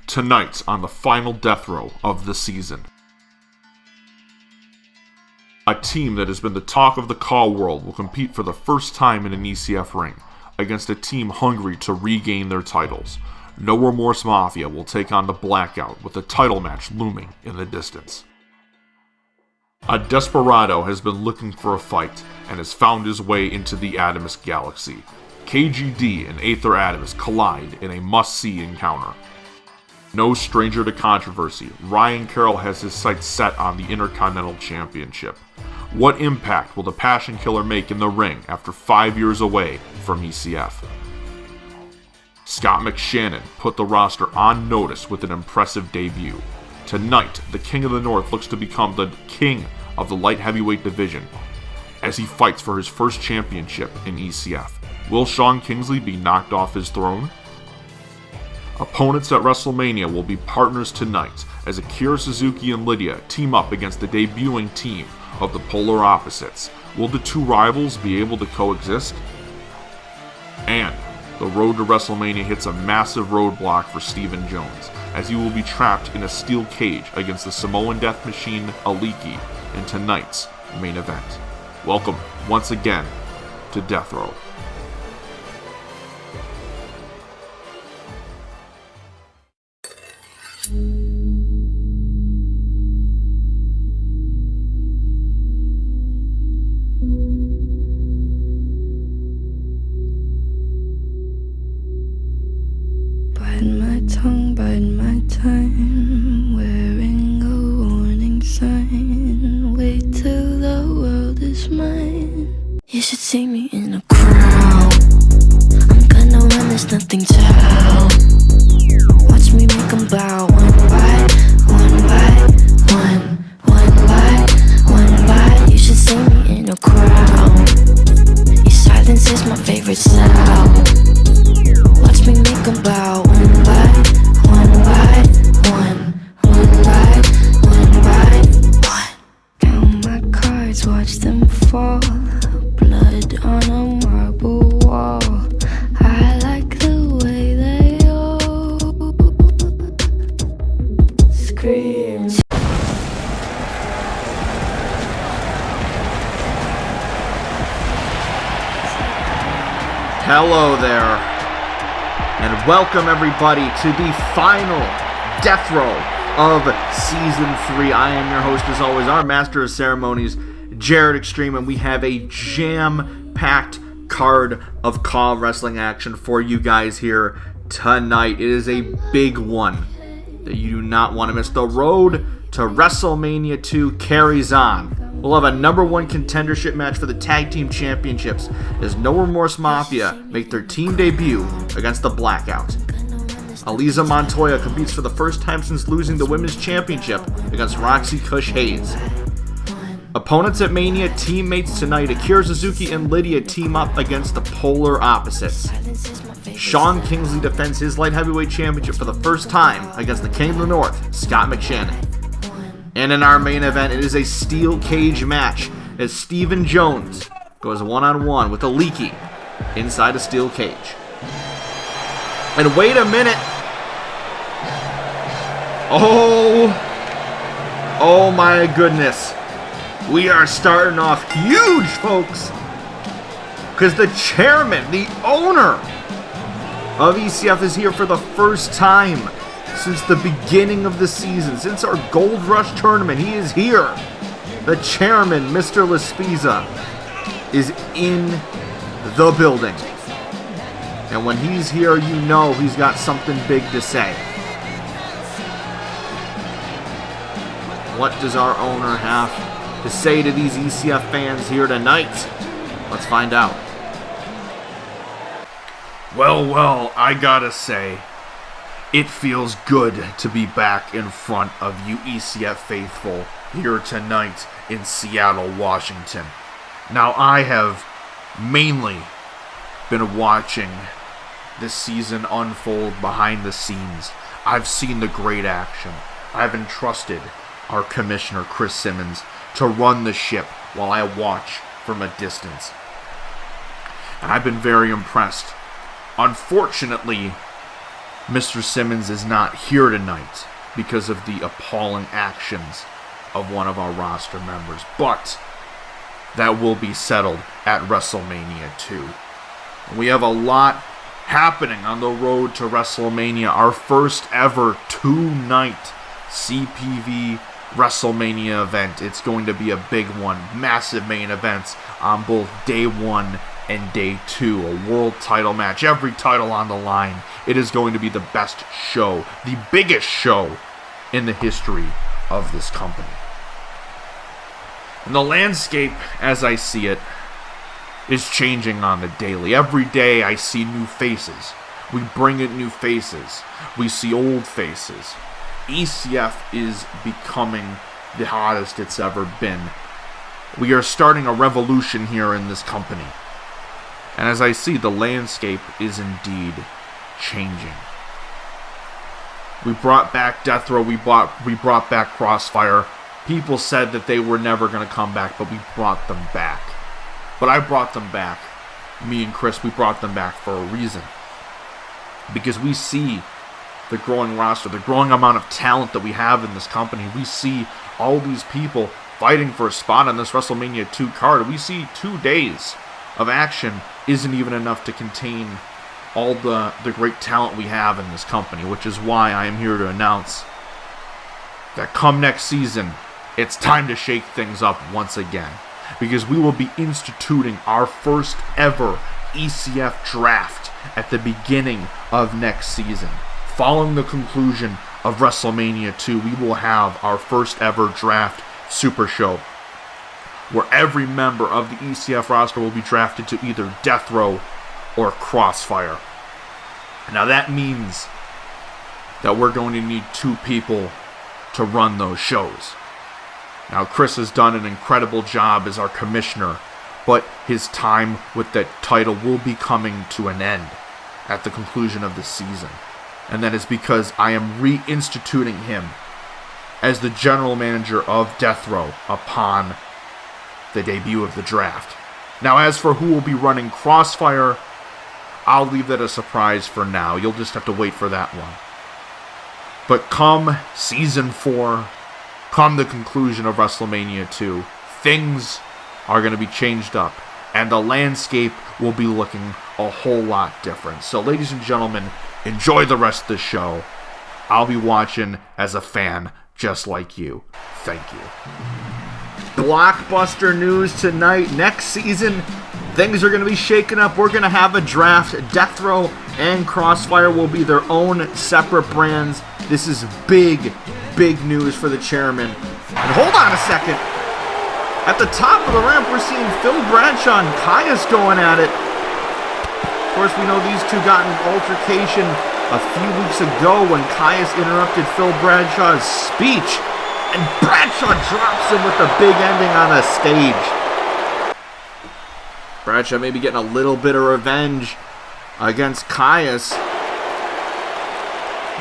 Tonight on the final death row of the season. A team that has been the talk of the CAW world will compete for the first time in an ECF ring against a team hungry to regain their titles. No Remorse Mafia will take on the Blackout with a title match looming in the distance. A desperado has been looking for a fight and has found his way into the Atomsk galaxy. KGD and Aether Atomsk collide in a must-see encounter. No stranger to controversy, Carroll has his sights set on the Intercontinental Championship. What impact will the Passion Killer make in the ring after 5 years away from ECF? McShannon put the roster on notice with an impressive debut. Tonight, the King of the North looks to become the king of the light heavyweight division as he fights for his first championship in ECF. Will Kingsley be knocked off his throne? Opponents at WrestleMania will be partners tonight as Akira, Suzuki, and Lydia team up against the debuting team of the Polar Opposites. Will the two rivals be able to coexist? And the road to WrestleMania hits a massive roadblock for Stephen Jones, as he will be trapped in a steel cage against the Samoan death machine Aleki in tonight's main event. Welcome once again to Death Row. Bide my time, wearing a warning sign. Wait till the world is mine. You should see me in a crowd. I'm gonna run, there's nothing to how. Watch me make them bow, one by one, one by one. You should see me in a crowd. Your silence is my favorite sound. Watch me make them bow, one by one. Count my cards, watch them fall. Blood on a marble wall. I like the way they all scream. Hello there, and welcome everybody to the final death row of Season 3. I am your host, as always, our Master of Ceremonies, Jared Extreme, and we have a jam-packed card of CAW wrestling action for you guys here tonight. It is a big one that you do not want to miss. The road to WrestleMania 2 carries on. We'll have a number 1 contendership match for the Tag Team Championships as No Remorse Mafia make their team debut against the Blackout. Elysia Montoya competes for the first time since losing the Women's Championship against Roxy, Kush, Haze. Opponents at Mania, teammates tonight, Akira, Suzuki, and Lydia team up against the Polar Opposites. Kingsley defends his light heavyweight championship for the first time against the King of the North, McShannon. And in our main event, it is a steel cage match as Stephen Jones goes one-on-one with Aleki inside a steel cage. And wait a minute. Oh my goodness. We are starting off huge, folks. Because the chairman, the owner of ECF is here for the first time since the beginning of the season. Since our Gold Rush tournament, he is here. The chairman, Mr. Lispiza, is in the building. And when he's here, you know he's got something big to say. What does our owner have to say to these ECF fans here tonight? Let's find out. Well, I gotta say, it feels good to be back in front of you ECF faithful here tonight in Seattle, Washington. Now, I have mainly been watching this season unfold behind the scenes. I've seen the great action. I've entrusted our commissioner, Chris Simmons, to run the ship while I watch from a distance. And I've been very impressed. Unfortunately, Mr. Simmons is not here tonight because of the appalling actions of one of our roster members. But that will be settled at WrestleMania 2. We have a lot happening on the road to WrestleMania, our first ever 2-night CPV WrestleMania event. It's going to be a big one. Massive main events on both day 1 and day 2. A world title match. Every title on the line. It is going to be the best show. The biggest show in the history of this company. And the landscape, as I see it, is changing on the daily. Every day I see new faces. We bring in new faces. We see old faces. ECF is becoming the hottest it's ever been. We are starting a revolution here in this company. And as I see, the landscape is indeed changing. We brought back Death Row. We brought back Crossfire. People said that they were never going to come back, but we brought them back. But I brought them back. Me and Chris, we brought them back for a reason. Because we see the growing roster, the growing amount of talent that we have in this company. We see all these people fighting for a spot on this WrestleMania 2 card. We see 2 days of action isn't even enough to contain all the great talent we have in this company, which is why I am here to announce that come next season, it's time to shake things up once again. Because we will be instituting our first ever ECF draft at the beginning of next season. Following the conclusion of WrestleMania 2, we will have our first ever draft super show, where every member of the ECF roster will be drafted to either Death Row or Crossfire. Now that means that we're going to need 2 people to run those shows. Now Chris has done an incredible job as our commissioner, but his time with that title will be coming to an end at the conclusion of the season. And that is because I am reinstituting him as the general manager of Death Row upon the debut of the draft. Now, as for who will be running Crossfire, I'll leave that a surprise for now. You'll just have to wait for that one. But come Season 4, come the conclusion of WrestleMania 2, things are going to be changed up, and the landscape will be looking a whole lot different. So, ladies and gentlemen, enjoy the rest of the show. I'll be watching as a fan, just like you. Thank you. Blockbuster news tonight. Next season, things are going to be shaken up. We're going to have a draft. Death Row and Crossfire will be their own separate brands. This is big, big news for the chairman. And hold on a second. At the top of the ramp, we're seeing Phil Bradshaw and Caius going at it. Of course, we know these two got in an altercation a few weeks ago when Caius interrupted Phil Bradshaw's speech, and Bradshaw drops him with a big ending on a stage. Bradshaw may be getting a little bit of revenge against Caius.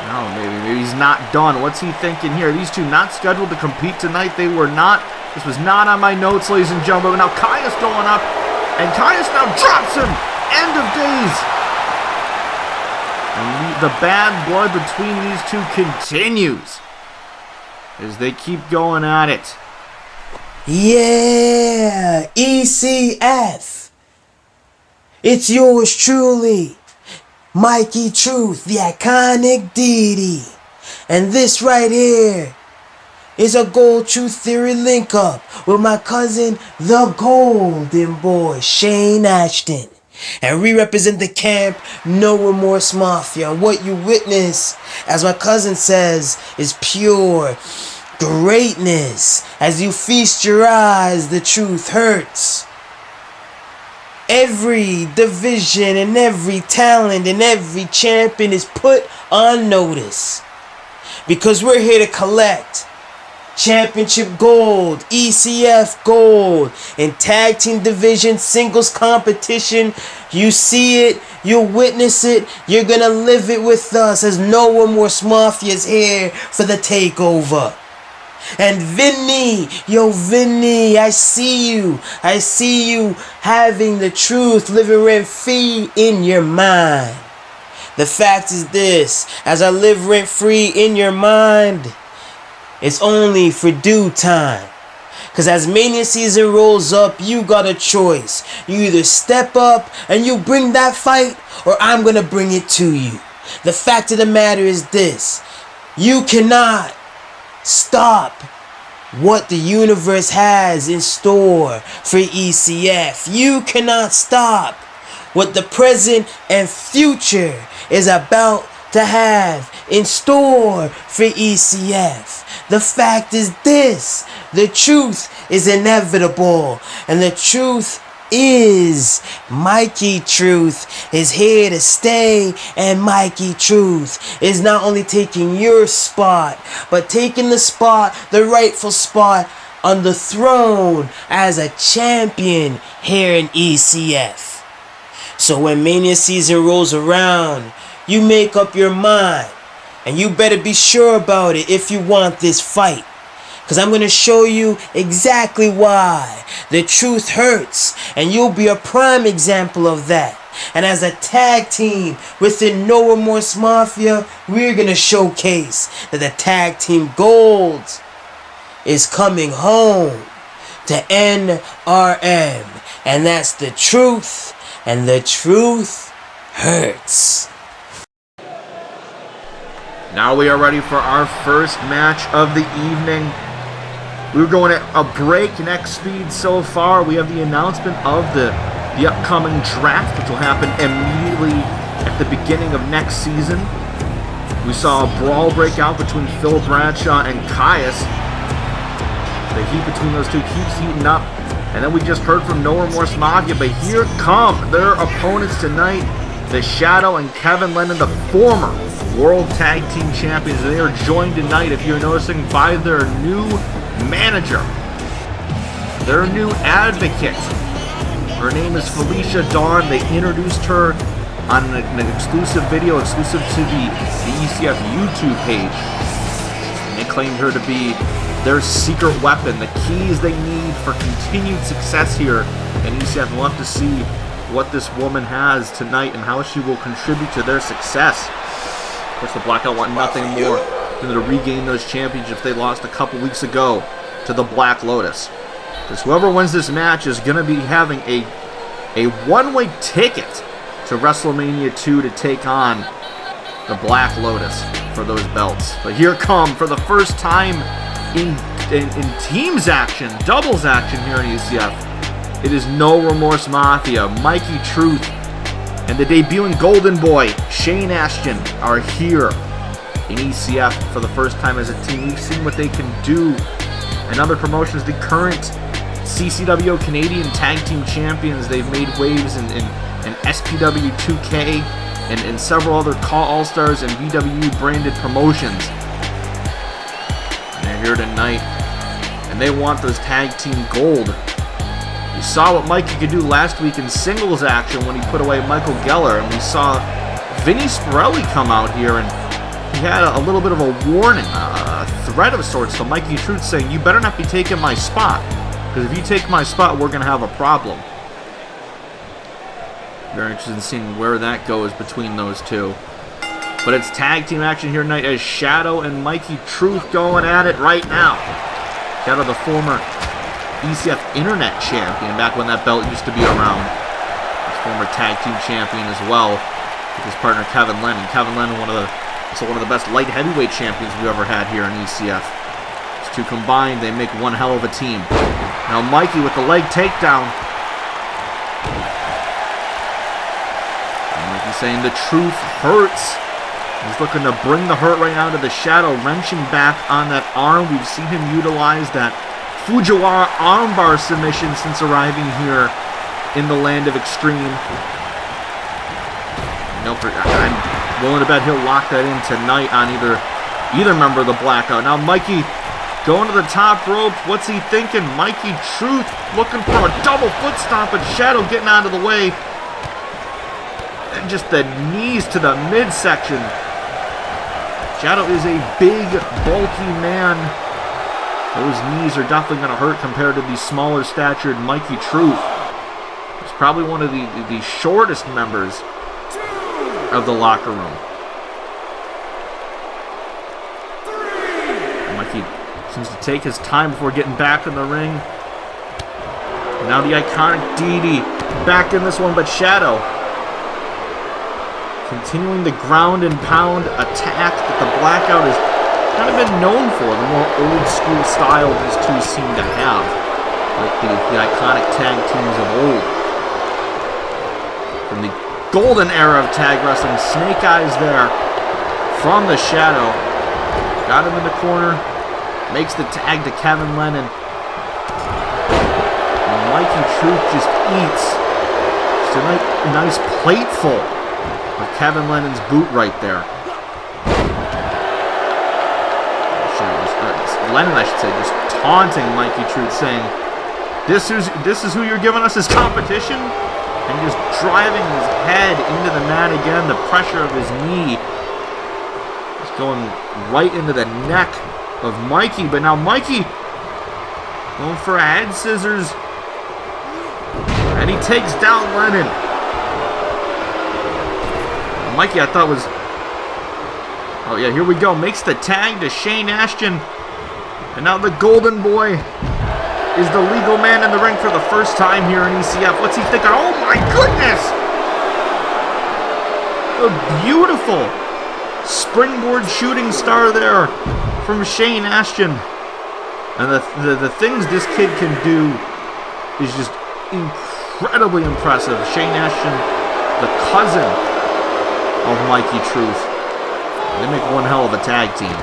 No, maybe he's not done. What's he thinking here? These two not scheduled to compete tonight. They were not. This was not on my notes, ladies and gentlemen. But now Caius going up, and Caius now drops him. End of days. And the bad blood between these two continues as they keep going at it. Yeah, ECF. It's yours truly, Mikey Truth, the iconic Deity. And this right here is a Gold Truth Theory link up with my cousin, the Golden Boy, Shaine Ashton. And we represent the camp No Remorse Mafia. And what you witness, as my cousin says, is pure greatness. As you feast your eyes, the truth hurts. Every division and every talent and every champion is put on notice. Because we're here to collect championship gold, ECF gold, and tag team division singles competition. You see it, you'll witness it, you're gonna live it with us as No Remorse Mafia is here for the takeover. And Vinny, I see you having the truth living rent-free in your mind. The fact is this, as I live rent-free in your mind, it's only for due time. Cause as Mania season rolls up, you got a choice. You either step up and you bring that fight, or I'm gonna bring it to you. The fact of the matter is this, you cannot stop what the universe has in store for ECF. You cannot stop what the present and future is about to have in store for ECF. The fact is this, the truth is inevitable, and the truth is Mikey Truth is here to stay, and Mikey Truth is not only taking your spot, but taking the rightful spot on the throne as a champion here in ECF. So when Mania season rolls around, you make up your mind, and you better be sure about it if you want this fight. Because I'm going to show you exactly why the truth hurts, and you'll be a prime example of that. And as a tag team within No Remorse Mafia, we're going to showcase that the tag team gold is coming home to NRM. And that's the truth, and the truth hurts. Now we are ready for our first match of the evening. We're going at a breakneck speed so far. We have the announcement of the upcoming draft, which will happen immediately at the beginning of next season. We saw a brawl break out between Phil Bradshaw and Caius. The heat between those two keeps heating up. And then we just heard from No Remorse Mafia, but here come their opponents tonight, the Shadow and Kevin Lennon, the former World Tag Team Champions. They are joined tonight, if you're noticing, by their new manager, their new advocate. Her name is Felicia Dawn. They introduced her on an exclusive video, exclusive to the ECF YouTube page. And they claimed her to be their secret weapon, the keys they need for continued success here in ECF. We'll have to see what this woman has tonight and how she will contribute to their success. Of course, the Blackout want nothing more than to regain those championships they lost a couple weeks ago to the Black Lotus. Because whoever wins this match is going to be having a one-way ticket to WrestleMania 2 to take on the Black Lotus for those belts. But here come, for the first time in teams action, doubles action here in ECF, it is No Remorse Mafia. Mikey Truth and the debuting Golden Boy, Shaine Ashton, are here in ECF for the first time as a team. We've seen what they can do in other promotions. The current CCW Canadian Tag Team Champions, they've made waves in SPW 2K and several other Call All-Stars and VW branded promotions. And they're here tonight, and they want those tag team gold. You saw what Mikey could do last week in singles action when he put away Michael Geller, and we saw Vinny Spirelli come out here, and he had a little bit of a warning, a threat of sorts to Mikey Truth, saying, you better not be taking my spot, because if you take my spot, we're going to have a problem. Very interested in seeing where that goes between those two. But it's tag team action here tonight as Shadow and Mikey Truth going at it right now. Shadow, the former ECF Internet Champion, back when that belt used to be around. His former tag team champion as well, with his partner Kevin Lennon. Kevin Lennon, one of the best light heavyweight champions we've ever had here in ECF. These two combined, they make one hell of a team. Now Mikey with the leg takedown. And Mikey saying the truth hurts. He's looking to bring the hurt right now to the Shadow, wrenching back on that arm. We've seen him utilize that Fujiwara armbar submission since arriving here in the land of extreme. I'm willing to bet he'll lock that in tonight on either member of the Blackout. Now Mikey going to the top rope. What's he thinking? Mikey Truth looking for a double foot stomp, but Shadow getting out of the way. And just the knees to the midsection. Shadow is a big, bulky man. Those knees are definitely going to hurt compared to the smaller statured Mikey Truth. He's probably one of the shortest members of the locker room. Mikey seems to take his time before getting back in the ring. And now the iconic Deity back in this one, but Shadow continuing the ground and pound attack that the Blackout has kind of been known for, the more old school style these two seem to have, like the iconic tag teams of old. From the golden era of tag wrestling, Snake Eyes there from the Shadow. Got him in the corner, makes the tag to Kevin Lennon. And Mikey Truth just eats just a nice plateful of Kevin Lennon's boot right there. Lennon, I should say, just taunting Mikey Truth, saying, this is who you're giving us as competition? And just driving his head into the mat again, the pressure of his knee is going right into the neck of Mikey. But now Mikey going for a head scissors, and he takes down Lennon. Mikey, I thought was, oh yeah, here we go, makes the tag to Shaine Ashton. And now the Golden Boy is the legal man in the ring for the first time here in ECF. What's he thinking? Oh my goodness! A beautiful springboard shooting star there from Shaine Ashton. And the things this kid can do is just incredibly impressive. Shaine Ashton, the cousin of Mikey Truth. They make one hell of a tag team.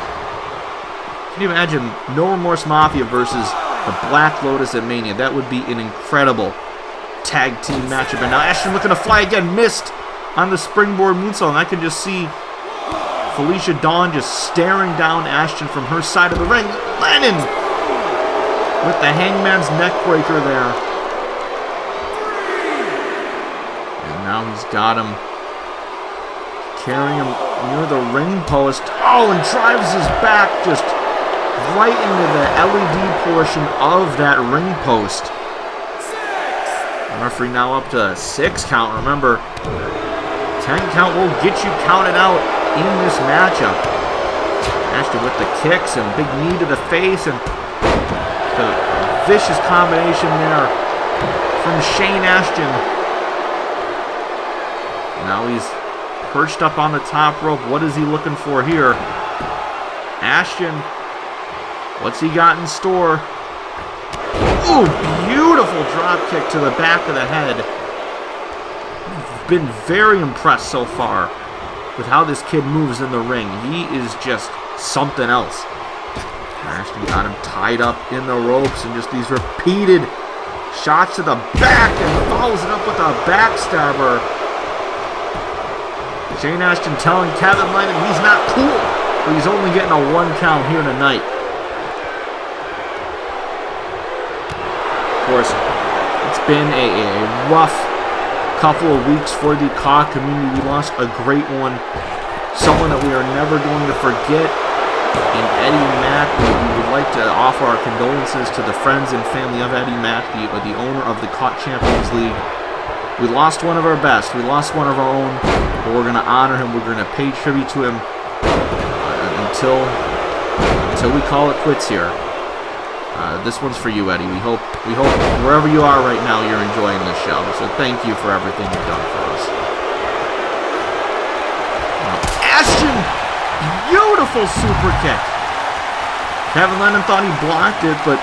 Can you imagine No Remorse Mafia versus the Black Lotus at Mania? That would be an incredible tag team matchup. And now Ashton looking to fly again, missed on the springboard moonsault. And I can just see Felicia Dawn just staring down Ashton from her side of the ring. Lennon with the Hangman's neckbreaker there. And now he's got him, carrying him near the ring post. Oh, and drives his back just right into the LED portion of that ring post. The referee now up to a 6 count. Remember, 10 count will get you counted out in this matchup. Ashton with the kicks and big knee to the face, and the vicious combination there from Shaine Ashton. Now he's perched up on the top rope. What is he looking for here? Ashton, what's he got in store? Ooh, beautiful drop kick to the back of the head. Been very impressed so far with how this kid moves in the ring. He is just something else. Ashton got him tied up in the ropes, and just these repeated shots to the back, and follows it up with a backstabber. Shaine Ashton telling Kevin Lennon he's not cool, but he's only getting a 1 count here tonight. Of course, it's been a rough couple of weeks for the COD community. We lost a great one, someone that we are never going to forget, in Eddie Mack. We would like to offer our condolences to the friends and family of Eddie Mack, the owner of the COD Champions League. We lost one of our best. We lost one of our own, but we're going to honor him. We're going to pay tribute to him until we call it quits here. This one's for you, Eddie. We hope wherever you are right now, you're enjoying this show. So thank you for everything you've done for us. Ashton, beautiful super kick. Kevin Lennon thought he blocked it, but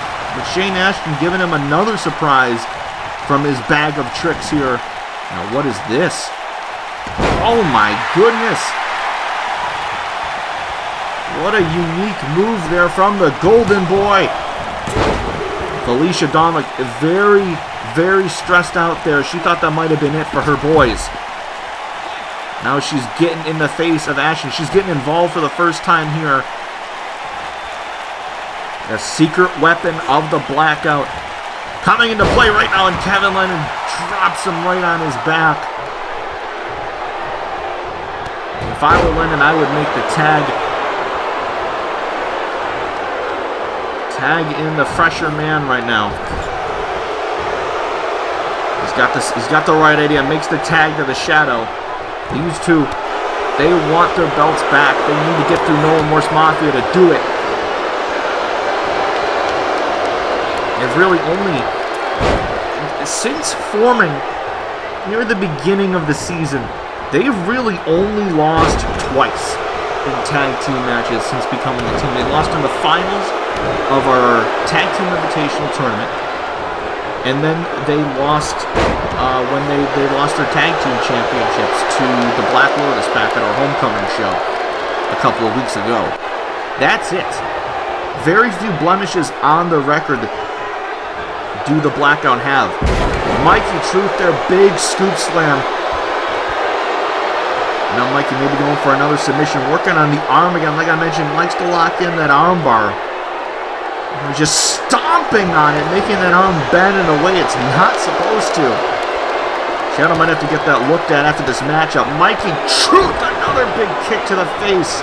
Shaine Ashton giving him another surprise from his bag of tricks here. Now what is this? Oh my goodness. What a unique move there from the Golden Boy. Felicia Dawn, like very, very stressed out there. She thought that might have been it for her boys. Now she's getting in the face of Ashton. She's getting involved for the first time here. The secret weapon of the Blackout coming into play right now, and Kevin Lennon drops him right on his back. If I were Lennon, I would make the tag in the fresher man right now. He's got the right idea. Makes the tag to the Shadow. These two, they want their belts back. They need to get through No Remorse Mafia to do it. They've really only, since forming near the beginning of the season, they've really only lost twice in tag team matches since becoming a team. They lost in the finals of our tag team invitational tournament, and then they lost when they lost their tag team championships to the Black Lotus back at our homecoming show a couple of weeks ago. That's it. Very few blemishes on the record do the Blackout have. Mikey Truth, their big scoop slam. Now Mikey maybe going for another submission, working on the arm again. Like I mentioned, likes to lock in that arm bar. Just stomping on it, making that arm bend in a way it's not supposed to. Shadow might have to get that looked at after this matchup. Mikey Truth, another big kick to the face.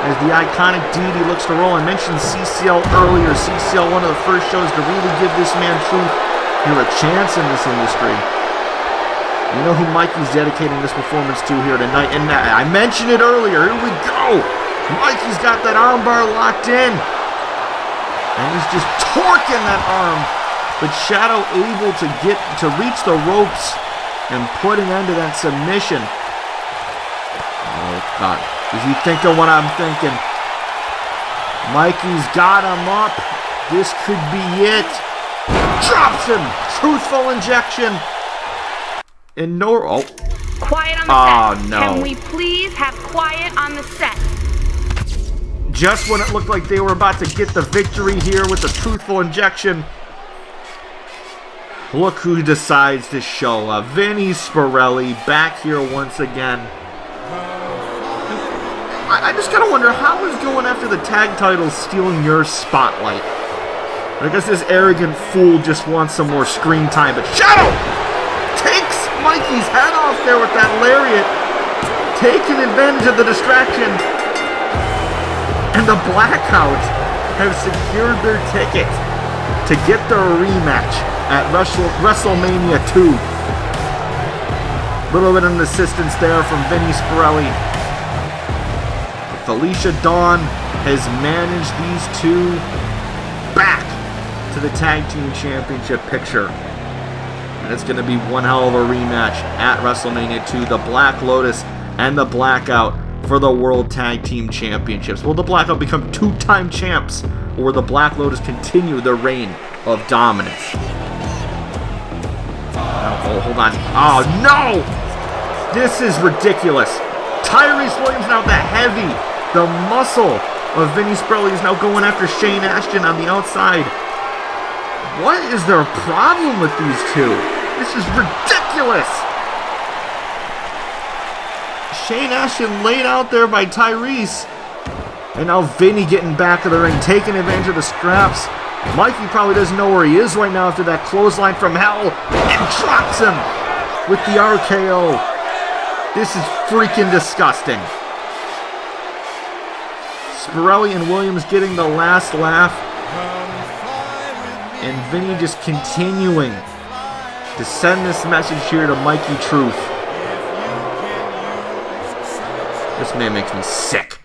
As the iconic Deity looks to roll. I mentioned CCL earlier. CCL, one of the first shows to really give this man Truth here a chance in this industry. You know who Mikey's dedicating this performance to here tonight. And I mentioned it earlier. Here we go. Mikey's got that armbar locked in. And he's just torquing that arm. But Shadow able to reach the ropes and put an end to that submission. Oh, God. Is he thinking what I'm thinking? Mikey's got him up. This could be it. Drops him. Truthful injection. And no... Oh. Quiet on the set. No. Can we please have quiet on the set? Just when it looked like they were about to get the victory here with the truthful injection, look who decides to show up. Vinny Spirelli back here once again. I just gotta wonder, how is going after the tag titles stealing your spotlight? I guess this arrogant fool just wants some more screen time, but Shadow takes Mikey's head off there with that lariat, taking advantage of the distraction. And the Blackout have secured their ticket to get their rematch at WrestleMania 2. A little bit of an assistance there from Vinny Spirelli. Felicia Dawn has managed these two back to the Tag Team Championship picture. And it's going to be one hell of a rematch at WrestleMania 2. The Black Lotus and the Blackout for the World Tag Team Championships. Will the Blackout become two-time champs, or will the Black Lotus continue their reign of dominance? Oh, hold on. Oh, no! This is ridiculous. Tyrese Williams now the heavy, the muscle of Vinny Spirelli is now going after Shaine Ashton on the outside. What is their problem with these two? This is ridiculous. Shaine Ashton laid out there by Tyrese. And now Vinny getting back of the ring, taking advantage of the scraps. Mikey probably doesn't know where he is right now after that clothesline from hell. And drops him with the RKO. This is freaking disgusting. Spirelli and Williams getting the last laugh. And Vinny just continuing to send this message here to Mikey Truth. This man makes me sick.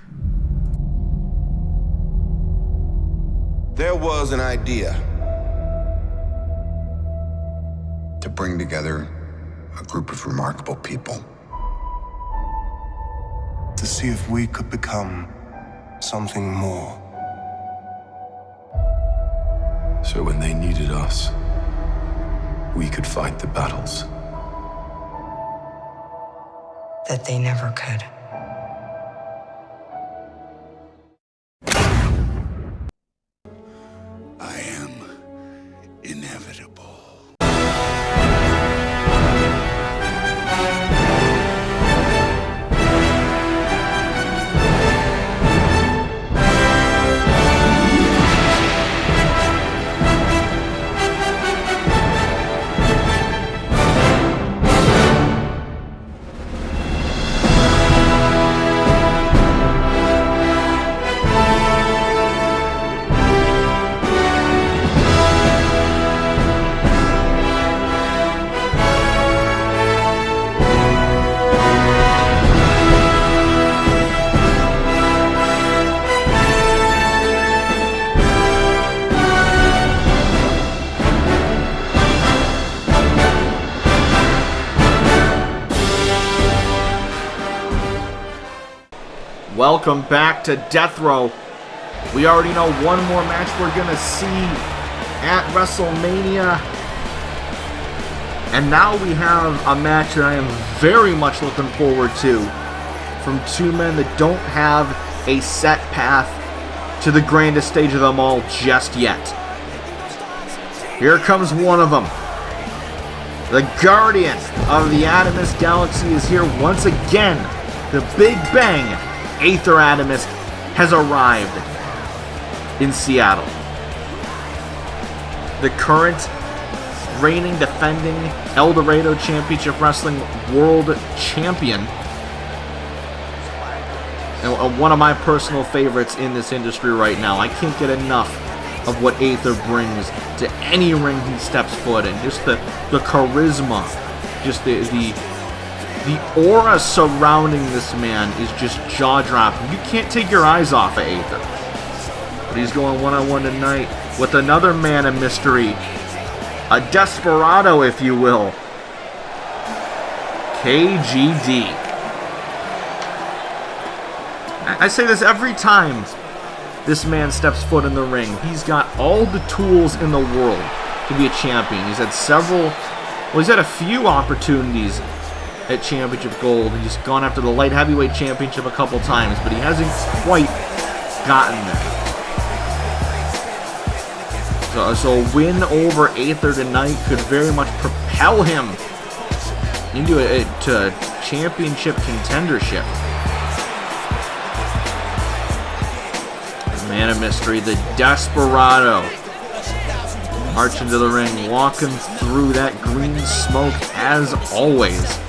There was an idea to bring together a group of remarkable people. To see if we could become something more. So when they needed us, we could fight the battles that they never could. I am inevitable. welcome back to Death Row. We already know one more match we're going to see at WrestleMania. And now we have a match that I am very much looking forward to from two men that don't have a set path to the grandest stage of them all just yet. Here comes one of them. The Guardian of the Atomsk Galaxy is here once again. The Big Bang, Aether Atomsk, has arrived in Seattle. The current reigning, defending El Dorado Championship Wrestling World Champion, and one of my personal favorites in this industry right now. I can't get enough of what Aether brings to any ring he steps foot in. Just the charisma, just the aura surrounding this man is just jaw-dropping. You can't take your eyes off of Aether. But he's going one-on-one tonight with another man of mystery, a desperado, if you will, KGD. I say this every time this man steps foot in the ring. He's got all the tools in the world to be a champion. He's had a few opportunities at Championship Gold. He's gone after the Light Heavyweight Championship a couple times, but he hasn't quite gotten there. So a win over Aether tonight could very much propel him into a championship contendership. Man of mystery, the Desperado, marching to the ring, walking through that green smoke as always.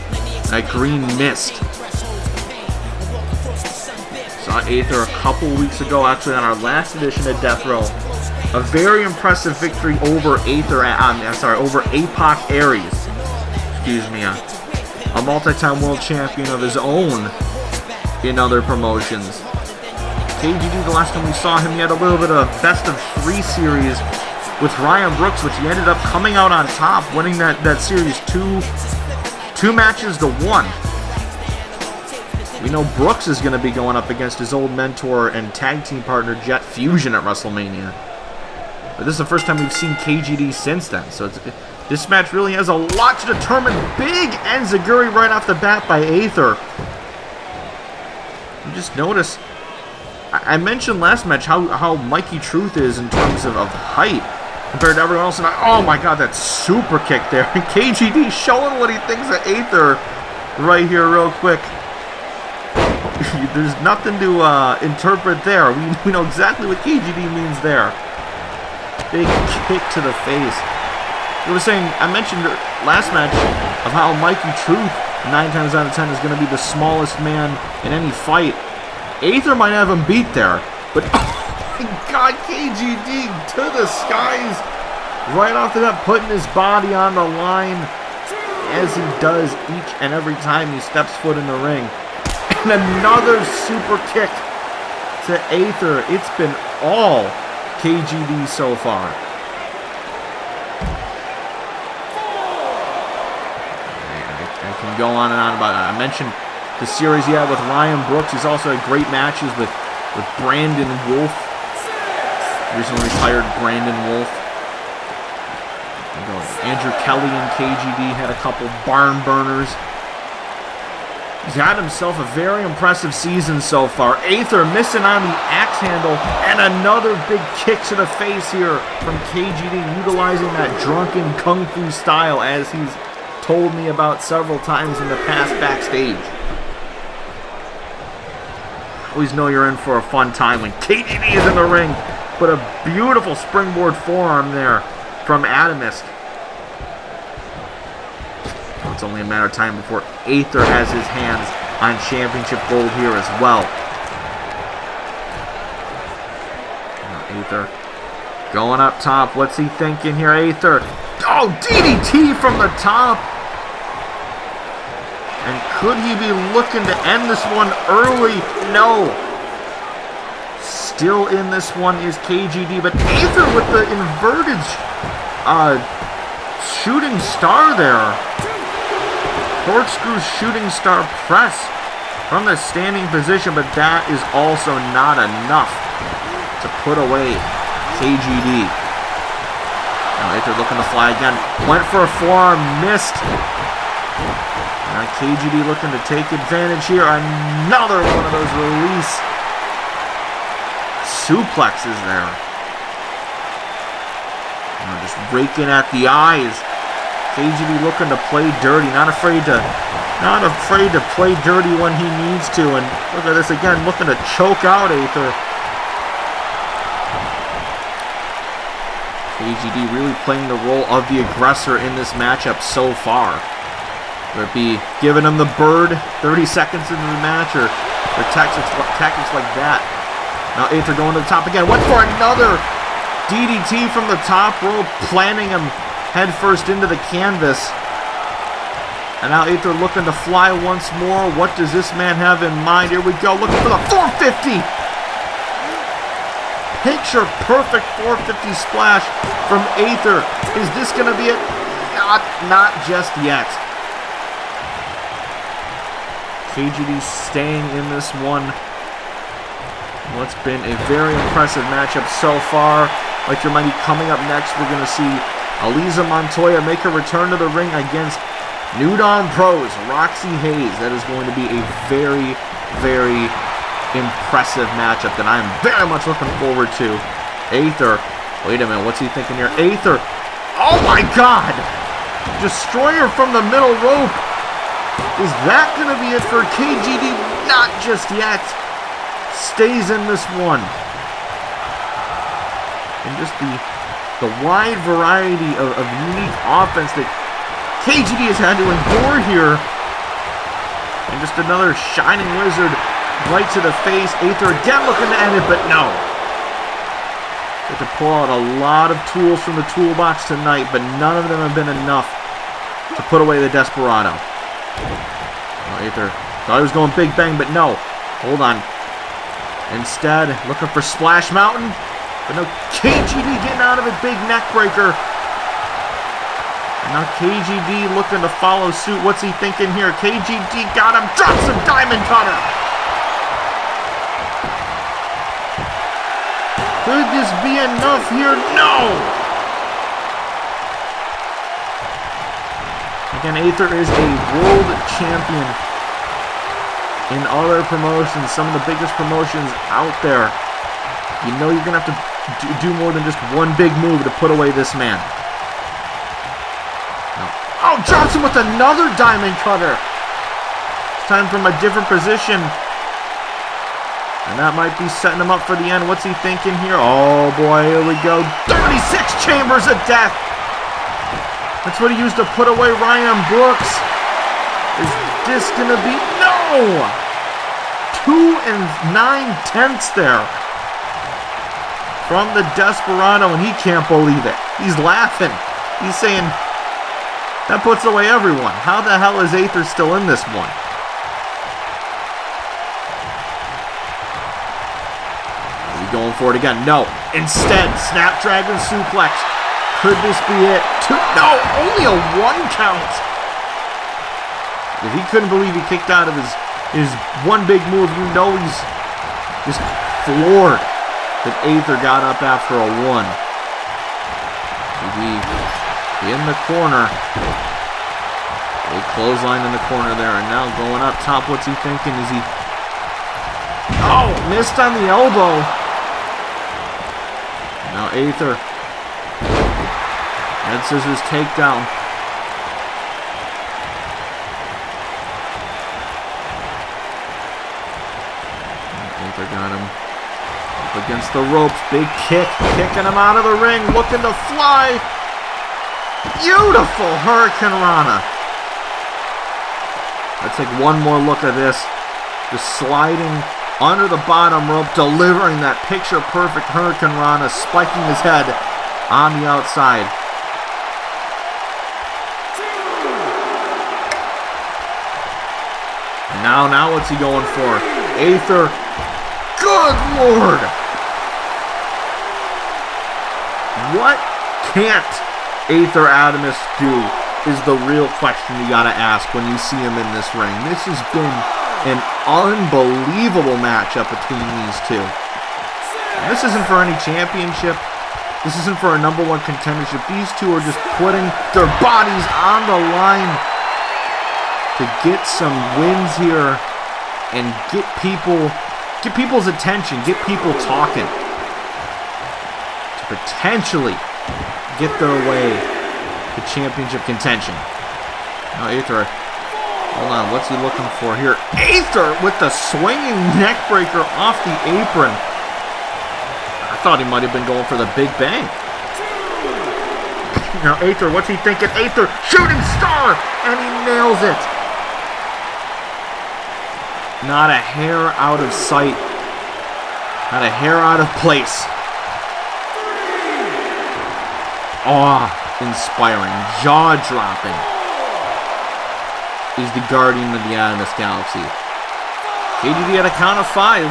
That green mist. Saw Aether a couple weeks ago, actually on our last edition of Death Row. A very impressive victory over over Apoc Aries. Excuse me, a multi-time world champion of his own in other promotions. KGD, the last time we saw him, he had a little bit of a best-of-3 series with Ryan Brooks, which he ended up coming out on top, winning that series two matches to 1. We know Brooks is going to be going up against his old mentor and tag team partner Jet Fusion at WrestleMania. But this is the first time we've seen KGD since then, so this match really has a lot to determine. Big enziguri right off the bat by Aether. You just notice, I mentioned last match how Mikey Truth is in terms of height compared to everyone else, and oh my god, that super kick there. And KGD showing what he thinks of Aether right here real quick. There's nothing to interpret there. We know exactly what KGD means there. Big kick to the face. I mentioned last match of how Mikey Truth 9 times out of 10 is going to be the smallest man in any fight. Aether might have him beat there, but oh my god, KGD to the skies right off the bat, putting his body on the line as he does each and every time he steps foot in the ring. And another super kick to Aether. It's been all KGD so far. I can go on and on about it. I mentioned the series he had with Ryan Brooks. He's also had great matches with Brandon Wolf. Recently retired Brandon Wolf. Andrew Kelly and KGD had a couple barn burners. He's had himself a very impressive season so far. Aether missing on the axe handle, and another big kick to the face here from KGD, utilizing that drunken kung fu style as he's told me about several times in the past backstage. Always know you're in for a fun time when KGD is in the ring, but a beautiful springboard forearm there from Atomsk. It's only a matter of time before Aether has his hands on championship gold here as well. Now Aether going up top. What's he thinking here, Aether? Oh, DDT from the top. And could he be looking to end this one early? No. Still in this one is KGD, but Aether with the inverted shooting star there. Corkscrew shooting star press from the standing position, but that is also not enough to put away KGD. Now Aether looking to fly again. Went for a forearm, missed. Now KGD looking to take advantage here. Another one of those release suplexes there. Now just raking at the eyes. KGD looking to play dirty, not afraid to play dirty when he needs to. And look at this again, looking to choke out Aether. KGD really playing the role of the aggressor in this matchup so far. Whether it be giving him the bird 30 seconds into the match or tactics like that. Now Aether going to the top again. Went for another DDT from the top rope, planting him headfirst into the canvas. And now Aether looking to fly once more. What does this man have in mind? Here we go, looking for the 450. Picture perfect 450 splash from Aether. Is this going to be it? Not just yet. KGD staying in this one. What's been a very impressive matchup so far. Like your money coming up next, we're going to see Elysia Montoya make a return to the ring against New Dawn Pros, Roxy Haze. That is going to be a very, very impressive matchup that I'm very much looking forward to. Aether, wait a minute, what's he thinking here? Aether, oh my god! Destroyer from the middle rope. Is that going to be it for KGD? Not just yet. Stays in this one. And just the wide variety of unique offense that KGD has had to endure here. And just another shining wizard right to the face. Aether again looking to end it, but no. Had to pull out a lot of tools from the toolbox tonight, but none of them have been enough to put away the Desperado. Well, Aether thought he was going Big Bang, but no. Hold on. Instead, looking for Splash Mountain. But no, KGD getting out of it. Big neck breaker. And now KGD looking to follow suit. What's he thinking here? KGD got him. Drops a diamond cutter. Could this be enough here? No! Again, Aether is a world champion in other promotions, some of the biggest promotions out there. You know you're going to have to do more than just one big move to put away this man. Oh, drops him with another diamond cutter. This time from a different position. And that might be setting him up for the end. What's he thinking here? Oh boy, here we go. 36 chambers of death. That's what he used to put away Ryan Brooks. Is this going to be... No! 2 9/10 there from the Desperado, and he can't believe it. He's laughing. He's saying, that puts away everyone. How the hell is Aether still in this one? Is he going for it again? No. Instead, Snapdragon Suplex. Could this be it? No, only a 1 count. If he couldn't believe he kicked out of his one big move, you know he's just floored that Aether got up after a 1. Maybe in the corner. Big clothesline in the corner there, and now going up top. What's he thinking? Is he... Oh, missed on the elbow. Now Aether. Head scissors takedown. Aether got him up against the ropes. Big kick, kicking him out of the ring, looking to fly. Beautiful Hurricane Rana. Let's take one more look at this. Just sliding under the bottom rope, delivering that picture-perfect Hurricane Rana, spiking his head on the outside. And now what's he going for? Aether. Good Lord! What can't Aether Atomsk do is the real question you gotta ask when you see him in this ring. This has been an unbelievable matchup between these two. And this isn't for any championship. This isn't for a #1 contendership. These two are just putting their bodies on the line to get some wins here and get people's attention, get people talking, to potentially get their way to championship contention. Now Aether, hold on, what's he looking for here? Aether with the swinging neckbreaker off the apron. I thought he might have been going for the Big Bang. Now Aether, what's he thinking? Aether, shooting star, and he nails it. Not a hair out of sight. Not a hair out of place. Awe-inspiring, jaw-dropping is the Guardian of the Atomsk Galaxy. KGD at a count of 5.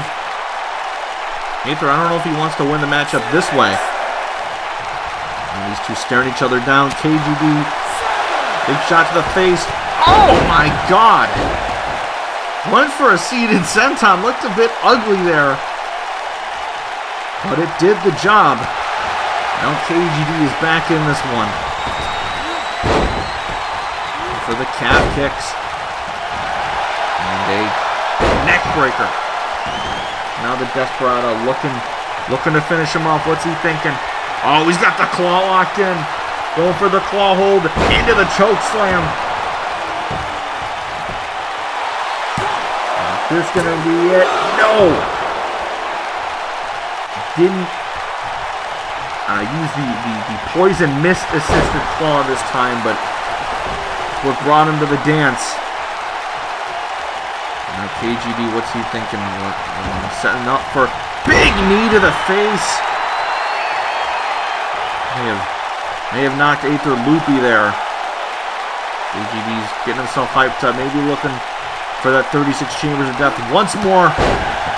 Aether, I don't know if he wants to win the matchup this way. And these two staring each other down. KGD, big shot to the face. Oh my god! Went for a seated senton. Looked a bit ugly there. But it did the job. Now KGD is back in this one. For the calf kicks. And a neck breaker. Now the Desperado looking to finish him off. What's he thinking? Oh, he's got the claw locked in. Going for the claw hold into the choke slam. Is this gonna be it? No! Didn't use the poison mist assisted claw this time, but what brought him to the dance. Now KGD, what's he thinking? Setting up for big knee to the face. May have knocked Aether loopy there. KGD's getting himself hyped up, maybe looking for that 36 Chambers of Death once more,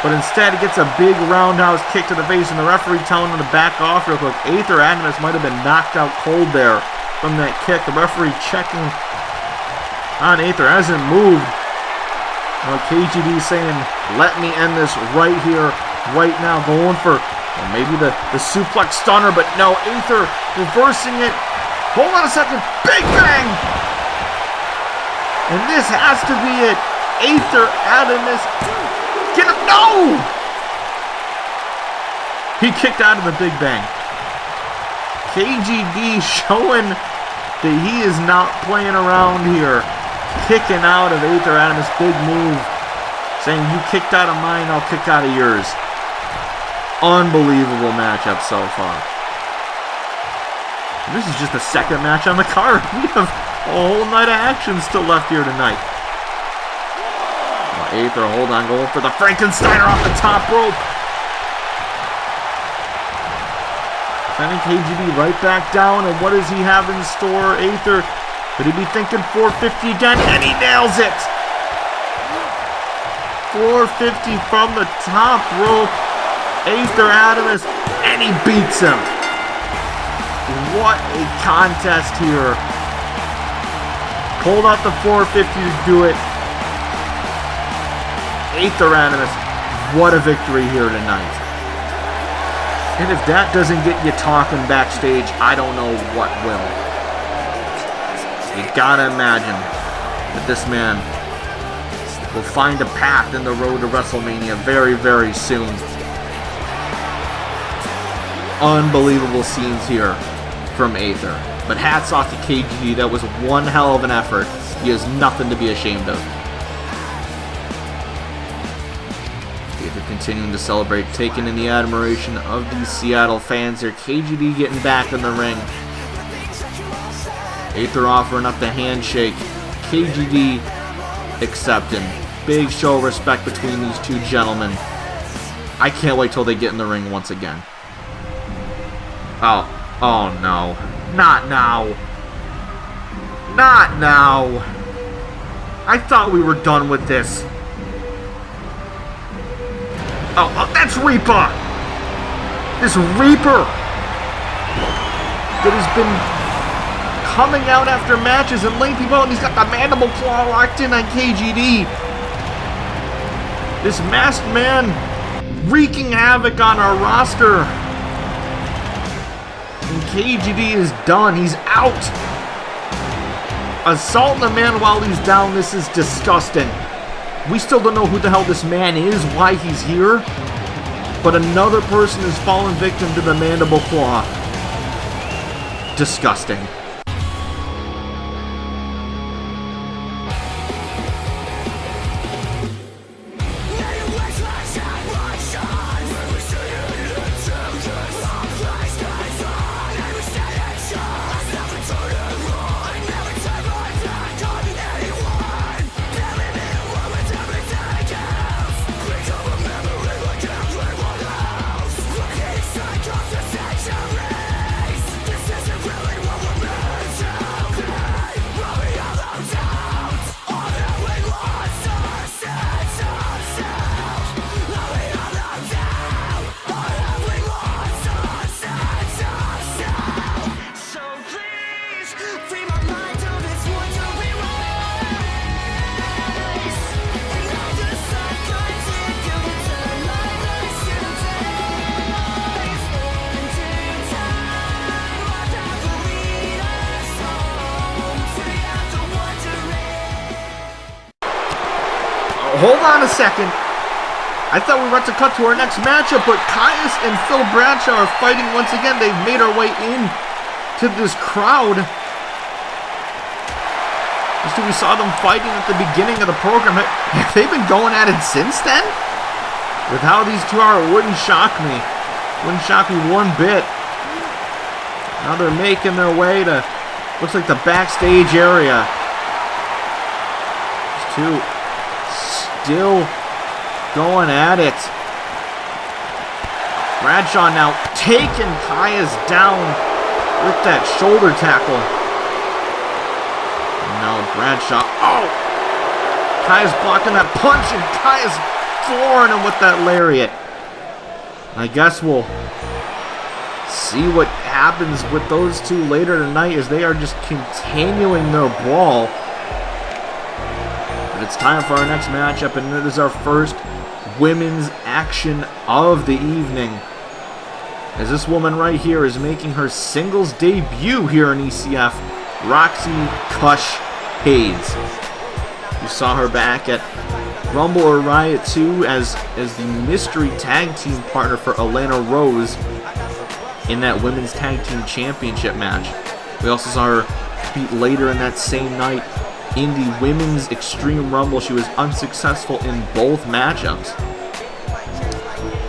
but instead he gets a big roundhouse kick to the face, and the referee telling him to back off real quick. Aether Atomsk might have been knocked out cold there from that kick. The referee checking on Aether, hasn't moved. KGD saying, let me end this right here, right now, going for maybe the suplex stunner, but no, Aether reversing it. Hold on a second, Big Bang! And this has to be it. Aether Atomsk, get him, no! He kicked out of the Big Bang. KGD showing that he is not playing around here. Kicking out of Aether Atomsk, big move. Saying, you kicked out of mine, I'll kick out of yours. Unbelievable matchup so far. And this is just the second match on the card. We have a whole night of action still left here tonight. Aether, hold on, going for the Frankensteiner off the top rope. Sending KGD right back down, and what does he have in store? Aether, could he be thinking 450 again? And he nails it! 450 from the top rope. Aether Atomsk, and he beats him. What a contest here. Pulled out the 450 to do it. Aether Atomsk, what a victory here tonight. And if that doesn't get you talking backstage, I don't know what will. You gotta imagine that this man will find a path in the road to WrestleMania very, very soon. Unbelievable scenes here from Aether. But hats off to KGD, that was one hell of an effort. He has nothing to be ashamed of. Continuing to celebrate, taking in the admiration of these Seattle fans here. KGD getting back in the ring. Aether offering up the handshake. KGD accepting. Big show of respect between these two gentlemen. I can't wait till they get in the ring once again. Oh no. Not now. Not now. I thought we were done with this. Oh, that's Reaper! This Reaper that has been coming out after matches and laying people out, and he's got the mandible claw locked in on KGD. This masked man wreaking havoc on our roster. And KGD is done. He's out. Assaulting a man while he's down. This is disgusting. We still don't know who the hell this man is, why he's here. But another person has fallen victim to the mandible claw. Disgusting. Hold on a second. I thought we were about to cut to our next matchup, but Caius and Phil Bradshaw are fighting once again. They've made our way in to this crowd. We saw them fighting at the beginning of the program. Have they been going at it since then? With how these two are, it wouldn't shock me. Wouldn't shock me one bit. Now they're making their way to, looks like the backstage area. These two still going at it. Bradshaw now taking Caius down with that shoulder tackle. And now Bradshaw, oh! Caius blocking that punch and Caius flooring him with that lariat. I guess we'll see what happens with those two later tonight as they are just continuing their brawl. It's time for our next matchup, and it is our first women's action of the evening. As this woman right here is making her singles debut here in ECF, Roxy Kush Haze. You saw her back at Rumble or Riot 2 as the mystery tag team partner for Atlanta Rose in that women's tag team championship match. We also saw her compete later in that same night in the Women's Extreme Rumble. She was unsuccessful in both matchups.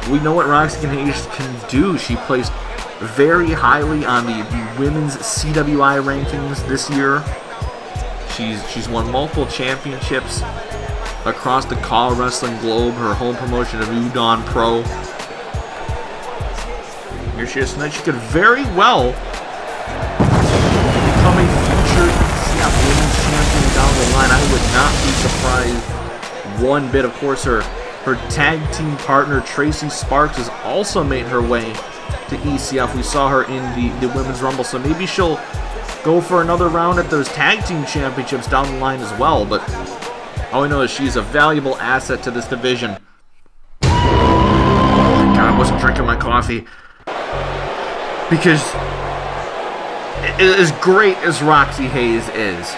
We know what Roxy Haze can do. She placed very highly on the women's CWI rankings this year. She's won multiple championships across the Call Wrestling globe, her home promotion of Udon Pro. Here she is tonight. She could very well become a future ECF Women's Champion down the line. I would not be surprised one bit. Of course, her tag team partner Tracy Sparks has also made her way to ECF. We saw her in the Women's Rumble, so maybe she'll go for another round at those tag team championships down the line as well. But all we know is she's a valuable asset to this division. Oh my God, I wasn't drinking my coffee. Because as great as Roxy Haze is,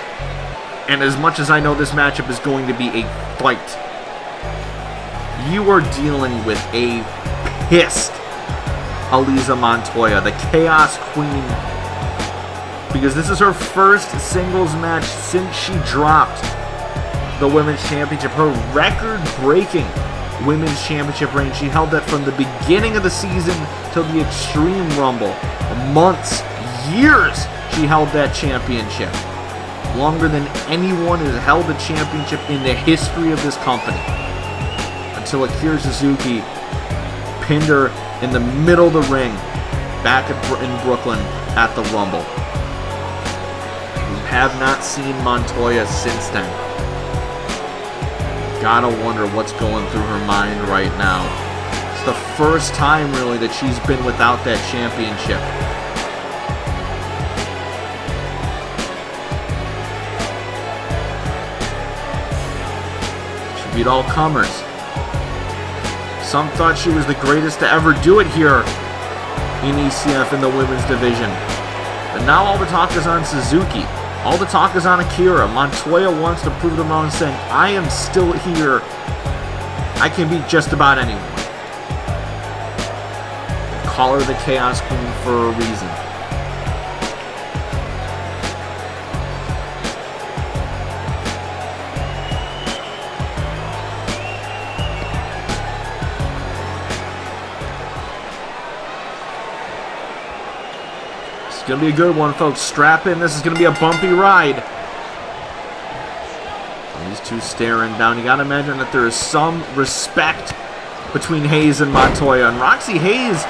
and as much as I know this matchup is going to be a fight, you are dealing with a pissed Elysia Montoya, the Chaos Queen, because this is her first singles match since she dropped the Women's Championship. Her record-breaking Women's Championship reign. She held that from the beginning of the season till the Extreme Rumble. Months, years, she held that championship. Longer than anyone has held a championship in the history of this company. Until Akira Suzuki pinned her in the middle of the ring back in Brooklyn at the Rumble. We have not seen Montoya since then. Gotta wonder what's going through her mind right now. It's the first time, really, that she's been without that championship. She beat all comers. Some thought she was the greatest to ever do it here in ECF in the women's division. But now all the talk is on Suzuki. All the talk is on Akira. Montoya wants to prove them wrong, saying, I am still here. I can beat just about anyone. They call her the Chaos Queen for a reason. It's going to be a good one, folks. Strap in. This is going to be a bumpy ride. And these two staring down. You got to imagine that there is some respect between Haze and Montoya. And Roxy Haze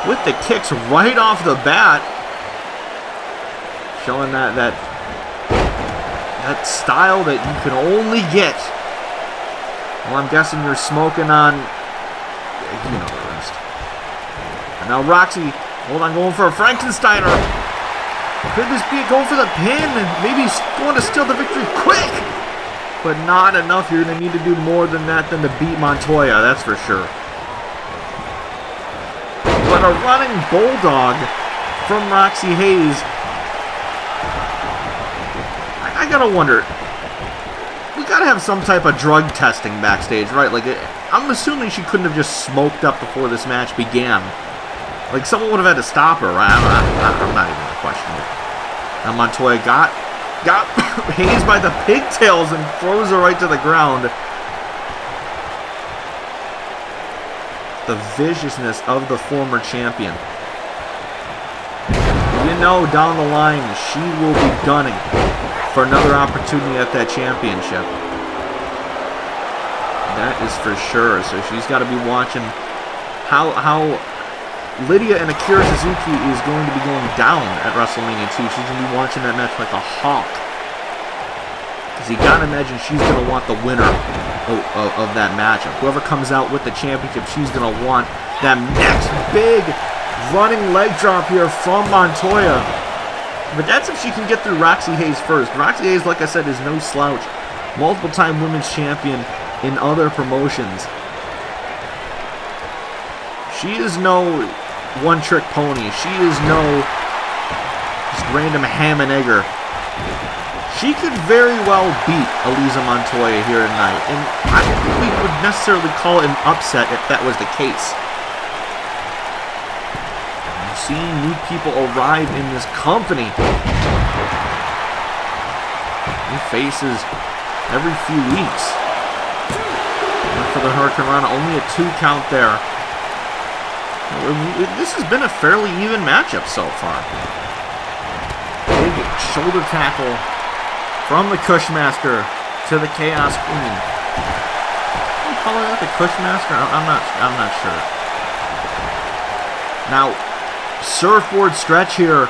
with the kicks right off the bat. Showing that style that you can only get. Well, I'm guessing you're smoking on, you know the rest. And now Roxy, hold on, going for a Frankensteiner. Could this be going for the pin? Maybe he's going to steal the victory quick. But not enough. You're going to need to do more than that than to beat Montoya, that's for sure. But a running bulldog from Roxy Haze. I gotta wonder. We gotta have some type of drug testing backstage, right? Like, I'm assuming she couldn't have just smoked up before this match began. Like, someone would have had to stop her, right? I'm not even gonna question it. Now Montoya got Haze by the pigtails and throws her right to the ground. The viciousness of the former champion. You know, down the line, she will be gunning for another opportunity at that championship. That is for sure. So she's got to be watching how Lydia and Akira Suzuki is going to be going down at WrestleMania 2. She's going to be watching that match like a hawk. Because you got to imagine she's going to want the winner of that matchup. Whoever comes out with the championship, she's going to want that next big running leg drop here from Montoya. But that's if she can get through Roxy Haze first. Roxy Haze, like I said, is no slouch. Multiple-time women's champion in other promotions. She is no one-trick pony. She is no just random ham and egger. She could very well beat Elysia Montoya here tonight. And I don't think we would necessarily call it an upset if that was the case. Seeing new people arrive in this company. New faces every few weeks. And for the Hurricane Rana, only a 2 count there. This has been a fairly even matchup so far. Big shoulder tackle from the Kushmaster to the Chaos Queen. Can you call that the Kushmaster? I'm not sure. Now, surfboard stretch here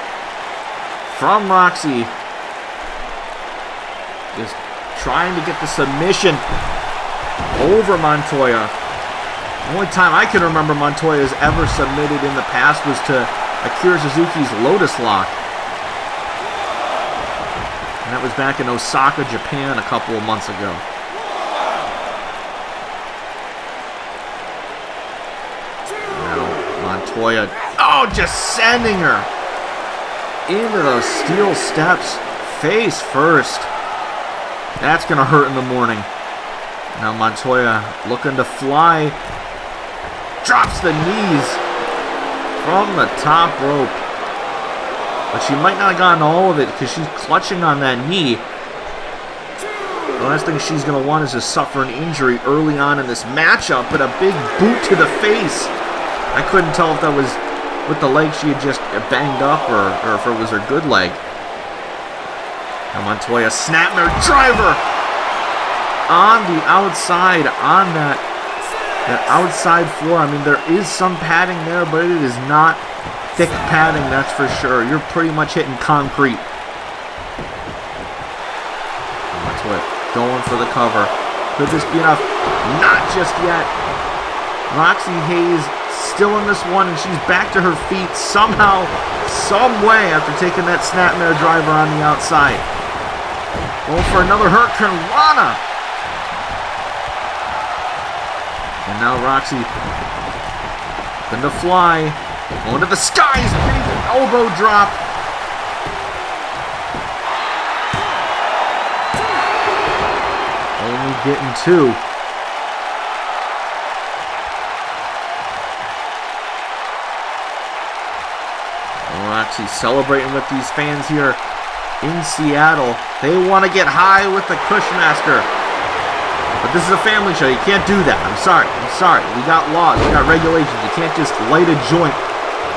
from Roxy. Just trying to get the submission over Montoya. The only time I can remember Montoya has ever submitted in the past was to Akira Suzuki's Lotus Lock. And that was back in Osaka, Japan a couple of months ago. Now, Montoya, just sending her into those steel steps, face first. That's going to hurt in the morning. Now Montoya looking to fly. Drops the knees from the top rope. But she might not have gotten all of it because she's clutching on that knee. The last thing she's going to want is to suffer an injury early on in this matchup, but a big boot to the face. I couldn't tell if that was with the leg she had just banged up or if it was her good leg. Now Montoya, snapmare driver on the outside, on that outside floor. I mean, there is some padding there, but it is not thick padding, that's for sure. You're pretty much hitting concrete. Montoya going for the cover. Could this be enough? Not just yet. Roxy Haze still in this one, and she's back to her feet somehow, some way, after taking that snapmare driver on the outside. Going for another Hurricane Rana. And now Roxy Nothing to fly. Going to the skies. Big elbow drop. Only getting 2. Roxy celebrating with these fans here in Seattle. They want to get high with the Kush Master. But this is a family show. You can't do that. I'm sorry. We got laws. We got regulations. You can't just light a joint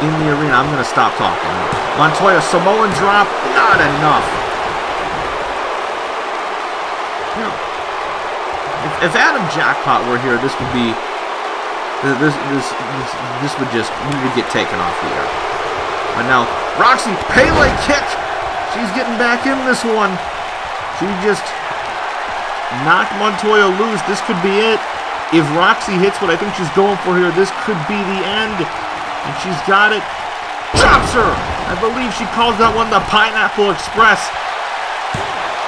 in the arena. I'm going to stop talking. Montoya, Samoan drop. Not enough. You know, if Adam Jackpot were here, this would be... This would just... We would get taken off the air. But now, Roxy, Pele kick! She's getting back in this one. She just knocked Montoya loose. This could be it. If Roxy hits what I think she's going for here, this could be the end. And she's got it. Drops her! I believe she calls that one the Pineapple Express.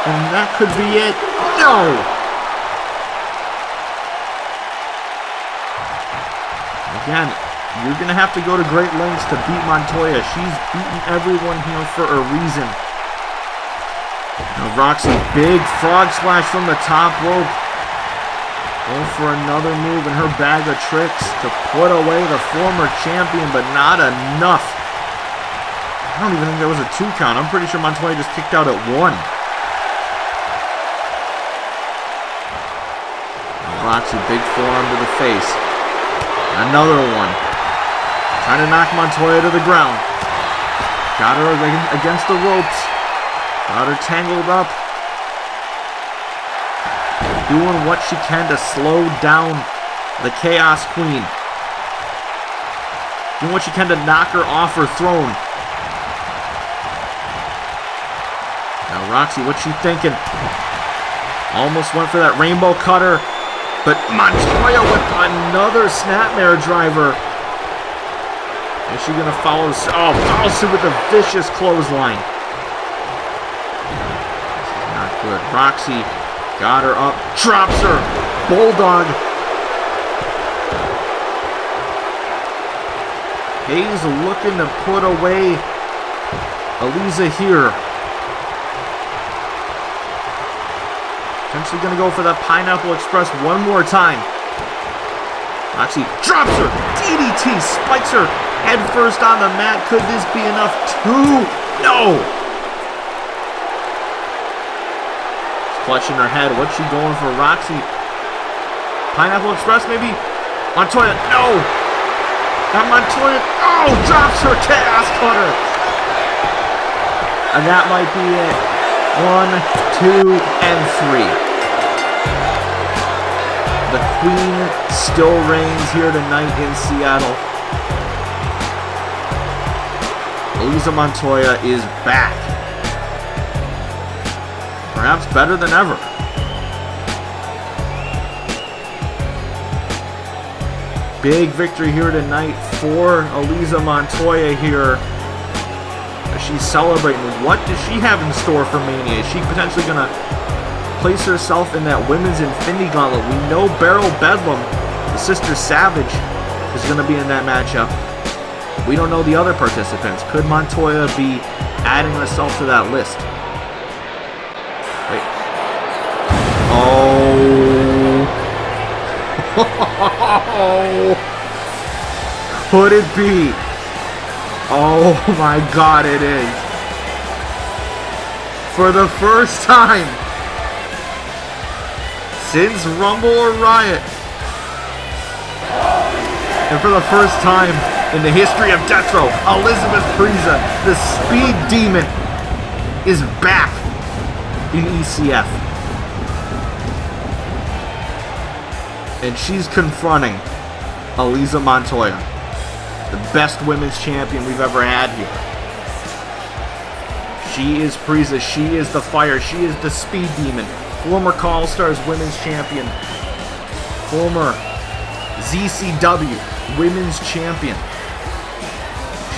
And that could be it. No! Again, you're going to have to go to great lengths to beat Montoya. She's beaten everyone here for a reason. Now Roxy, big frog splash from the top rope. Going for another move in her bag of tricks to put away the former champion, but not enough. I don't even think there was a 2 count. I'm pretty sure Montoya just kicked out at 1. Now Roxy, big forearm to the face. Another one. Trying to knock Montoya to the ground. Got her against the ropes. Got her tangled up. Doing what she can to slow down the Chaos Queen. Doing what she can to knock her off her throne. Now Roxy, what's she thinking? Almost went for that rainbow cutter. But Montoya with another snapmare driver. Is she going to follow? Oh, follows suit with a vicious clothesline. This is not good. Roxy got her up. Drops her. Bulldog. Haze looking to put away Elysia here. Potentially going to go for that Pineapple Express one more time. Roxy drops her. DDT spikes her head first on the mat. Could this be enough? 2? No! She's clutching her head. What's she going for? Roxy. Pineapple Express maybe? Montoya. No! Not Montoya. Oh! Drops her Chaos Cutter. And that might be it. 1, 2, and 3. The Queen still reigns here tonight in Seattle. Elysia Montoya is back. Perhaps better than ever. Big victory here tonight for Elysia Montoya here. She's celebrating. What does she have in store for Mania? Is she potentially going to place herself in that Women's Infinity Gauntlet? We know Beryl Bedlam, the Sister Savage, is going to be in that matchup. We don't know the other participants. Could Montoya be adding herself to that list? Wait. Oh. Could it be? Oh my God, it is. For the first time since Rumble or Riot, and for the first time in the history of Death Row, Elizabeth Priza, the Speed Demon, is back in ECF. And she's confronting Elysia Montoya, the best women's champion we've ever had here. She is Priza. She is the Fire. She is the Speed Demon. Former Call Stars Women's Champion. Former ZCW Women's Champion.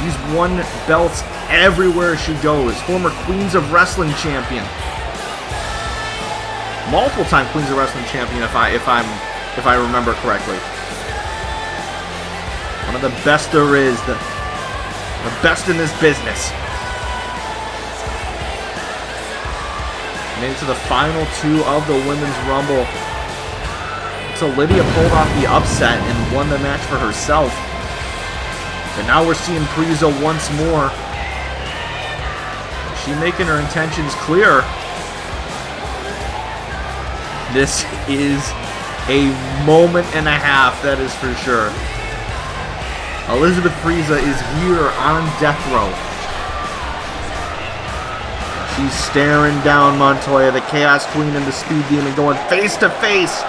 She's won belts everywhere she goes. Former Queens of Wrestling Champion. Multiple time Queens of Wrestling Champion if I remember correctly. One of the best there is. The best in this business. Made it to the final two of the Women's Rumble. So Lydia pulled off the upset and won the match for herself. But now we're seeing Priza once more. She making her intentions clear. This is a moment and a half, that is for sure. Elizabeth Priza is here on death row. She's staring down Montoya, the Chaos Queen and the Speed Demon, going face to face.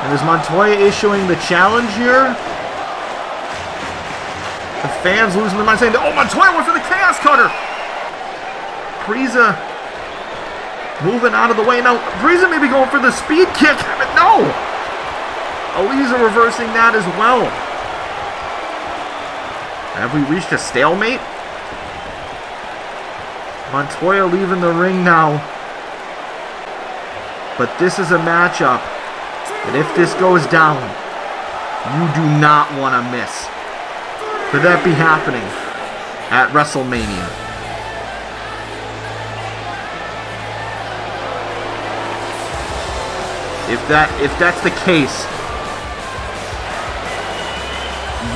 And is Montoya issuing the challenge here? The fans losing their mind saying, oh, Montoya went for the Chaos Cutter. Priza moving out of the way. Now, Priza may be going for the speed kick, but no. Elysia reversing that as well. Have we reached a stalemate? Montoya leaving the ring now. But this is a matchup that if this goes down, you do not want to miss. Could that be happening at WrestleMania? If that's the case,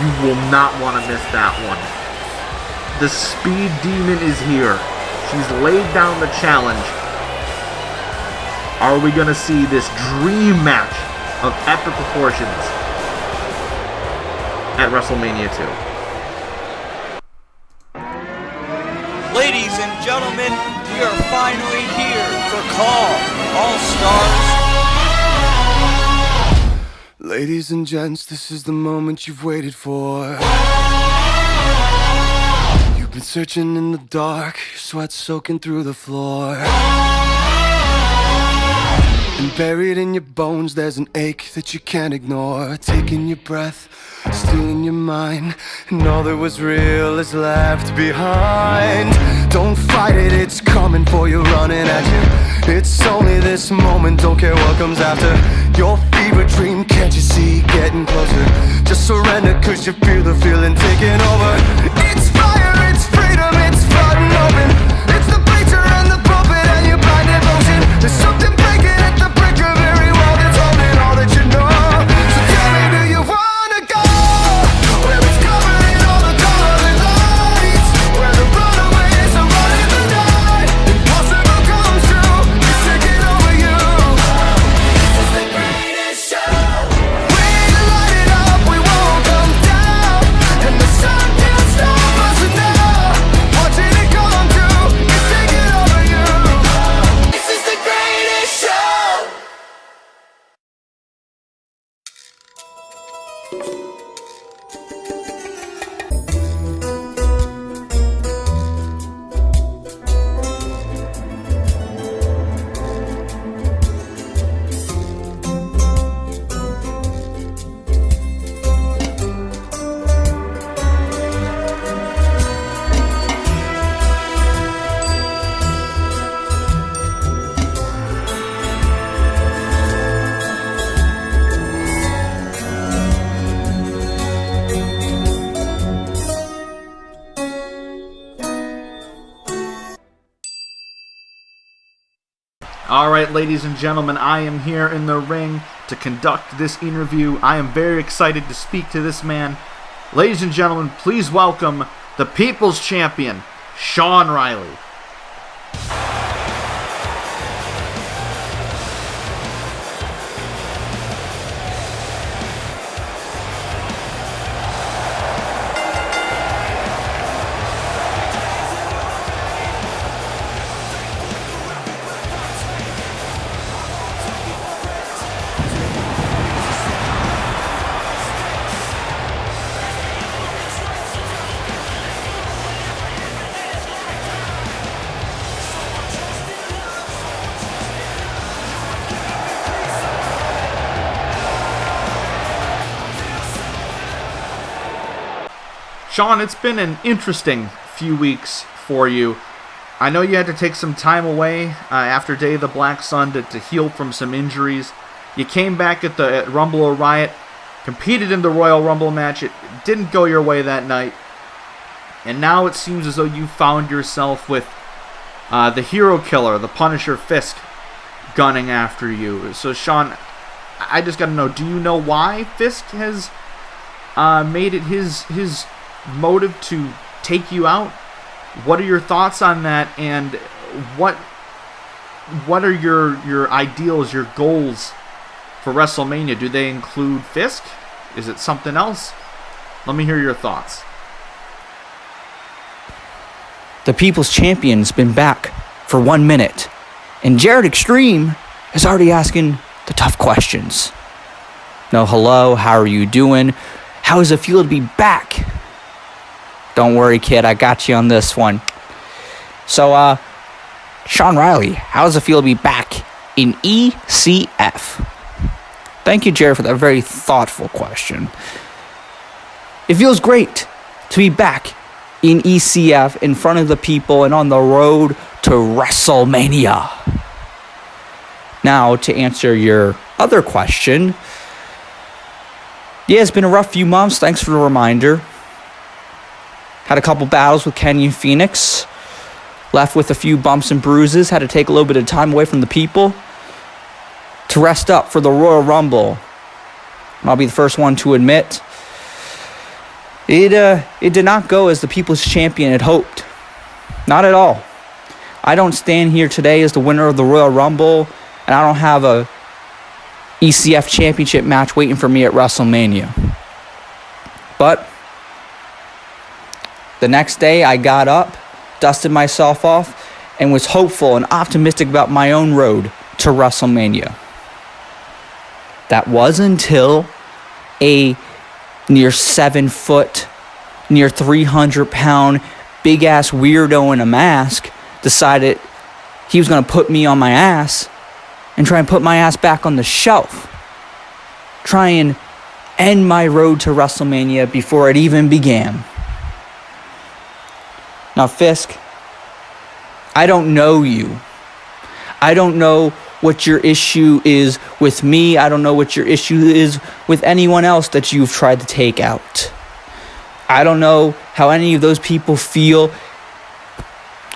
you will not want to miss that one. The Speed Demon is here. She's laid down the challenge. Are we going to see this dream match of epic proportions at WrestleMania 2? Ladies and gentlemen, we are finally here for Call All Stars. Ladies and gents, this is the moment you've waited for. You've been searching in the dark, your sweat soaking through the floor. And buried in your bones, there's an ache that you can't ignore. Taking your breath, stealing your mind, and all that was real is left behind. Don't fight it, it's coming for you, running at you. It's only this moment, don't care what comes after. Your fever dream, can't you see, getting closer? Just surrender, cause you feel the feeling taking over. It's fire, it's freedom, it's flooding open. It's the bleacher and the puppet and your blind devotion. There's something breaking at the brink of every wall that's holding all that you know. So tell me, do you wanna go? Where it's covered in all the colored lights, where the runaways are running the night. Impossible comes true, it's taking over you. This is the greatest show. We light it up, we won't come down, and the sun can't stop us now. Watching it come true, it's taking over you. This is the greatest show. Alright, ladies and gentlemen, I am here in the ring to conduct this interview. I am very excited to speak to this man. Ladies and gentlemen, please welcome the People's Champion, Sean Riley. Sean, it's been an interesting few weeks for you. I know you had to take some time away after Day of the Black Sun to heal from some injuries. You came back at Rumble or Riot, competed in the Royal Rumble match. It didn't go your way that night. And now it seems as though you found yourself with the hero killer, the Punisher Fisk, gunning after you. So, Shaine, I just got to know, do you know why Fisk has made it his motive to take you out? What are your thoughts on that, and what are your ideals, your goals for WrestleMania? Do they include Fisk? Is it something else? Let me hear your thoughts. The People's Champion's been back for 1 minute, and Jared Extreme is already asking the tough questions. No, hello, how are you doing? How does it feel to be back? Don't worry, kid, I got you on this one. So, Sean Riley, how does it feel to be back in ECF? Thank you, Jared, for that very thoughtful question. It feels great to be back in ECF, in front of the people, and on the road to WrestleMania. Now, to answer your other question, yeah, it's been a rough few months. Thanks for the reminder. Had a couple battles with Kenyon Phoenix. Left with a few bumps and bruises. Had to take a little bit of time away from the people to rest up for the Royal Rumble. I'll be the first one to admit, it did not go as the People's Champion had hoped. Not at all. I don't stand here today as the winner of the Royal Rumble, and I don't have a ECF Championship match waiting for me at WrestleMania. But the next day I got up, dusted myself off, and was hopeful and optimistic about my own road to WrestleMania. That was until a near 7 foot, near 300 pound, big ass weirdo in a mask decided he was going to put me on my ass and try and put my ass back on the shelf. Try and end my road to WrestleMania before it even began. Now, Fisk, I don't know you. I don't know what your issue is with me. I don't know what your issue is with anyone else that you've tried to take out. I don't know how any of those people feel.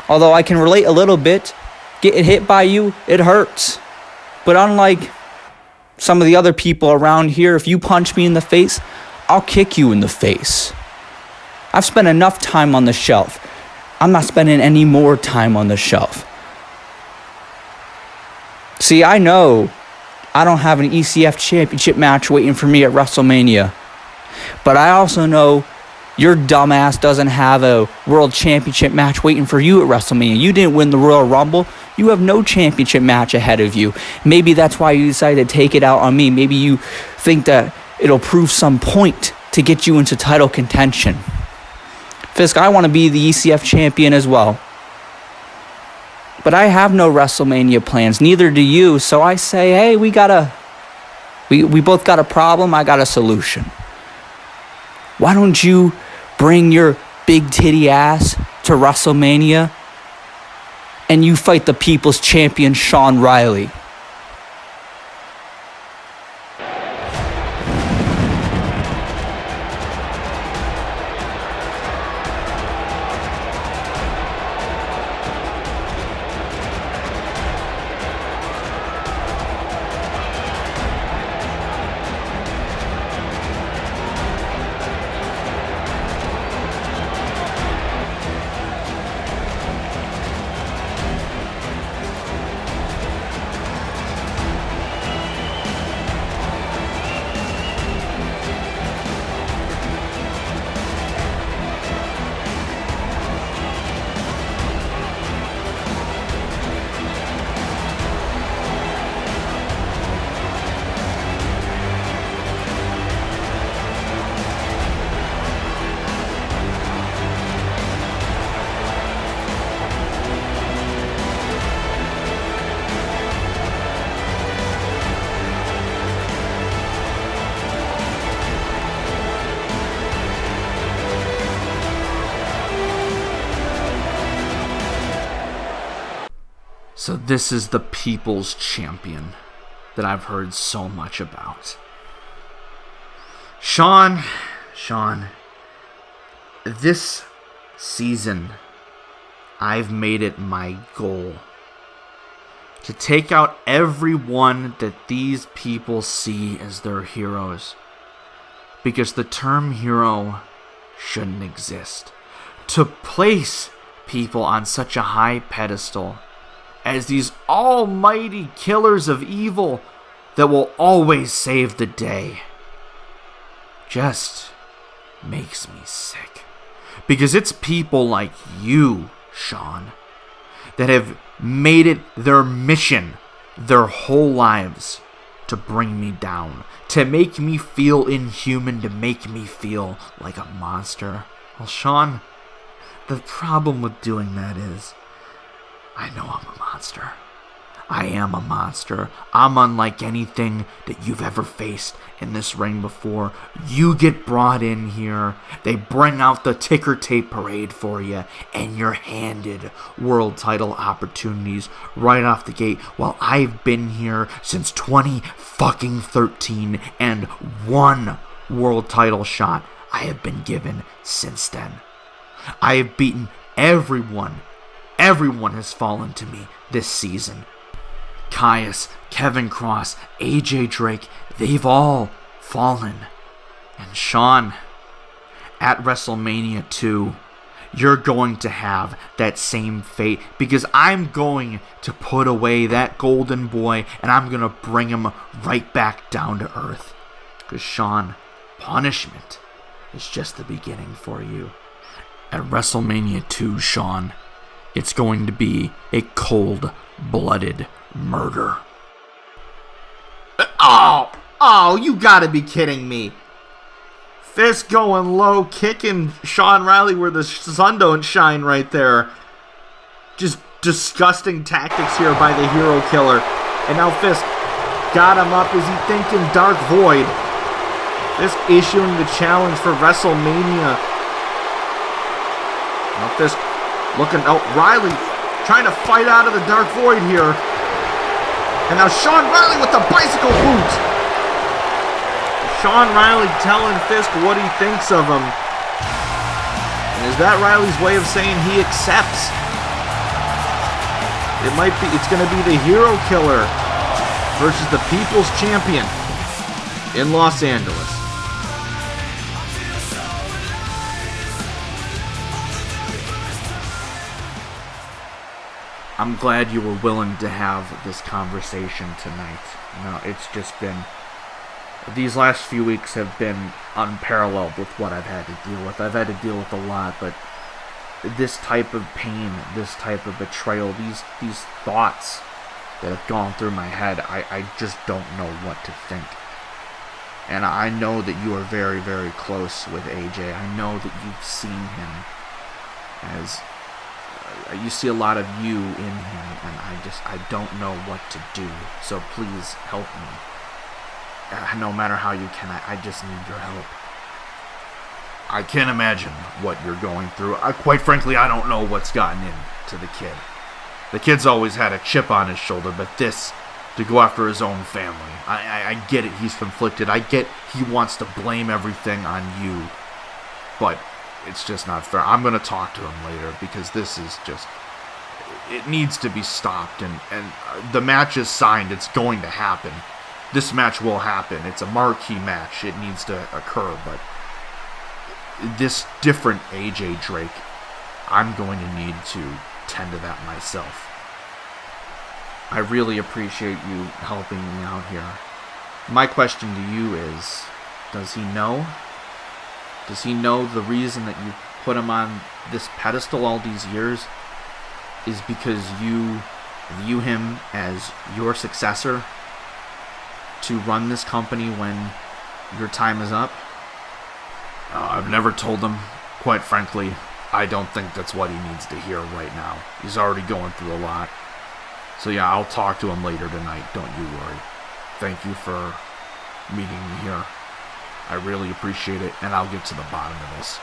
Although I can relate a little bit. Getting hit by you, it hurts. But unlike some of the other people around here, if you punch me in the face, I'll kick you in the face. I've spent enough time on the shelf. I'm not spending any more time on the shelf. See, I know I don't have an ECF Championship match waiting for me at WrestleMania. But I also know your dumbass doesn't have a World Championship match waiting for you at WrestleMania. You didn't win the Royal Rumble. You have no championship match ahead of you. Maybe that's why you decided to take it out on me. Maybe you think that it'll prove some point to get you into title contention. Fisk, I want to be the ECF champion as well. But I have no WrestleMania plans. Neither do you. So I say, hey, we both got a problem. I got a solution. Why don't you bring your big titty ass to WrestleMania and you fight the People's Champion, Sean Riley? So this is the People's Champion that I've heard so much about. Shaine, this season, I've made it my goal to take out everyone that these people see as their heroes. Because the term hero shouldn't exist. To place people on such a high pedestal as these almighty killers of evil that will always save the day just makes me sick. Because it's people like you, Shaine, that have made it their mission their whole lives to bring me down, to make me feel inhuman, to make me feel like a monster. Well, Shaine, the problem with doing that is I know I'm a monster. I am a monster. I'm unlike anything that you've ever faced in this ring before. You get brought in here, they bring out the ticker tape parade for you, and you're handed world title opportunities right off the gate, while I've been here since 2013, and one world title shot I have been given since then. I have beaten everyone. Everyone has fallen to me this season. Caius, Kevin Cross, AJ Drake, they've all fallen. And Shaine, at WrestleMania 2, you're going to have that same fate, because I'm going to put away that golden boy and I'm going to bring him right back down to earth. Because Shaine, punishment is just the beginning for you. At WrestleMania 2, Shaine, it's going to be a cold-blooded murder. Oh, you gotta be kidding me. Fist going low, kicking Sean Riley where the sun don't shine right there. Just disgusting tactics here by the hero killer. And now Fist got him up. Is he thinking Dark Void? Fist issuing the challenge for WrestleMania. Now Fist looking out. Riley trying to fight out of the Dark Void here. And now Sean Riley with the bicycle boot. Sean Riley telling Fisk what he thinks of him. And is that Riley's way of saying he accepts? It's going to be the hero killer versus the People's Champion in Los Angeles. I'm glad you were willing to have this conversation tonight. It's just been... These last few weeks have been unparalleled with what I've had to deal with. I've had to deal with a lot, but this type of pain, this type of betrayal, these thoughts that have gone through my head, I just don't know what to think. And I know that you are very, very close with AJ. I know that you've seen him as... you see a lot of you in him, and I don't know what to do. So please help me. No matter how you can, I just need your help. I can't imagine what you're going through. Quite frankly, I don't know what's gotten into the kid. The kid's always had a chip on his shoulder, but this, to go after his own family, I get it, he's conflicted. I get he wants to blame everything on you, but it's just not fair. I'm going to talk to him later, because this is just... It needs to be stopped, and the match is signed. It's going to happen. This match will happen. It's a marquee match. It needs to occur, but this different AJ Drake, I'm going to need to tend to that myself. I really appreciate you helping me out here. My question to you is, does he know? Does he know the reason that you put him on this pedestal all these years is because you view him as your successor to run this company when your time is up? I've never told him. Quite frankly, I don't think that's what he needs to hear right now. He's already going through a lot. So yeah, I'll talk to him later tonight, don't you worry. Thank you for meeting me here. I really appreciate it, and I'll get to the bottom of this.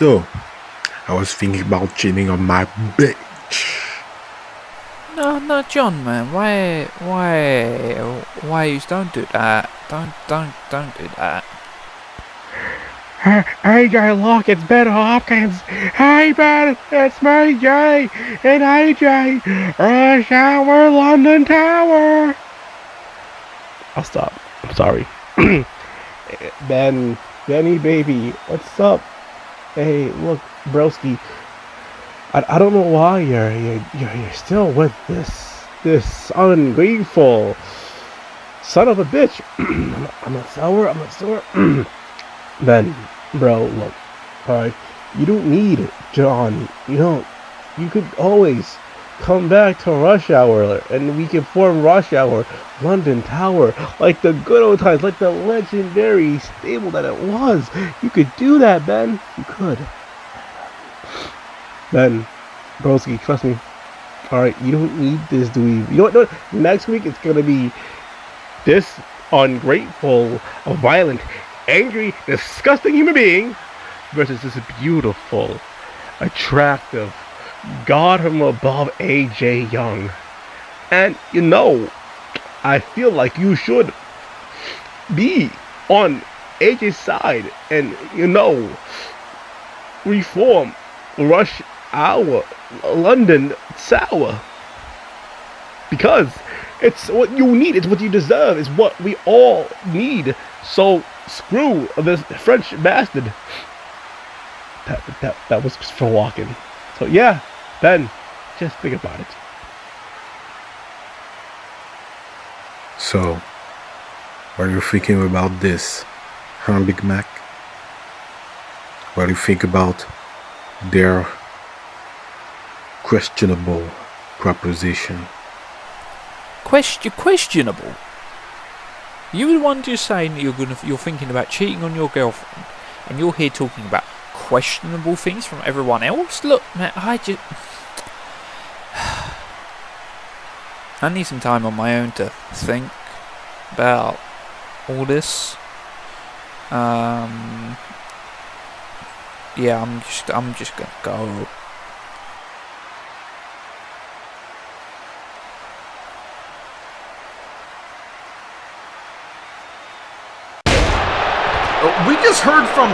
So, I was thinking about cheating on my bitch. No, John, man. Why you don't do that? Don't do that. AJ, look, it's Ben Hopkins. Hey, Ben, it's me, Jay, and AJ. Rush Hour, London Tower. I'll stop. I'm sorry. Benny, baby, what's up? Hey, look, broski. I don't know why you're still with this ungrateful son of a bitch. I'm not sour. Ben, bro, look, alright, you don't need John. You could always come back to Rush Hour and we can form Rush Hour, London Tower, like the good old times, like the legendary stable that it was. You could do that, Ben. You could. Ben, broski, trust me. Alright, you don't need this dweeb. You know what? No, next week it's gonna be this ungrateful, violent, angry, disgusting human being versus this beautiful, attractive, God from above AJ Young. And I feel like you should be on AJ's side and reform Rush Hour London Tower, because it's what you need, it's what you deserve, it's what we all need. So screw this French bastard. That was for walking. So yeah, Ben, just think about it. So, what are you thinking about this, huh, Big Mac? What do you think about their questionable proposition? Questionable? You the one just saying that you're thinking about cheating on your girlfriend, and you're here talking about questionable things from everyone else? Look, man, I need some time on my own to think about all this. Yeah, I'm just gonna go. We just heard from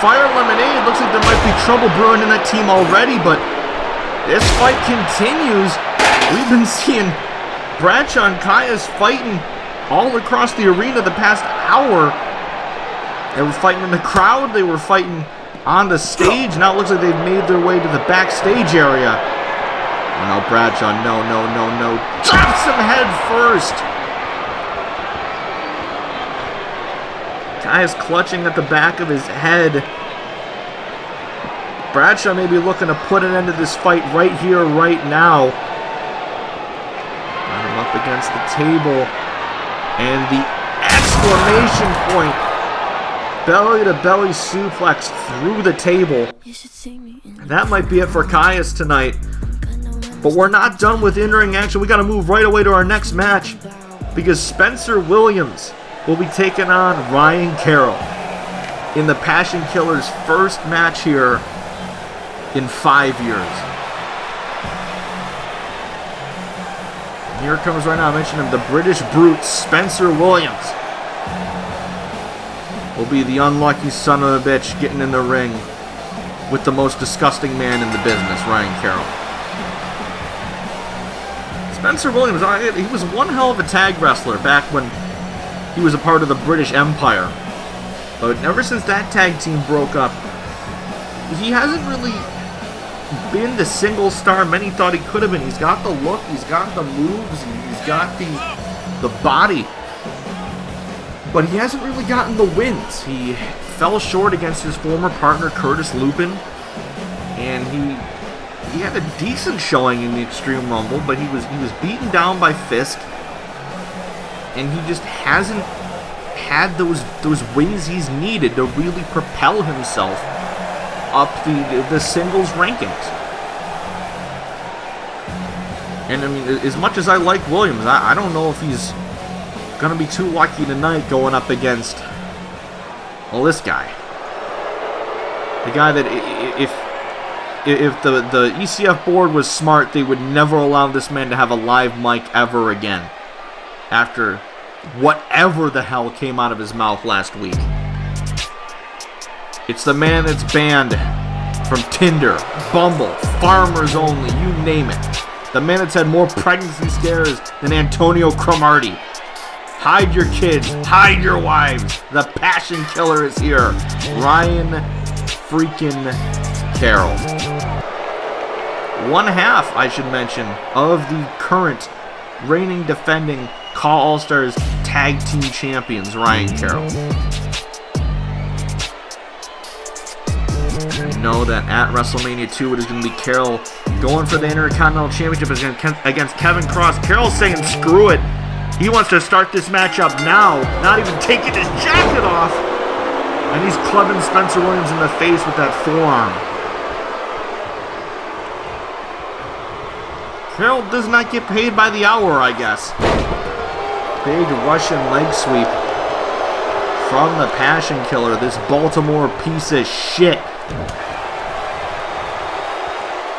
Fire Lemonade. Looks like there might be trouble brewing in that team already, but this fight continues. We've been seeing Bradshaw and Kaius fighting all across the arena the past hour. They were fighting in the crowd. They were fighting on the stage. Now it looks like they've made their way to the backstage area. Oh no, Bradshaw, no. Drops him head first. Guy is clutching at the back of his head. Bradshaw may be looking to put an end to this fight right here, right now. Got him up against the table. And the exclamation point. Belly-to-belly suplex through the table. And that might be it for Kaius tonight. But we're not done with in-ring action. We got to move right away to our next match, because Spencer Williams will be taking on Ryan Carroll in the Passion Killer's first match here in 5 years. And here comes right now, I mentioned him, the British Brute, Spencer Williams. Will be the unlucky son of a bitch getting in the ring with the most disgusting man in the business, Ryan Carroll. Spencer Williams, he was one hell of a tag wrestler back when he was a part of the British Empire. But ever since that tag team broke up, he hasn't really been the single star many thought he could have been. He's got the look, he's got the moves, he's got the body. But he hasn't really gotten the wins. He fell short against his former partner, Curtis Lupin. And he had a decent showing in the Extreme Rumble, but he was beaten down by Fisk. And he just hasn't had those wins he's needed to really propel himself up the singles rankings. And I mean, as much as I like Williams, I don't know if he's gonna be too lucky tonight going up against, well, this guy. The guy that if the ECF board was smart, they would never allow this man to have a live mic ever again after whatever the hell came out of his mouth last week. It's the man that's banned from Tinder, Bumble, Farmers Only, you name it. The man that's had more pregnancy scares than Antonio Cromartie. Hide your kids, hide your wives. The passion killer is here. Ryan freaking Carroll. One half, I should mention, of the current reigning defending Call All-Stars Tag Team Champions, Ryan Carroll. You know that at WrestleMania 2 it is going to be Carroll going for the Intercontinental Championship against Kevin Cross. Carroll's saying screw it. He wants to start this matchup now, not even taking his jacket off. And he's clubbing Spencer Williams in the face with that forearm. Carroll does not get paid by the hour, I guess. Big Russian leg sweep from the Passion Killer, this Baltimore piece of shit.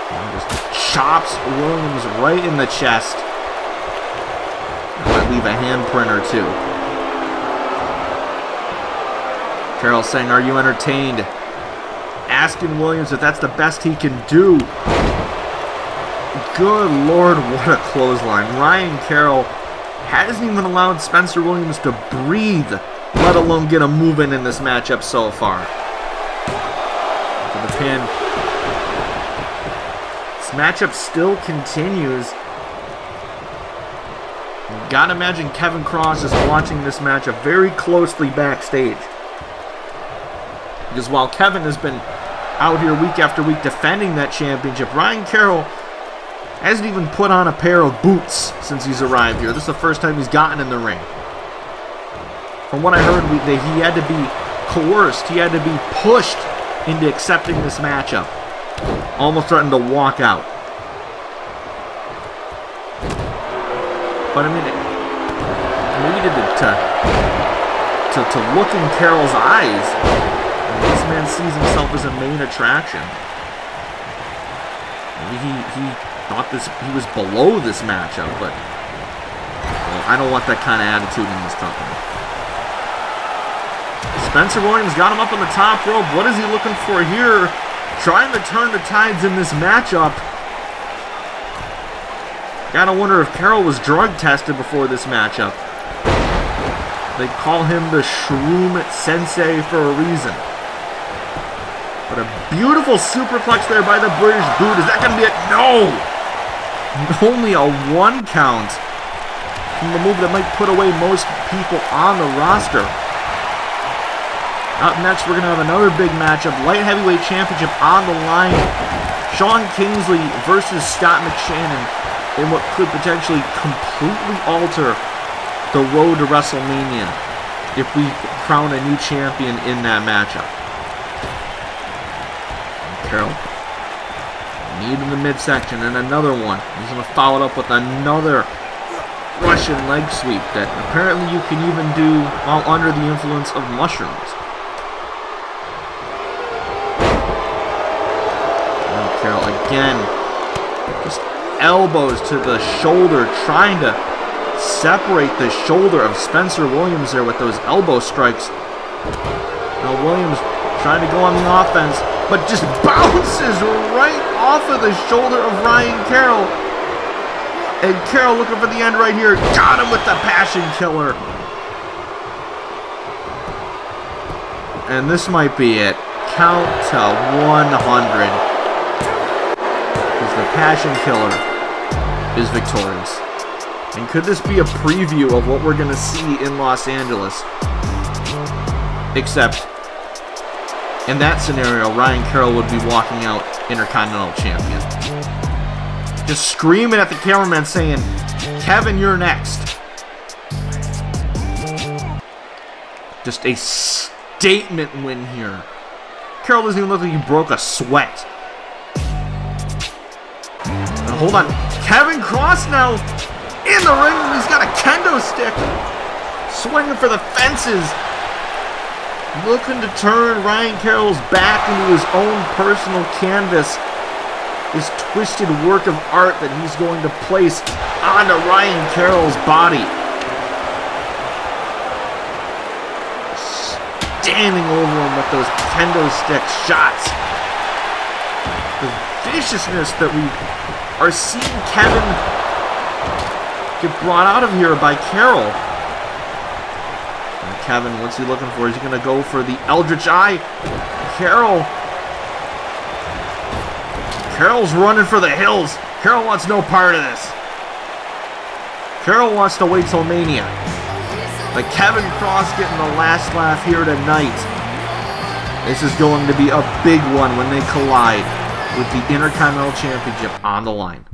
And just chops Williams right in the chest. Might leave a handprint or two. Carroll saying, "Are you entertained?" Asking Williams if that's the best he can do. Good Lord, what a clothesline. Ryan Carroll hasn't even allowed Spencer Williams to breathe, let alone get a move in this matchup so far. For the pin. This matchup still continues. You gotta imagine Kevin Cross is watching this matchup very closely backstage. Because while Kevin has been out here week after week defending that championship, Ryan Carroll hasn't even put on a pair of boots since he's arrived here. This is the first time he's gotten in the ring. From what I heard, he had to be coerced. He had to be pushed into accepting this matchup. Almost threatened to walk out. But I mean, maybe to look in Carroll's eyes, this man sees himself as a main attraction. Maybe he thought he was below this matchup, but well, I don't want that kind of attitude in this company. Spencer Williams got him up on the top rope. What is he looking for here? Trying to turn the tides in this matchup. Gotta wonder if Carroll was drug tested before this matchup. They call him the Shroom Sensei for a reason. But a beautiful superplex there by the British Boot. Is that going to be it? No! Only a 1 count from the move that might put away most people on the roster. Up next, we're going to have another big matchup. Light Heavyweight Championship on the line. Kingsley versus Scott McShannon in what could potentially completely alter the road to WrestleMania if we crown a new champion in that matchup. Carroll, knee in the midsection, and another one. He's going to follow it up with another Russian leg sweep that apparently you can even do while under the influence of mushrooms. And Carroll again, just elbows to the shoulder, trying to separate the shoulder of Spencer Williams there with those elbow strikes. Now Williams trying to go on the offense, but just bounces right off of the shoulder of Ryan Carroll. And Carroll looking for the end right here. Got him with the Passion Killer. And this might be it. Count to 100. Because the Passion Killer is victorious. And could this be a preview of what we're going to see in Los Angeles? Except, in that scenario, Ryan Carroll would be walking out Intercontinental Champion. Just screaming at the cameraman saying, "Kevin, you're next." Just a statement win here. Carroll doesn't even look like he broke a sweat. Now, hold on. Kevin Cross now in the ring. He's got a kendo stick. Swinging for the fences. looking to turn Ryan Carroll's back into his own personal canvas. This twisted work of art that he's going to place onto Ryan Carroll's body. Standing over him with those kendo stick shots. The viciousness that we are seeing Kevin get brought out of here by Carroll. And Kevin, what's he looking for? Is he going to go for the Eldritch Eye? Carroll's running for the hills. Carroll wants no part of this. Carroll wants to wait till Mania. But Kevin Cross getting the last laugh here tonight. This is going to be a big one when they collide with the Intercontinental Championship on the line.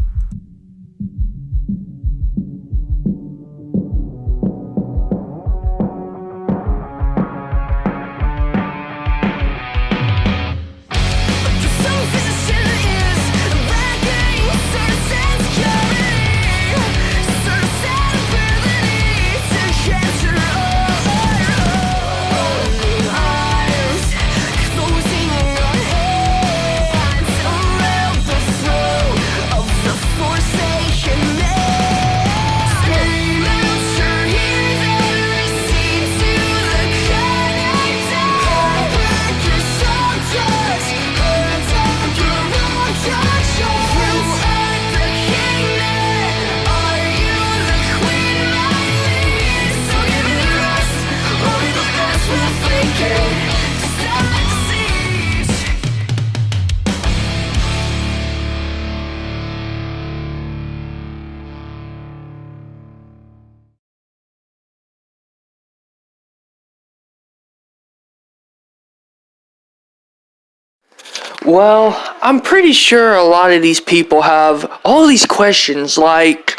Well, I'm pretty sure a lot of these people have all these questions like,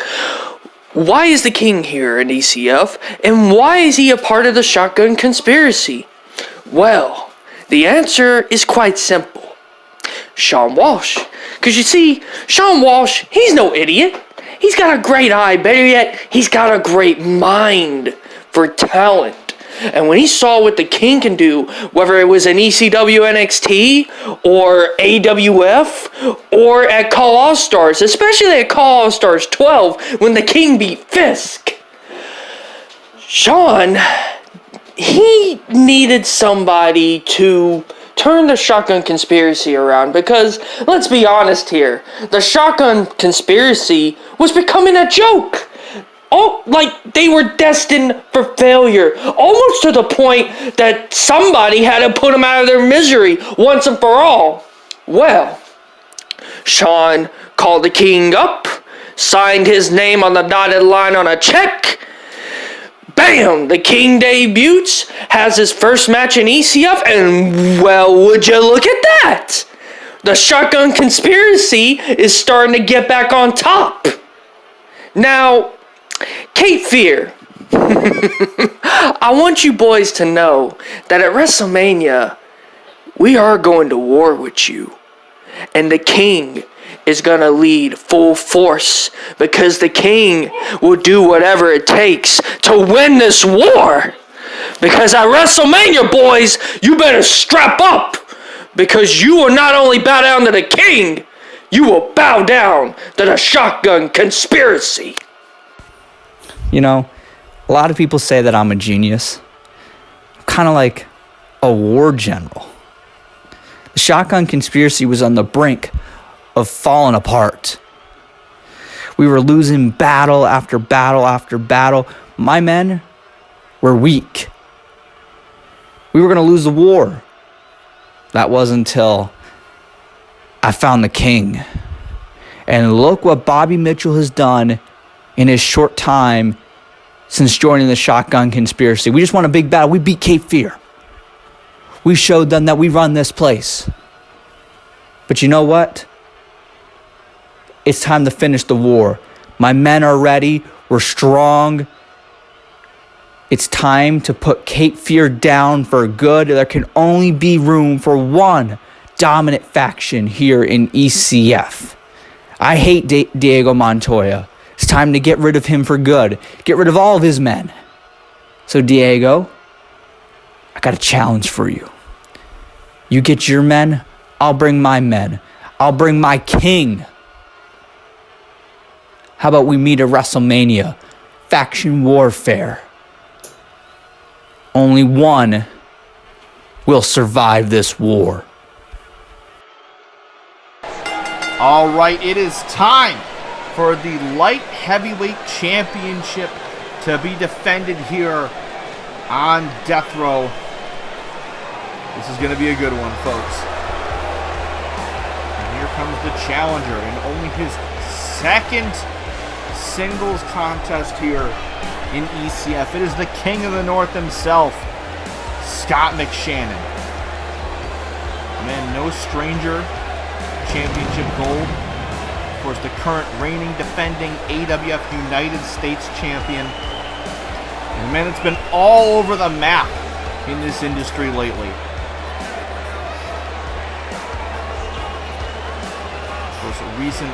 why is the king here in ECF, and why is he a part of the Shotgun Conspiracy? Well, the answer is quite simple. Sean Walsh. Because you see, Sean Walsh, he's no idiot. He's got a great eye, better yet, he's got a great mind for talent. And when he saw what the king can do, whether it was in ECW NXT, or AWF, or at Call All-Stars, especially at Call All-Stars 12, when the king beat Fisk, Sean, he needed somebody to turn the Shotgun Conspiracy around, because, let's be honest here, the Shotgun Conspiracy was becoming a joke. Oh, like they were destined for failure, almost to the point that somebody had to put them out of their misery once and for all. Well, Sean called the king up, signed his name on the dotted line on a check. Bam! The king debuts, has his first match in ECF, and well, would you look at that? The Shotgun Conspiracy is starting to get back on top. Now, Cape Fear, I want you boys to know that at WrestleMania, we are going to war with you. And the king is going to lead full force, because the king will do whatever it takes to win this war. Because at WrestleMania, boys, you better strap up, because you will not only bow down to the king, you will bow down to the Shotgun Conspiracy. You know, a lot of people say that I'm a genius. I'm kind of like a war general. The Shotgun Conspiracy was on the brink of falling apart. We were losing battle after battle after battle. My men were weak. We were going to lose the war. That wasn't until I found the king. And look what Bobby Mitchell has done in his short time since joining the Shotgun Conspiracy. We just won a big battle. We beat Cape Fear. We showed them that we run this place. But you know what? It's time to finish the war. My men are ready. We're strong. It's time to put Cape Fear down for good. There can only be room for one dominant faction here in ECF. I hate Diego Montoya. It's time to get rid of him for good. Get rid of all of his men. So Diego, I got a challenge for you. You get your men, I'll bring my men. I'll bring my king. How about we meet at WrestleMania? Faction warfare. Only one will survive this war. All right, it is time for the Light Heavyweight Championship to be defended here on Death Row. This is going to be a good one, folks. And here comes the challenger in only his second singles contest here in ECF. It is the King of the North himself, Scott McShannon. Man, no stranger. Championship gold. Of course, the current reigning, defending AWF United States champion. And man, it's been all over the map in this industry lately. Of course, a recent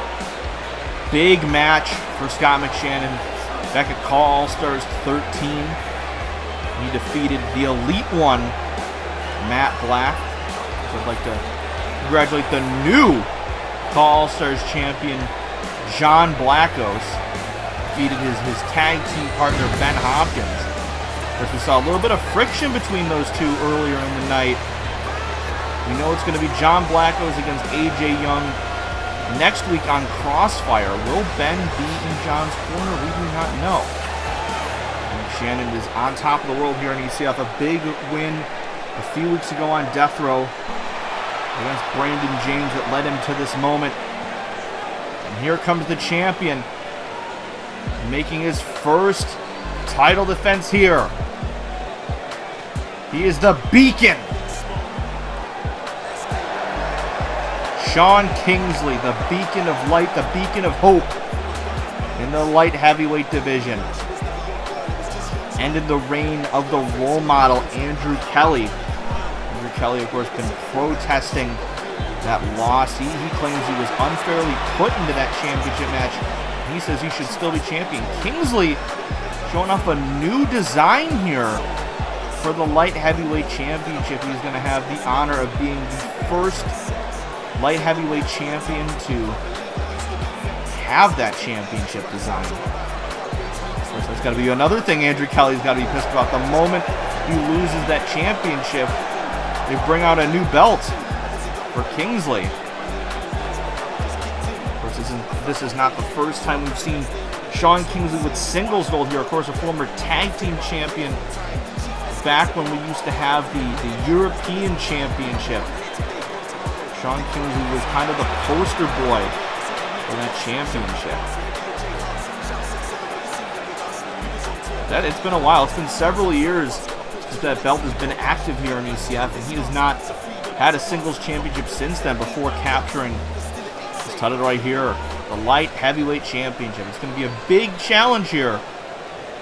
big match for Scott McShannon back at Call All-Stars 13. He defeated the Elite One, Matt Black. So I'd like to congratulate the new Call All-Stars champion, John Blackos. Defeated his tag team partner, Ben Hopkins. Of course, we saw a little bit of friction between those two earlier in the night. We know it's going to be John Blackos against AJ Young next week on Crossfire. Will Ben be in John's corner? We do not know. Shannon is on top of the world here in ECF. A big win a few weeks ago on Death Row against Brandon James that led him to this moment. And here comes the champion, making his first title defense here. He is the Beacon. Sean Kingsley, the beacon of light, the beacon of hope in the light heavyweight division. Ended the reign of the role model, Andrew Kelly. Andrew Kelly, of course, been protesting that loss. He claims he was unfairly put into that championship match. He says he should still be champion. Kingsley showing off a new design here for the light heavyweight championship. He's going to have the honor of being the first light heavyweight champion to have that championship design. Of course, that's got to be another thing Andrew Kelly's got to be pissed about. The moment he loses that championship, they bring out a new belt for Kingsley. Of course, this is not the first time we've seen Sean Kingsley with singles gold here. Of course, a former tag team champion back when we used to have the European Championship. Sean Kingsley was kind of the poster boy for that championship. It's been a while. It's been several years since that belt has been active here in ECF, and he has not had a singles championship since then before capturing this title right here, the light heavyweight championship. It's going to be a big challenge here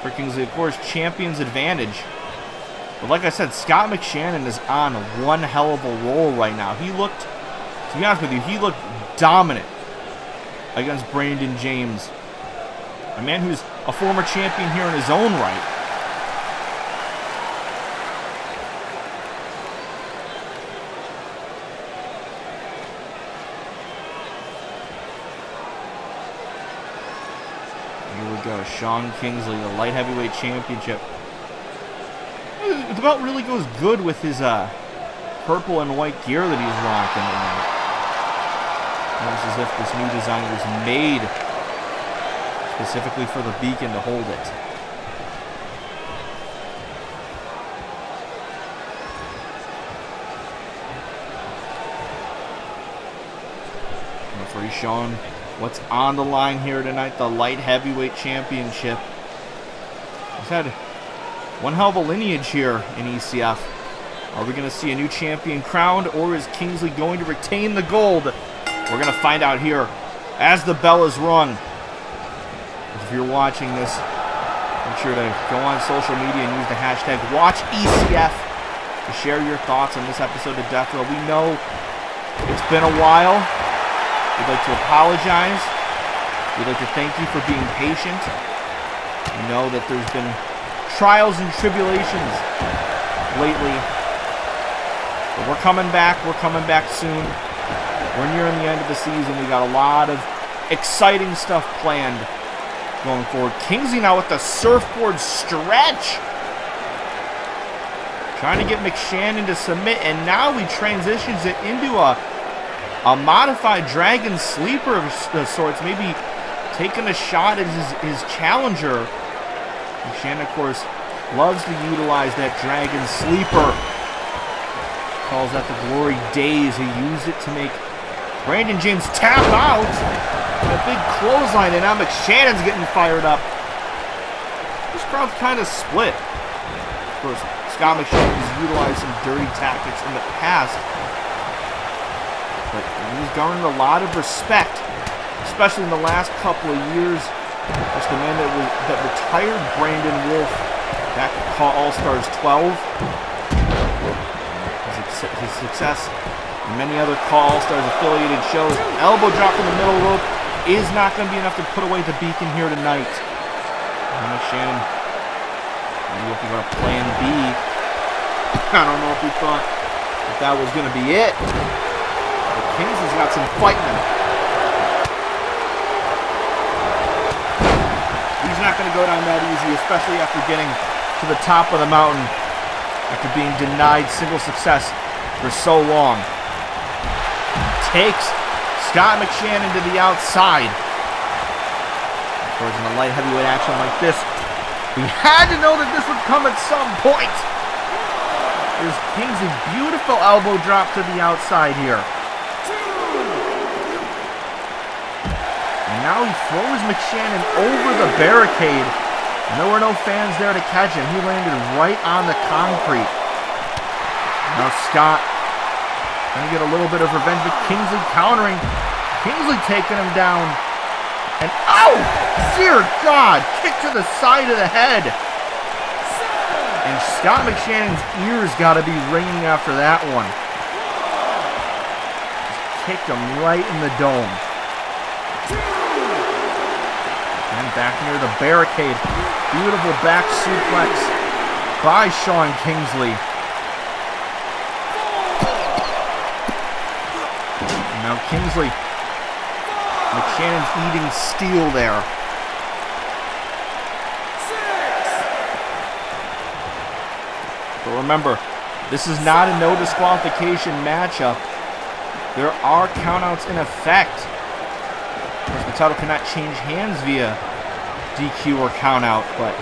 for Kingsley. Of course, champion's advantage. But like I said, Scott McShannon is on one hell of a roll right now. He looked, to be honest with you, he looked dominant against Brandon James. A man who's a former champion here in his own right. Here we go, Sean Kingsley, the light heavyweight championship. The belt really goes good with his purple and white gear that he's rocking tonight. Almost as if this new design was made specifically for the Beacon to hold it. Referee Sean, what's on the line here tonight? The light heavyweight championship. He's had one hell of a lineage here in ECF. Are we going to see a new champion crowned, or is Kingsley going to retain the gold? We're going to find out here as the bell is rung. If you're watching this, make sure to go on social media and use the hashtag WatchECF to share your thoughts on this episode of Death Row. We know it's been a while. We'd like to apologize. We'd like to thank you for being patient. We know that there's been trials and tribulations lately But we're coming back. We're coming back soon. We're nearing the end of the season. We got a lot of exciting stuff planned going forward. Kingsley now with the surfboard stretch. Trying to get McShannon to submit, and now he transitions it into a modified Dragon Sleeper of sorts, maybe taking a shot at his challenger. McShannon, of course, loves to utilize that Dragon Sleeper. Calls that the Glory Days. He used it to make Brandon James tap out. And a big clothesline, and now McShannon's getting fired up. This crowd's kind of split. Of course, Scott McShannon has utilized some dirty tactics in the past, but he's garnered a lot of respect, especially in the last couple of years. Just the man that retired Brandon Wolf back at All-Stars 12. His success in many other All-Stars affiliated shows. Elbow drop in the middle rope is not going to be enough to put away the Beacon here tonight. And McShannon, maybe if you go to plan B, I don't know if he thought that was going to be it. But Kingsley's got some fight in him. He's not going to go down that easy, especially after getting to the top of the mountain after being denied single success for so long. Takes Scott McShannon to the outside. Of course, in a light heavyweight action like this, we had to know that this would come at some point. There's Kingsley, beautiful elbow drop to the outside here. And now he throws McShannon over the barricade. And there were no fans there to catch him. He landed right on the concrete. Now Scott going to get a little bit of revenge, but Kingsley countering. Kingsley taking him down. And oh, dear God, kick to the side of the head. And Scott McShannon's ears got to be ringing after that one. Just kicked him right in the dome. And back near the barricade. Beautiful back suplex by Shaune Kingsley. Now Kingsley, McShannon's eating steel there. But remember, this is not a no disqualification matchup. There are countouts in effect. Of course, the title cannot change hands via DQ or countout, but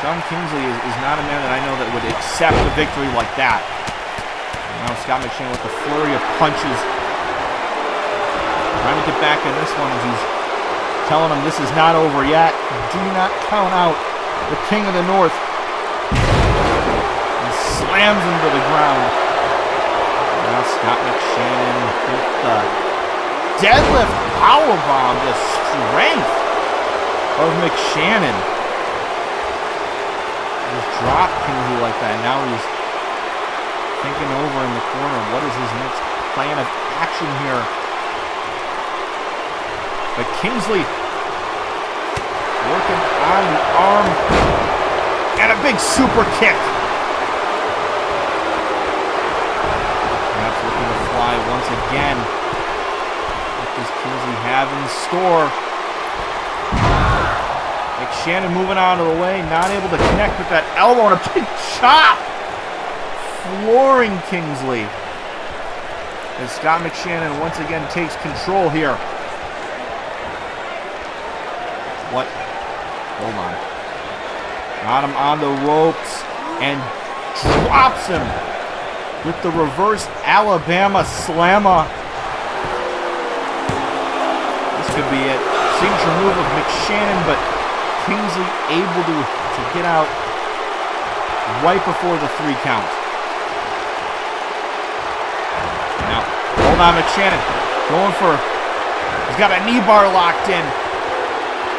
Shaune Kingsley is not a man that I know that would accept a victory like that. And now Scott McShannon with the flurry of punches. Trying to get back in this one as he's telling him this is not over yet. Do not count out the King of the North. He slams him to the ground. Now Scott McShannon with the deadlift powerbomb. The strength of McShannon. Just dropped Kingsley like that. Now he's thinking over in the corner. What is his next plan of action here? But Kingsley working on the arm. And a big super kick. Perhaps looking to fly once again. What does Kingsley have in store? McShannon moving out of the way. Not able to connect with that elbow. And a big chop. Flooring Kingsley. As Scott McShannon once again takes control here. What? Hold on. Got him on the ropes and drops him with the reverse Alabama Slammer. This could be it. Signature move of McShannon, but Kingsley able to get out right before the 3 count. Now, hold on, McShannon. Going for, he's got a knee bar locked in.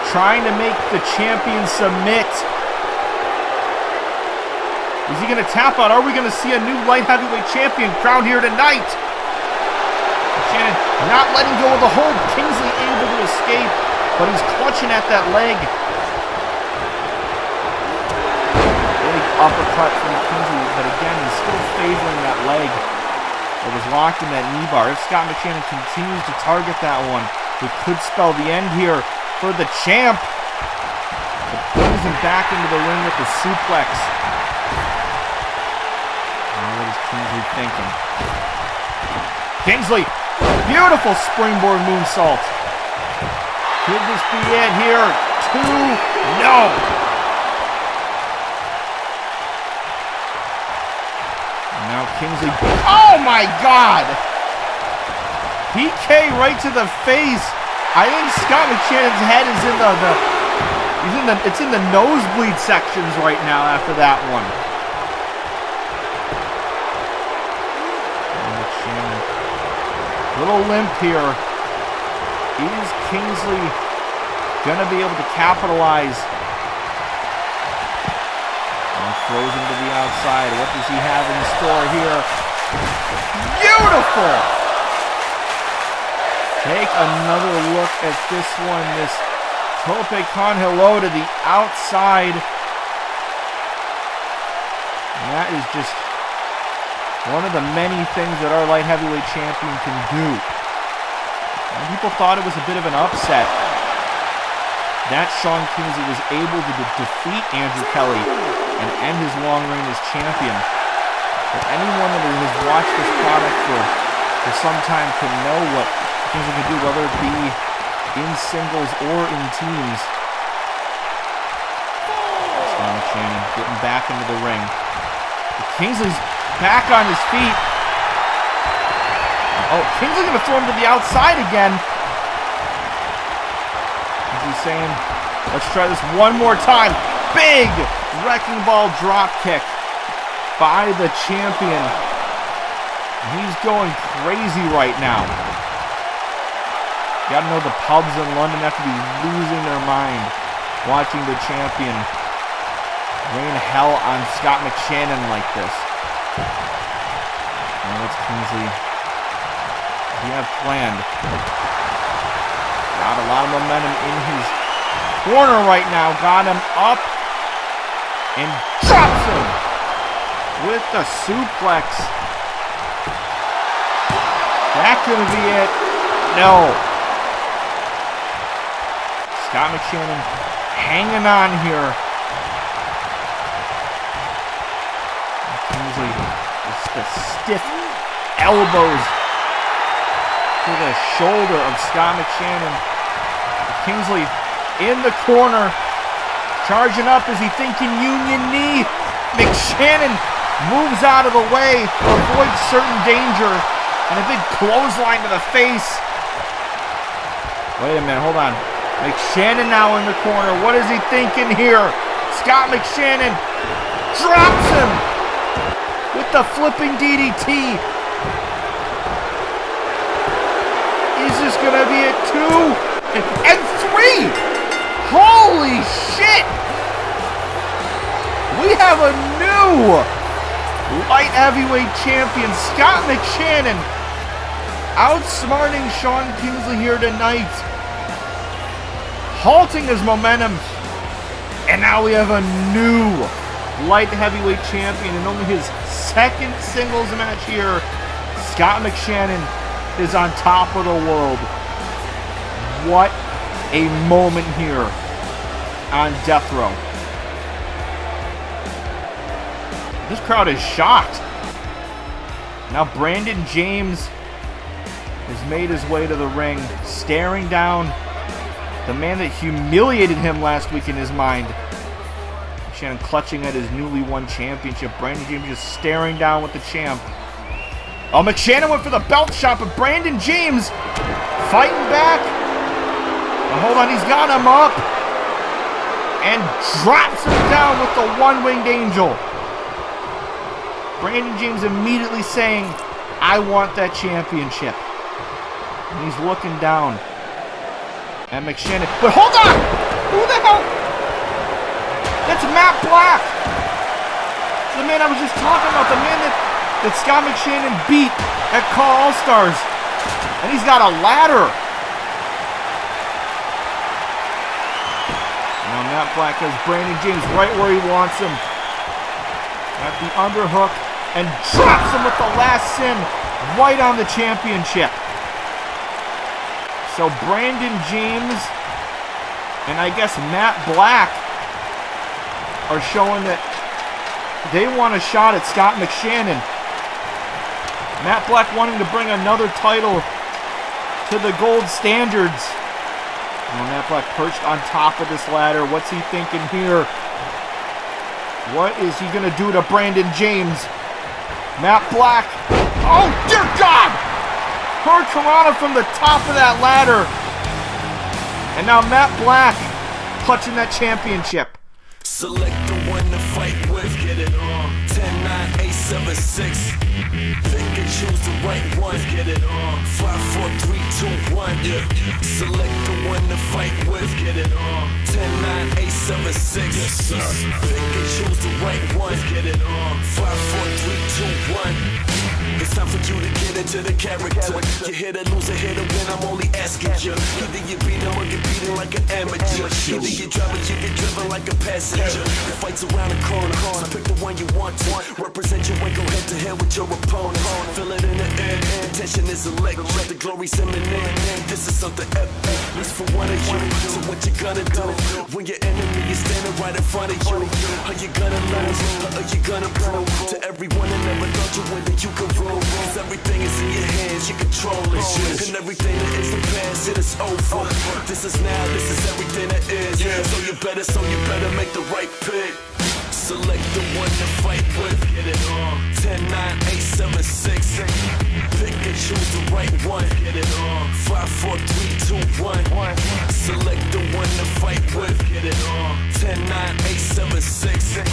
Trying to make the champion submit. Is he going to tap out? Are we going to see a new light heavyweight champion crowned here tonight? McShannon not letting go of the hold. Kingsley able to escape, but he's clutching at that leg. uppercut from Kingsley, but again, he's still favoring that leg that was locked in that knee bar. If Scott McShannon continues to target that one, it could spell the end here for the champ. But brings him back into the ring with the suplex. What is Kingsley thinking? Kingsley, beautiful springboard moonsault. Could this be it here? 2, no. And now Kingsley, oh my God! PK right to the face. I think Scott McShannon's head is in it's in the nosebleed sections right now after that one. Little limp here. Is Kingsley gonna be able to capitalize? And throws him to the outside. What does he have in store here? Beautiful! Take another look at this one. This tope con hilo to the outside. And that is just one of the many things that our light heavyweight champion can do. And people thought it was a bit of an upset that Shawn Kingsley was able to defeat Andrew Kelly and end his long reign as champion. But anyone that has watched this product for some time can know what Kingsley can do, whether it be in singles or in teams. Shawn McShannon getting back into the ring. But Kingsley's back on his feet. Oh, Kingsley's going to throw him to the outside again. He's saying, let's try this one more time. Big wrecking ball drop kick by the champion. He's going crazy right now. You gotta know the pubs in London have to be losing their mind watching the champion rain hell on Scott McShannon like this. Now what's Kingsley have planned? Got a lot of momentum in his corner right now. Got him up and drops him with the suplex. That gonna be it? No. Scott McShannon hanging on here. Kingsley, just the stiff elbows to the shoulder of Scott McShannon. Kingsley in the corner, charging up. Is he thinking Union knee? McShannon moves out of the way, avoids certain danger, and a big clothesline to the face. Wait a minute, hold on. McShannon now in the corner. What is he thinking here? Scott McShannon drops him with the flipping DDT. Is this gonna be a 2 and 3? Holy shit! We have a new light heavyweight champion, Scott McShannon, outsmarting Shawn Kingsley here tonight, halting his momentum, and now we have a new light heavyweight champion in only his second singles match here. Scott McShannon is on top of the world. What a moment here on Death Row. This crowd is shocked. Now Brandon James has made his way to the ring, staring down the man that humiliated him last week in his mind. McShannon clutching at his newly won championship. Brandon James just staring down with the champ. Oh, McShannon went for the belt shot, but Brandon James fighting back. Oh, hold on, he's got him up and drops him down with the one-winged angel. Brandon James immediately saying, I want that championship. And he's looking down at McShannon. But hold on! Who the hell? That's Matt Black. The man I was just talking about. The man that Scott McShannon beat at Call All-Stars. And he's got a ladder. Now Matt Black has Brandon James right where he wants him. at the underhook and drops him with the last sin right on the championship. So Brandon James and I guess Matt Black are showing that they want a shot at Scott McShannon. Matt Black wanting to bring another title to the gold standards. Well, Matt Black perched on top of this ladder. What's he thinking here? What is he going to do to Brandon James? Matt Black. Oh, dear God! Hurricanrana from the top of that ladder. And now Matt Black clutching that championship. Select the one to fight with, get it on. 10-9, 8-7-6. Pick and choose the right one, get it on. 5, 4, 3, 2, 1. Yeah. Select the one to fight with, get it on. 10-9, 8-7-6. Yes, sir. Pick and choose the right one, get it on. 5, 4, 3, 2, 1. It's time for you to get into the character. You hit or lose or hit or win, I'm only asking you. Either you beat him or get beaten like an amateur. Either you drive or you get driven like a passenger. The fight's around the corner, so pick the one you want to. Represent your way, go head to head with your opponent. Feel it in the air, tension is electric. The glory's imminent, this is something epic. At least for one of you, so what you gonna do? When your enemy is standing right in front of you, are you gonna lose or are you gonna prove to everyone that never thought you win that you could rule? Cause everything is in your hands, you control it. And everything that is the past, it is over. This is now, this is everything that is. So you better make the right pick. Select the one to fight with, get it on. 10-9, 8-7-6. Pick and choose the right one, get it on. 5, 4, 3, 2, 1. Select the one to fight with, get it on. 10-9, 8-7-6.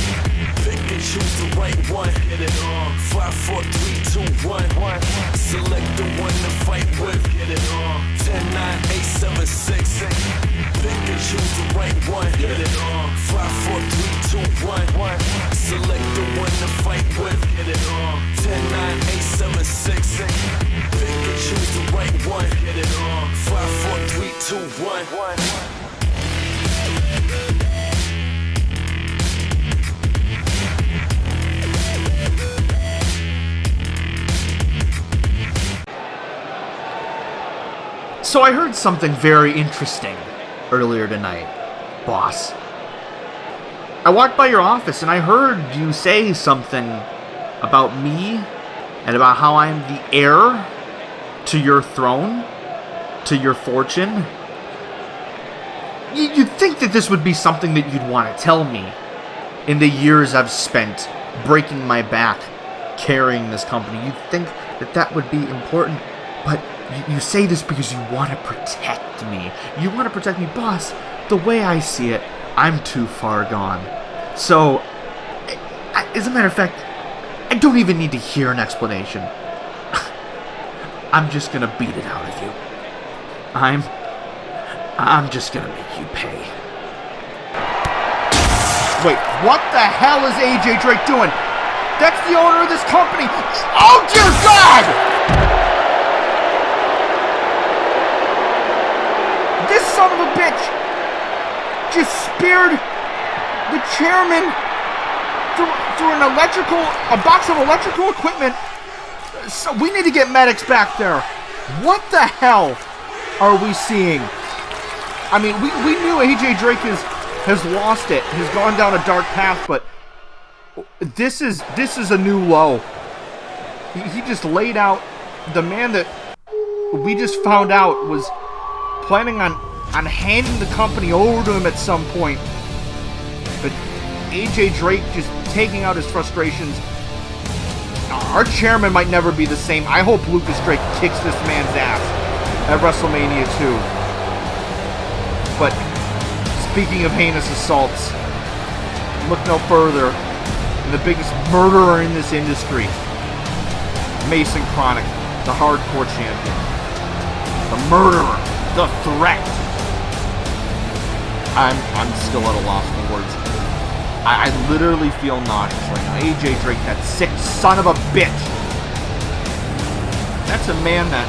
Pick and choose the right one, get it on. 5, 4, 3, 2, 1. Select the one to fight with, get it on. 10-9, 8-7-6. Pick and choose the right one, get it on. 5, 4, 3, 2, 1. Select the one to fight with, get it on. 10-9, 8-7-6. Pick and choose the right one, get it on. 5, 4, 3, 2, 1. So I heard something very interesting earlier tonight, boss. I walked by your office and I heard you say something about me and about how I'm the heir to your throne, to your fortune. You'd think that this would be something that you'd want to tell me in the years I've spent breaking my back, carrying this company. You'd think that that would be important, but you say this because you want to protect me. You want to protect me, boss. The way I see it, I'm too far gone. So, as a matter of fact, I don't even need to hear an explanation. I'm just gonna beat it out of you. I'm just gonna make you pay. Wait, what the hell is AJ Drake doing? That's the owner of this company. Oh dear God! This son of a bitch just speared the chairman through a box of electrical equipment. So we need to get medics back there. What the hell are we seeing? I mean, we knew AJ Drake has lost it, has gone down a dark path, but this is a new low. He just laid out the man that we just found out was planning on handing the company over to him at some point. But AJ Drake just taking out his frustrations. Our chairman might never be the same. I hope Lucas Drake kicks this man's ass at WrestleMania 2. But speaking of heinous assaults, look no further than the biggest murderer in this industry, Mason Kronik, the hardcore champion. The murderer. The threat. I'm still at a loss for words. I literally feel nauseous right now. AJ Drake, that sick son of a bitch. That's a man that,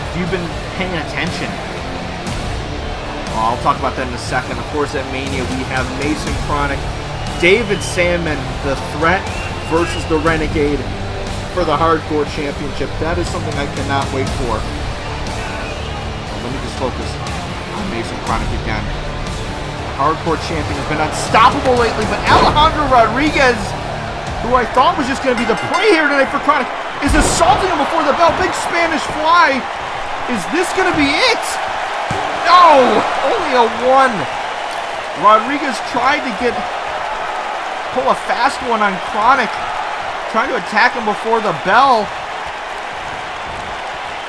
if you've been paying attention, I'll talk about that in a second. Of course, at Mania, we have Mason Kronik David Sandman, the threat versus the Renegade for the Hardcore Championship. That is something I cannot wait for. Let me just focus on Mason Kronik again. The Hardcore Champion has been unstoppable lately, but Alejandro Rodriguez, who I thought was just going to be the prey here tonight for Kronik, is assaulting him before the bell. Big Spanish fly. Is this going to be it? No! Only a 1. Rodriguez tried to pull a fast one on Kronik, trying to attack him before the bell.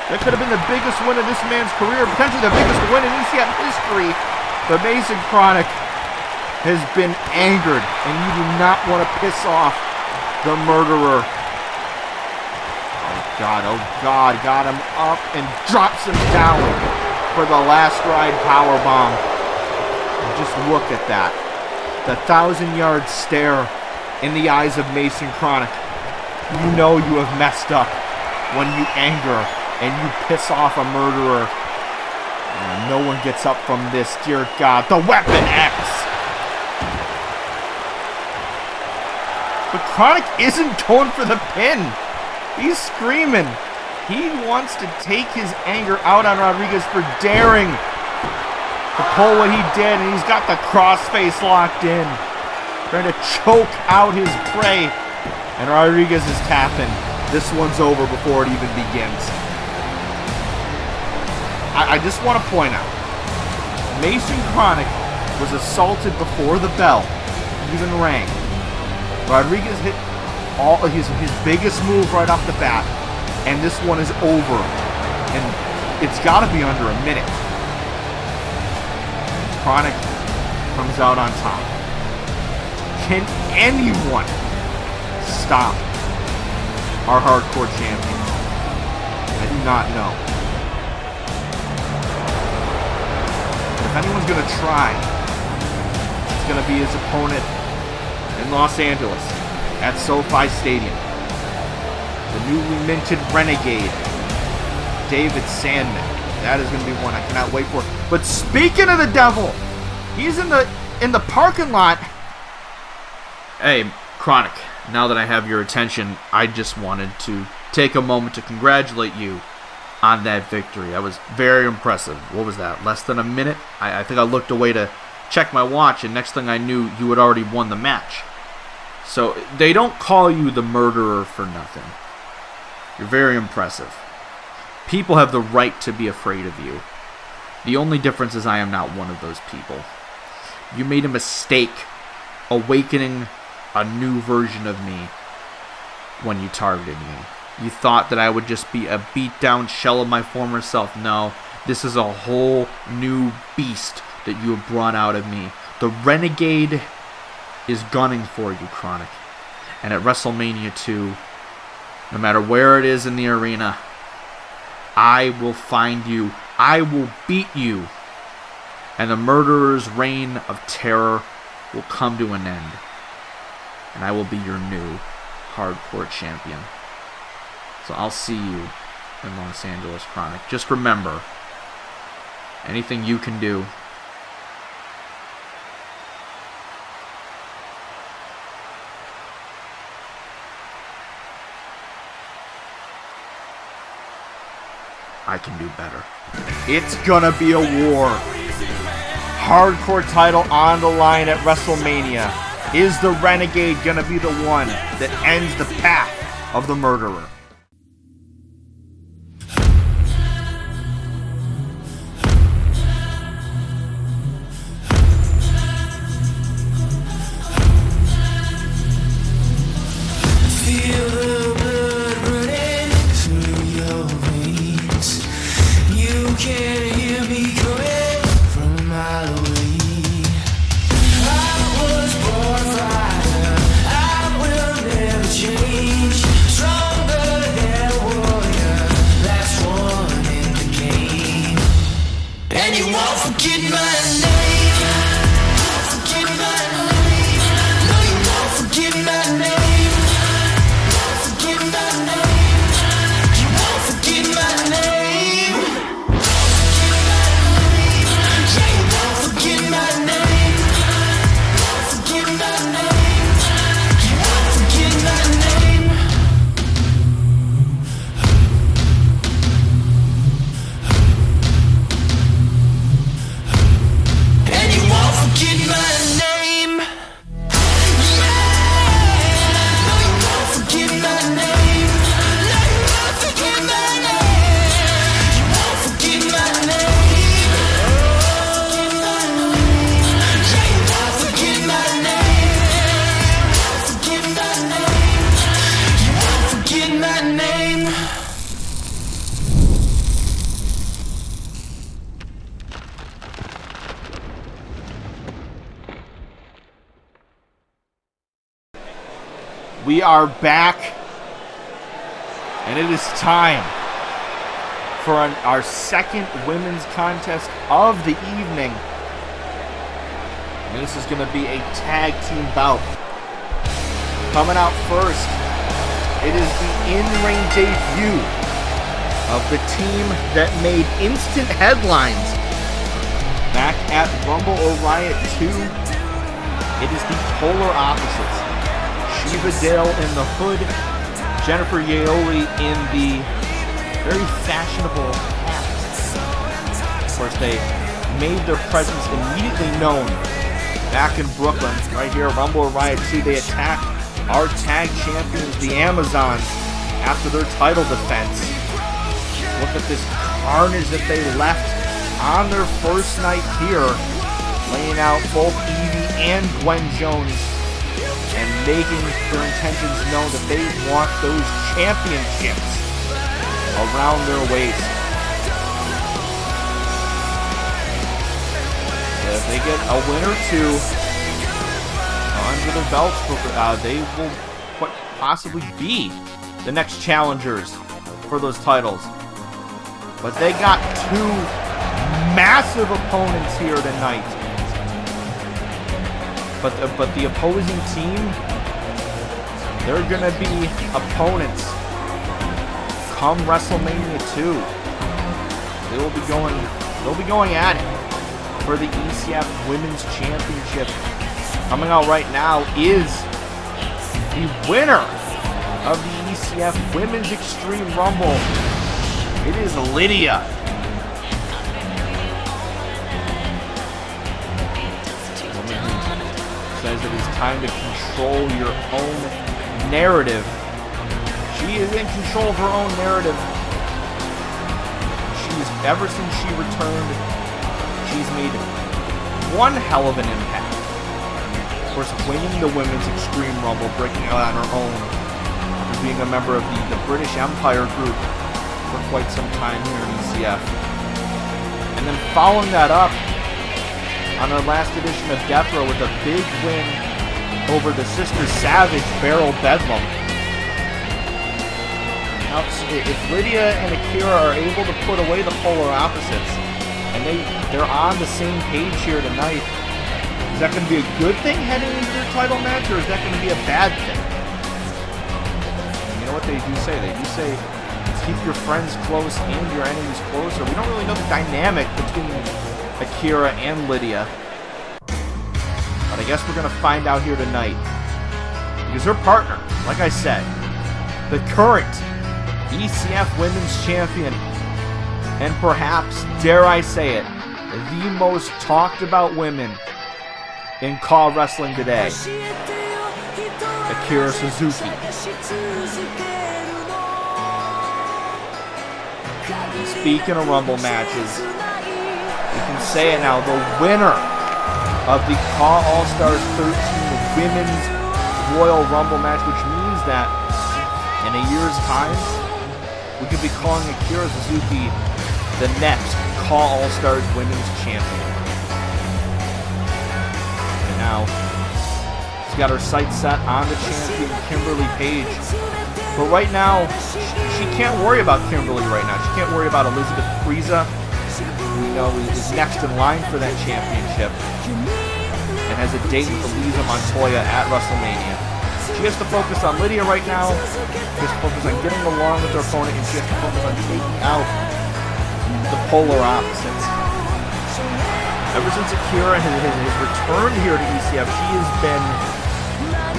That could have been the biggest win of this man's career, potentially the biggest win in ECF history. But Mason Kronik has been angered, and you do not want to piss off the murderer. Oh God, got him up and drops him down for the last ride powerbomb. Just look at that. The 1,000-yard stare in the eyes of Mason Kronik. You know you have messed up when you anger and you piss off a murderer. No one gets up from this, dear God. The Weapon X! But Kronik isn't going for the pin. He's screaming. He wants to take his anger out on Rodriguez for daring to pull what he did, and he's got the crossface locked in, trying to choke out his prey, and Rodriguez is tapping. This one's over before it even begins. I just want to point out, Mason Kronik was assaulted before the bell even rang. Rodriguez hit all his biggest move right off the bat, and this one is over, and it's got to be under a minute. Kronik comes out on top. Can anyone stop our hardcore champion? I do not know. If anyone's going to try, it's going to be his opponent in Los Angeles at SoFi Stadium. The newly minted Renegade, David Sandman. That is going to be one I cannot wait for. But speaking of the devil, he's in the parking lot. Hey, Kronik, now that I have your attention, I just wanted to take a moment to congratulate you on that victory. That was very impressive. What was that, less than a minute? I think I looked away to check my watch, and next thing I knew, you had already won the match. So they don't call you the murderer for nothing. You're very impressive. People have the right to be afraid of you. The only difference is I am not one of those people. You made a mistake awakening a new version of me when you targeted me. You thought that I would just be a beat-down shell of my former self. No, this is a whole new beast that you have brought out of me. The Renegade is gunning for you, Kronik. And at WrestleMania 2, no matter where it is in the arena, I will find you. I will beat you. And the murderer's reign of terror will come to an end. And I will be your new hardcore champion. So I'll see you in Los Angeles, Kronik. Just remember, anything you can do, I can do better. It's gonna be a war. Hardcore title on the line at WrestleMania. Is the Renegade gonna be the one that ends the path of the murderer? Feel the blood running through your veins. You can hear me coming from a mile away. I was born fighter, I will never change. Stronger than a warrior, last one in the game. And you won't forget my name. Forget my name. No, you won't forget my name. Forget my name. We are back, and it is time for our second women's contest of the evening. And this is going to be a tag team bout. Coming out first, it is the in-ring debut of the team that made instant headlines back at Rumble or Riot 2. It is the polar opposites. Shevah Dael in the hood, Jennifer Yeolee in the very fashionable hat. Of course, they made their presence immediately known back in Brooklyn. Right here, Rumble or Riot 2, they attacked our tag champions, the Amazons, after their title defense. Look at this carnage that they left on their first night here, laying out both Evie and Gwen Jones and making their intentions known that they want those championships around their waist. So if they get a win or two under their belts, they will quite possibly be the next challengers for those titles. But they got two massive opponents here tonight. But the opposing team, they're gonna be opponents come WrestleMania 2. They'll be going at it for the ECF Women's Championship. Coming out right now is the winner of the ECF Women's Extreme Rumble. It is Lydia. Says it is time to control your own narrative. She is in control of her own narrative. Ever since she returned, she's made one hell of an impact. Of course, winning the Women's Extreme Rumble, breaking out on her own, after being a member of the British Empire group for quite some time here in ECF. And then following that up on our last edition of Death Row with a big win over the Sister Savage Barrel Bedlam. Now, if Lydia and Akira are able to put away the polar opposites, and they're on the same page here tonight, is that going to be a good thing heading into their title match, or is that going to be a bad thing? And you know what they do say? They do say, keep your friends close and your enemies closer. We don't really know the dynamic between Akira and Lydia, but I guess we're going to find out here tonight, because her partner, like I said, the current ECF Women's Champion, and perhaps, dare I say it, the most talked about women in CAW Wrestling today, Akira Suzuki. And speaking of Rumble matches, you can say it now, the winner of the CAW All-Stars 13 Women's Royal Rumble match, which means that in a year's time, we could be calling Akira Suzuki the next CAW All-Stars Women's Champion. And now, she's got her sights set on the champion, Kimberly Page. But right now, she can't worry about Kimberly right now. She can't worry about Elizabeth Frieza, who we know is next in line for that championship, and has a date with Elysia Montoya at WrestleMania. She has to focus on Lydia right now. She has to focus on getting along with her opponent, and she has to focus on taking out the polar opposites. Ever since Akira has returned here to ECF, she has been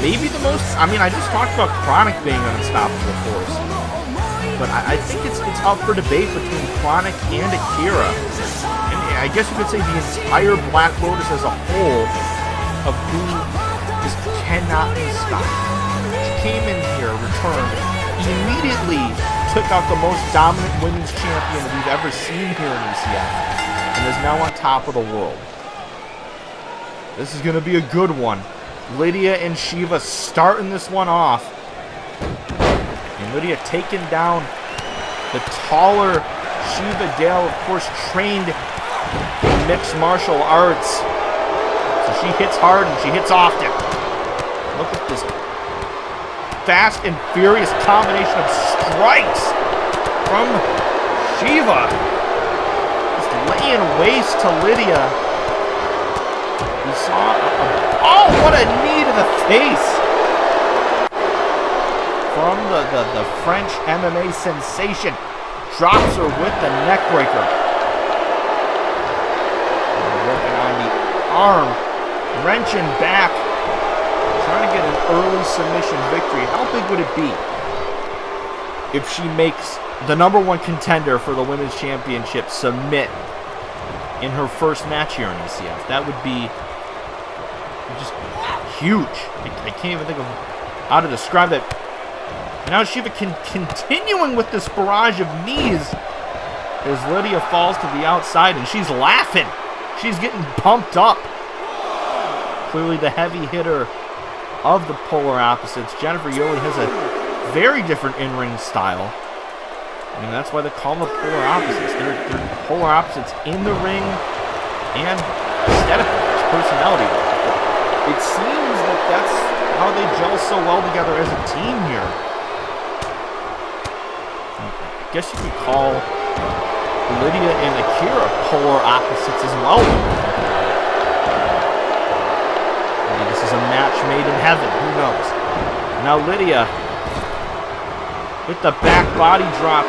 maybe the most... I mean, I just talked about Kronik being an unstoppable force, but I think it's up for debate between Kronik and Akira. And I guess you could say the entire Black Lotus as a whole of who just cannot be stopped. She came in here, returned, immediately took out the most dominant women's champion we've ever seen here in ECF, and is now on top of the world. This is going to be a good one. Lydia and Shevah starting this one off. And Lydia taking down the taller Shevah Dael, of course, trained in mixed martial arts. So she hits hard and she hits often. Look at this fast and furious combination of strikes from Shevah. Just laying waste to Lydia. We saw oh, what a knee to the face from the French MMA sensation. Drops her with the neck breaker. Working on the arm, wrenching back, trying to get an early submission victory. How big would it be if she makes the #1 contender for the Women's Championship submit in her first match here in ECF? That would be just huge. I can't even think of how to describe that. And now Shevah continuing with this barrage of knees as Lydia falls to the outside, and she's laughing. She's getting pumped up. Clearly the heavy hitter of the polar opposites. Jennifer Yeolee has a very different in-ring style. And that's why they call them the polar opposites. They're polar opposites in the ring and aesthetically, personality. It seems that that's how they gel so well together as a team here. I guess you could call Lydia and Akira polar opposites as well. Maybe this is a match made in heaven. Who knows? Now Lydia with the back body drop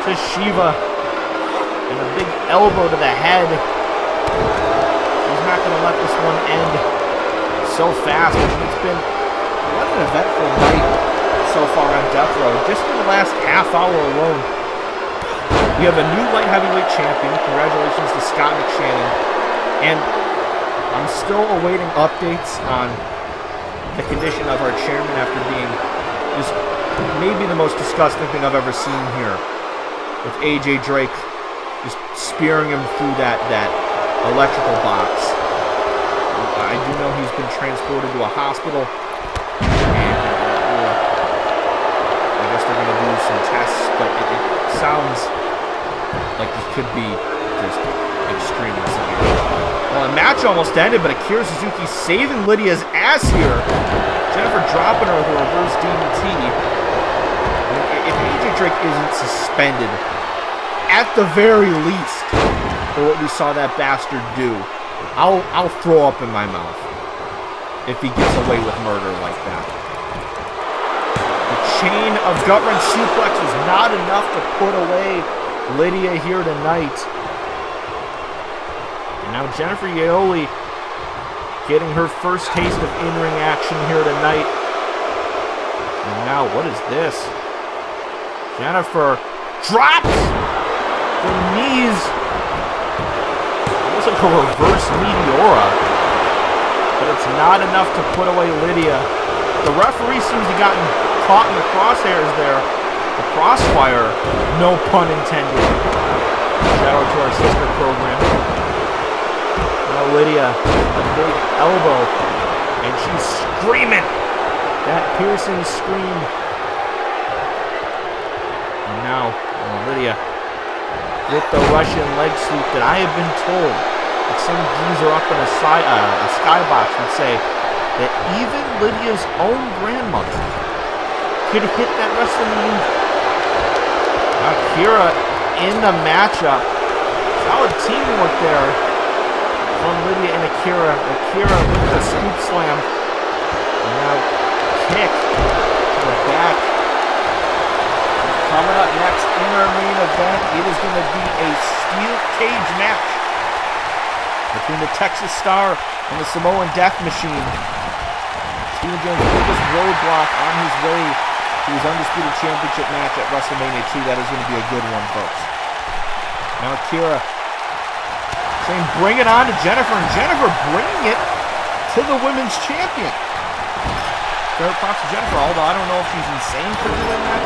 to Shevah and a big elbow to the head. She's not going to let this one end so fast. It's been what an eventful night so far on Death Row. Just in the last half hour alone, we have a new light heavyweight champion. Congratulations to Scott McShannon. And I'm still awaiting updates on the condition of our chairman after being just maybe the most disgusting thing I've ever seen here, with AJ Drake just spearing him through that electrical box. I do know he's been transported to a hospital, and I guess they're going to do some tests, but it sounds like this could be just extremely severe. Well, the match almost ended, but Akira Suzuki saving Lydia's ass here. Jennifer dropping her with a reverse DDT. If AJ Drake isn't suspended, at the very least, for what we saw that bastard do, I'll throw up in my mouth if he gets away with murder like that. The chain of gut-wrench suplex is not enough to put away Lydia here tonight. And now Jennifer Yeolee getting her first taste of in-ring action here tonight. And now, what is this? Jennifer drops the knees. Almost like a reverse Meteora. But it's not enough to put away Lydia. The referee seems to have gotten caught in the crosshairs there. The crossfire, no pun intended. Shout out to our sister program. Now Lydia, a big elbow. And she's screaming. That piercing scream. And now, Lydia with the Russian leg sweep that I have been told that some geezer up in a skybox would say that even Lydia's own grandmother could hit that wrestling move. Akira in the matchup. Solid teamwork there from Lydia and Akira. Akira with the scoop slam. And now kick to the back. Coming up next in our main event, it is going to be a steel cage match between the Texas Star and the Samoan Death Machine. Steven Jones' biggest roadblock on his way to his Undisputed Championship match at WrestleMania 2. That is going to be a good one, folks. Now Akira saying bring it on to Jennifer, and Jennifer bringing it to the Women's Champion. Fair props to Jennifer, although I don't know if she's insane for doing that,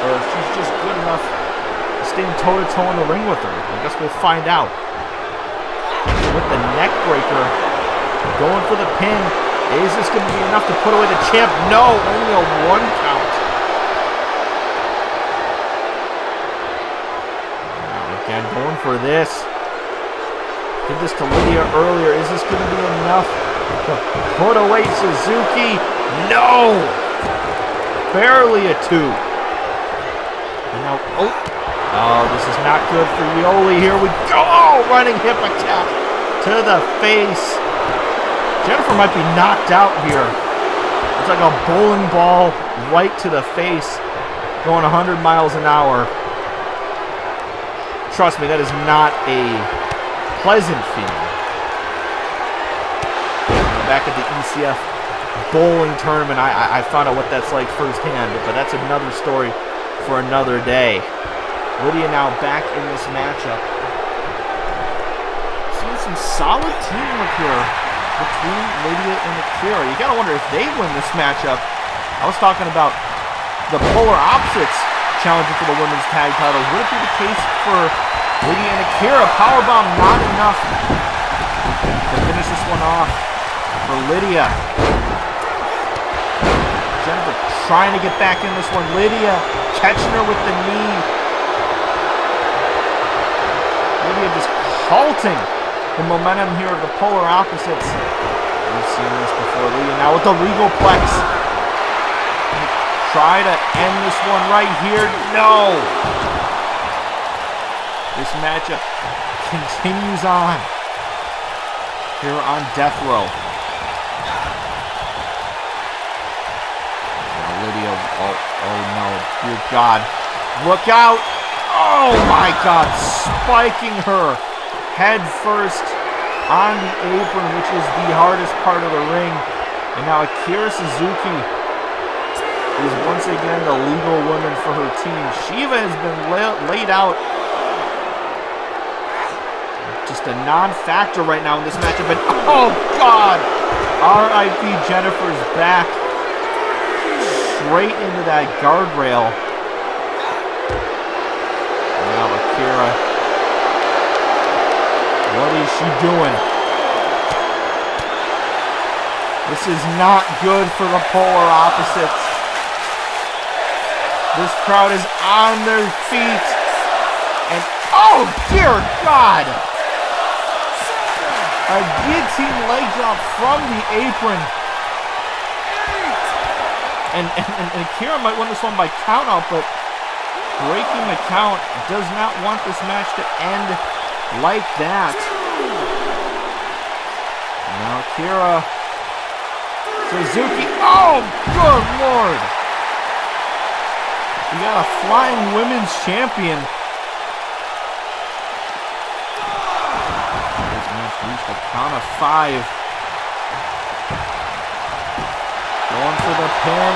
or if she's just good enough to stand toe-to-toe in the ring with her. I guess we'll find out. With the neck breaker, going for the pin. Is this going to be enough to put away the champ? No, only a 1 count. Now again, going for this. Did this to Lydia earlier. Is this going to be enough to put away Suzuki? No! barely a 2. And now, oh, this is not good for Yeolee. Here we go. Oh, running hip attack to the face. Jennifer might be knocked out here. It's like a bowling ball right to the face, going 100 miles an hour. Trust me, that is not a pleasant feeling. Back at the ECF bowling tournament, I found out what that's like firsthand, but that's another story for another day. Lydia now back in this matchup. Seeing some solid teamwork here between Lydia and Akira. You gotta wonder if they win this matchup. I was talking about the polar opposites challenging for the women's tag titles. Would it be the case for Lydia and Akira? Powerbomb not enough to finish this one off for Lydia. Jennifer trying to get back in this one. Lydia catching her with the knee. Lydia just halting the momentum here of the polar opposites. We've seen this before. Lydia now with the Regal Plex. Try to end this one right here. No! This matchup continues on here on Death Row. Now Lydia, oh no, dear God. Look out! Oh my God, spiking her head first on the apron, which is the hardest part of the ring. And now Akira Suzuki is once again the legal woman for her team. Shevah has been laid out. Just a non-factor right now in this matchup. And oh God! R.I.P. Jennifer's back. Straight into that guardrail. And now Akira. What is she doing? This is not good for the polar opposites. This crowd is on their feet. And oh dear God! A guillotine leg drop from the apron. And Akira might win this one by count out, but breaking the count does not want this match to end like that. Now Akira Suzuki. Oh, good Lord. We got a flying women's champion. This match reached a count of 5. Going for the pin.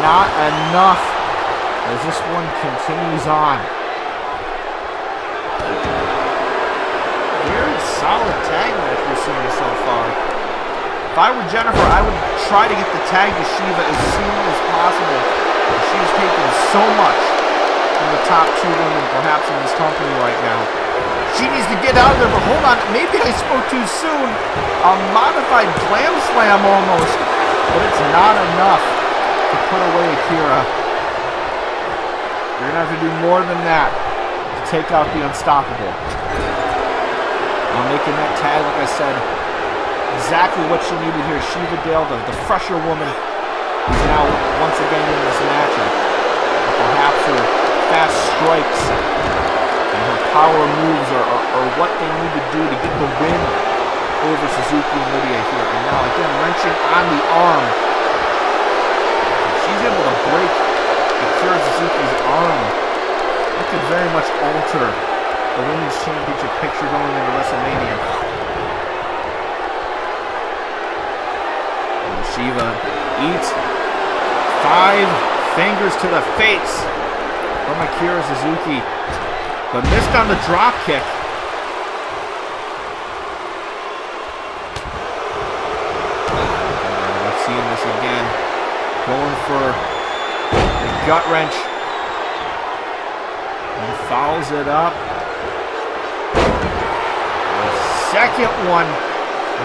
Not enough as this one continues on. Very solid tag match we're seeing so far. If I were Jennifer, I would try to get the tag to Shevah as soon as possible. She's taken so much from the top 2 women perhaps in this company right now. She needs to get out of there, but hold on, maybe I spoke too soon. A modified glam slam almost, but it's not enough to put away Akira. You're going to have to do more than that to take out the Unstoppable. Now making that tag, like I said, exactly what she needed here. Shevah Dael, the fresher woman, is now once again in this matchup. Perhaps her fast strikes and her power moves are what they need to do to get the win over Suzuki and Lydia here. And now again, wrenching on the arm. She's able to break Akira Suzuki's arm. That could very much alter the Women's Championship picture going into WrestleMania. And Shevah eats 5 fingers to the face from Akira Suzuki, but missed on the drop kick. We've seen this again. Going for the gut wrench. And fouls it up. The second one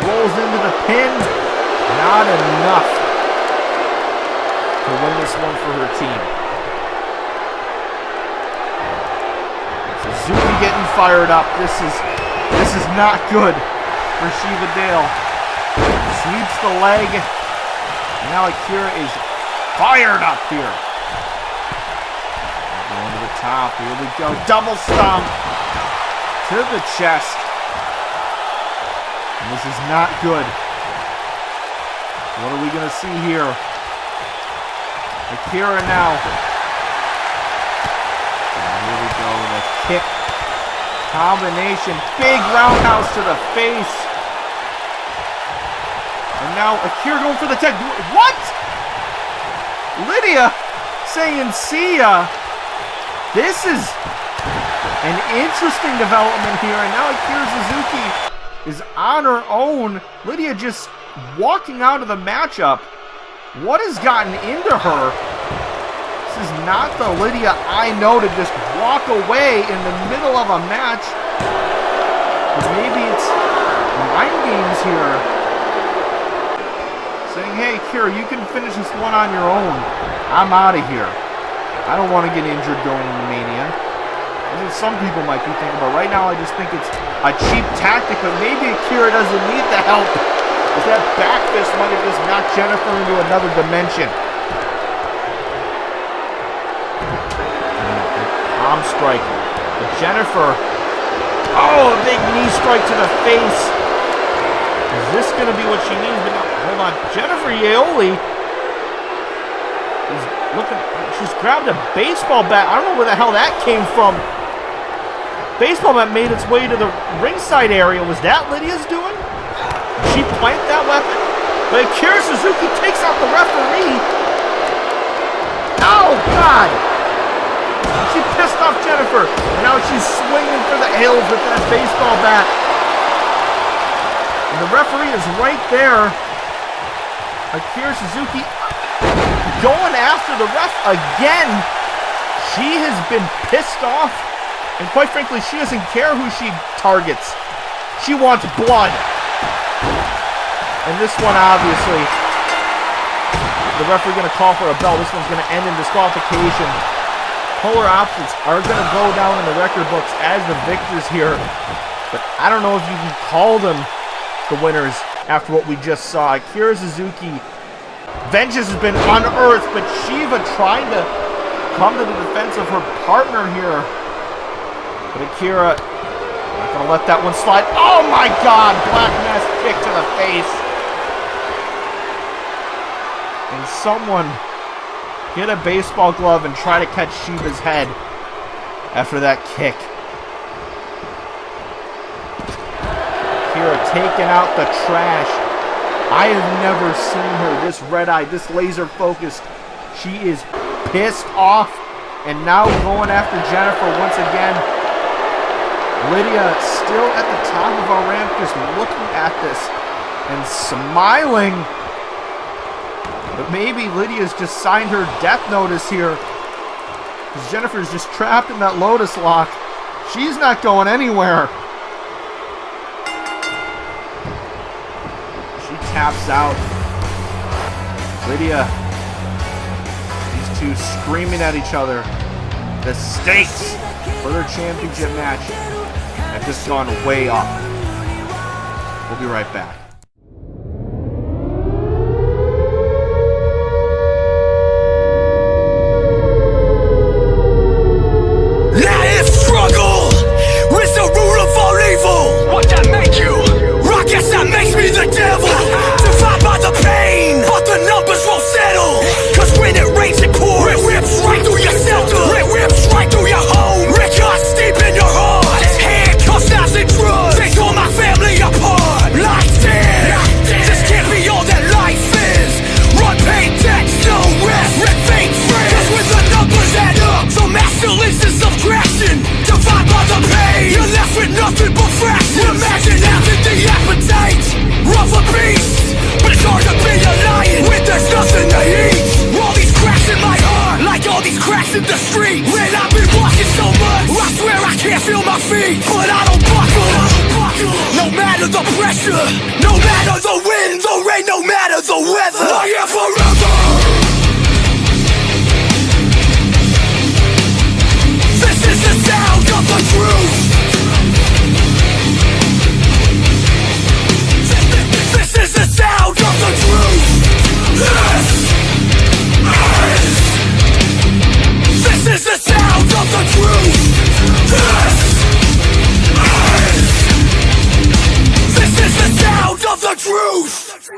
rolls into the pin. Not enough to win this one for her team. Suzuki getting fired up. This is not good for Shevah Dael. Sweeps the leg. Now Akira is fired up here. Going to the top. Here we go. Double stomp to the chest. And this is not good. What are we going to see here? Akira now. And here we go. The kick. Combination. Big roundhouse to the face. And now Akira going for the tag. What? Lydia saying see ya. This is an interesting development here. And now Akira Suzuki is on her own. Lydia just walking out of the matchup. What has gotten into her? This is not the Lydia I know to just walk away in the middle of a match. But maybe it's mind games here. Saying, hey, Akira, you can finish this one on your own. I'm out of here. I don't want to get injured going into Mania. That's what some people might be thinking about. Right now, I just think it's a cheap tactic, but maybe Akira doesn't need the help. Because that back fist might have just knocked Jennifer into another dimension. Arm strike. But Jennifer, oh, a big knee strike to the face. Is this going to be what she needs? But no, hold on. Jennifer Yeolee is looking. She's grabbed a baseball bat. I don't know where the hell that came from. Baseball bat made its way to the ringside area. Was that Lydia's doing? Did she plant that weapon? But Akira Suzuki takes out the referee. Oh, God. She pissed off Jennifer. And now she's swinging for the hills with that baseball bat. And the referee is right there. Akira Suzuki going after the ref again. She has been pissed off. And quite frankly, she doesn't care who she targets. She wants blood. And this one, obviously, the referee going to call for a bell. This one's going to end in disqualification. Polar opposites are going to go down in the record books as the victors here. But I don't know if you can call them the winners after what we just saw. Akira Suzuki, vengeance has been unearthed, but Shevah trying to come to the defense of her partner here. But Akira not going to let that one slide. Oh my God! Black mass kick to the face. And someone get a baseball glove and try to catch Shevah's head after that kick. Akira taking out the trash. I have never seen her this red-eyed, this laser-focused. She is pissed off. And now going after Jennifer once again. Lydia still at the top of our ramp, just looking at this and smiling. But maybe Lydia's just signed her death notice here. Because Jennifer's just trapped in that Lotus lock. She's not going anywhere. She taps out. Lydia. These two screaming at each other. The stakes for their championship match have just gone way up. We'll be right back. This is the sound of the truth. This of the truth!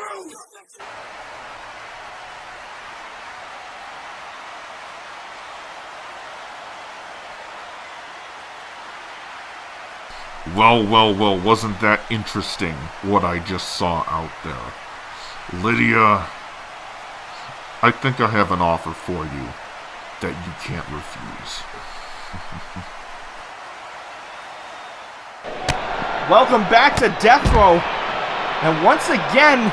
Well, wasn't that interesting, what I just saw out there? Lydia, I think I have an offer for you that you can't refuse. Welcome back to Death Row. And once again,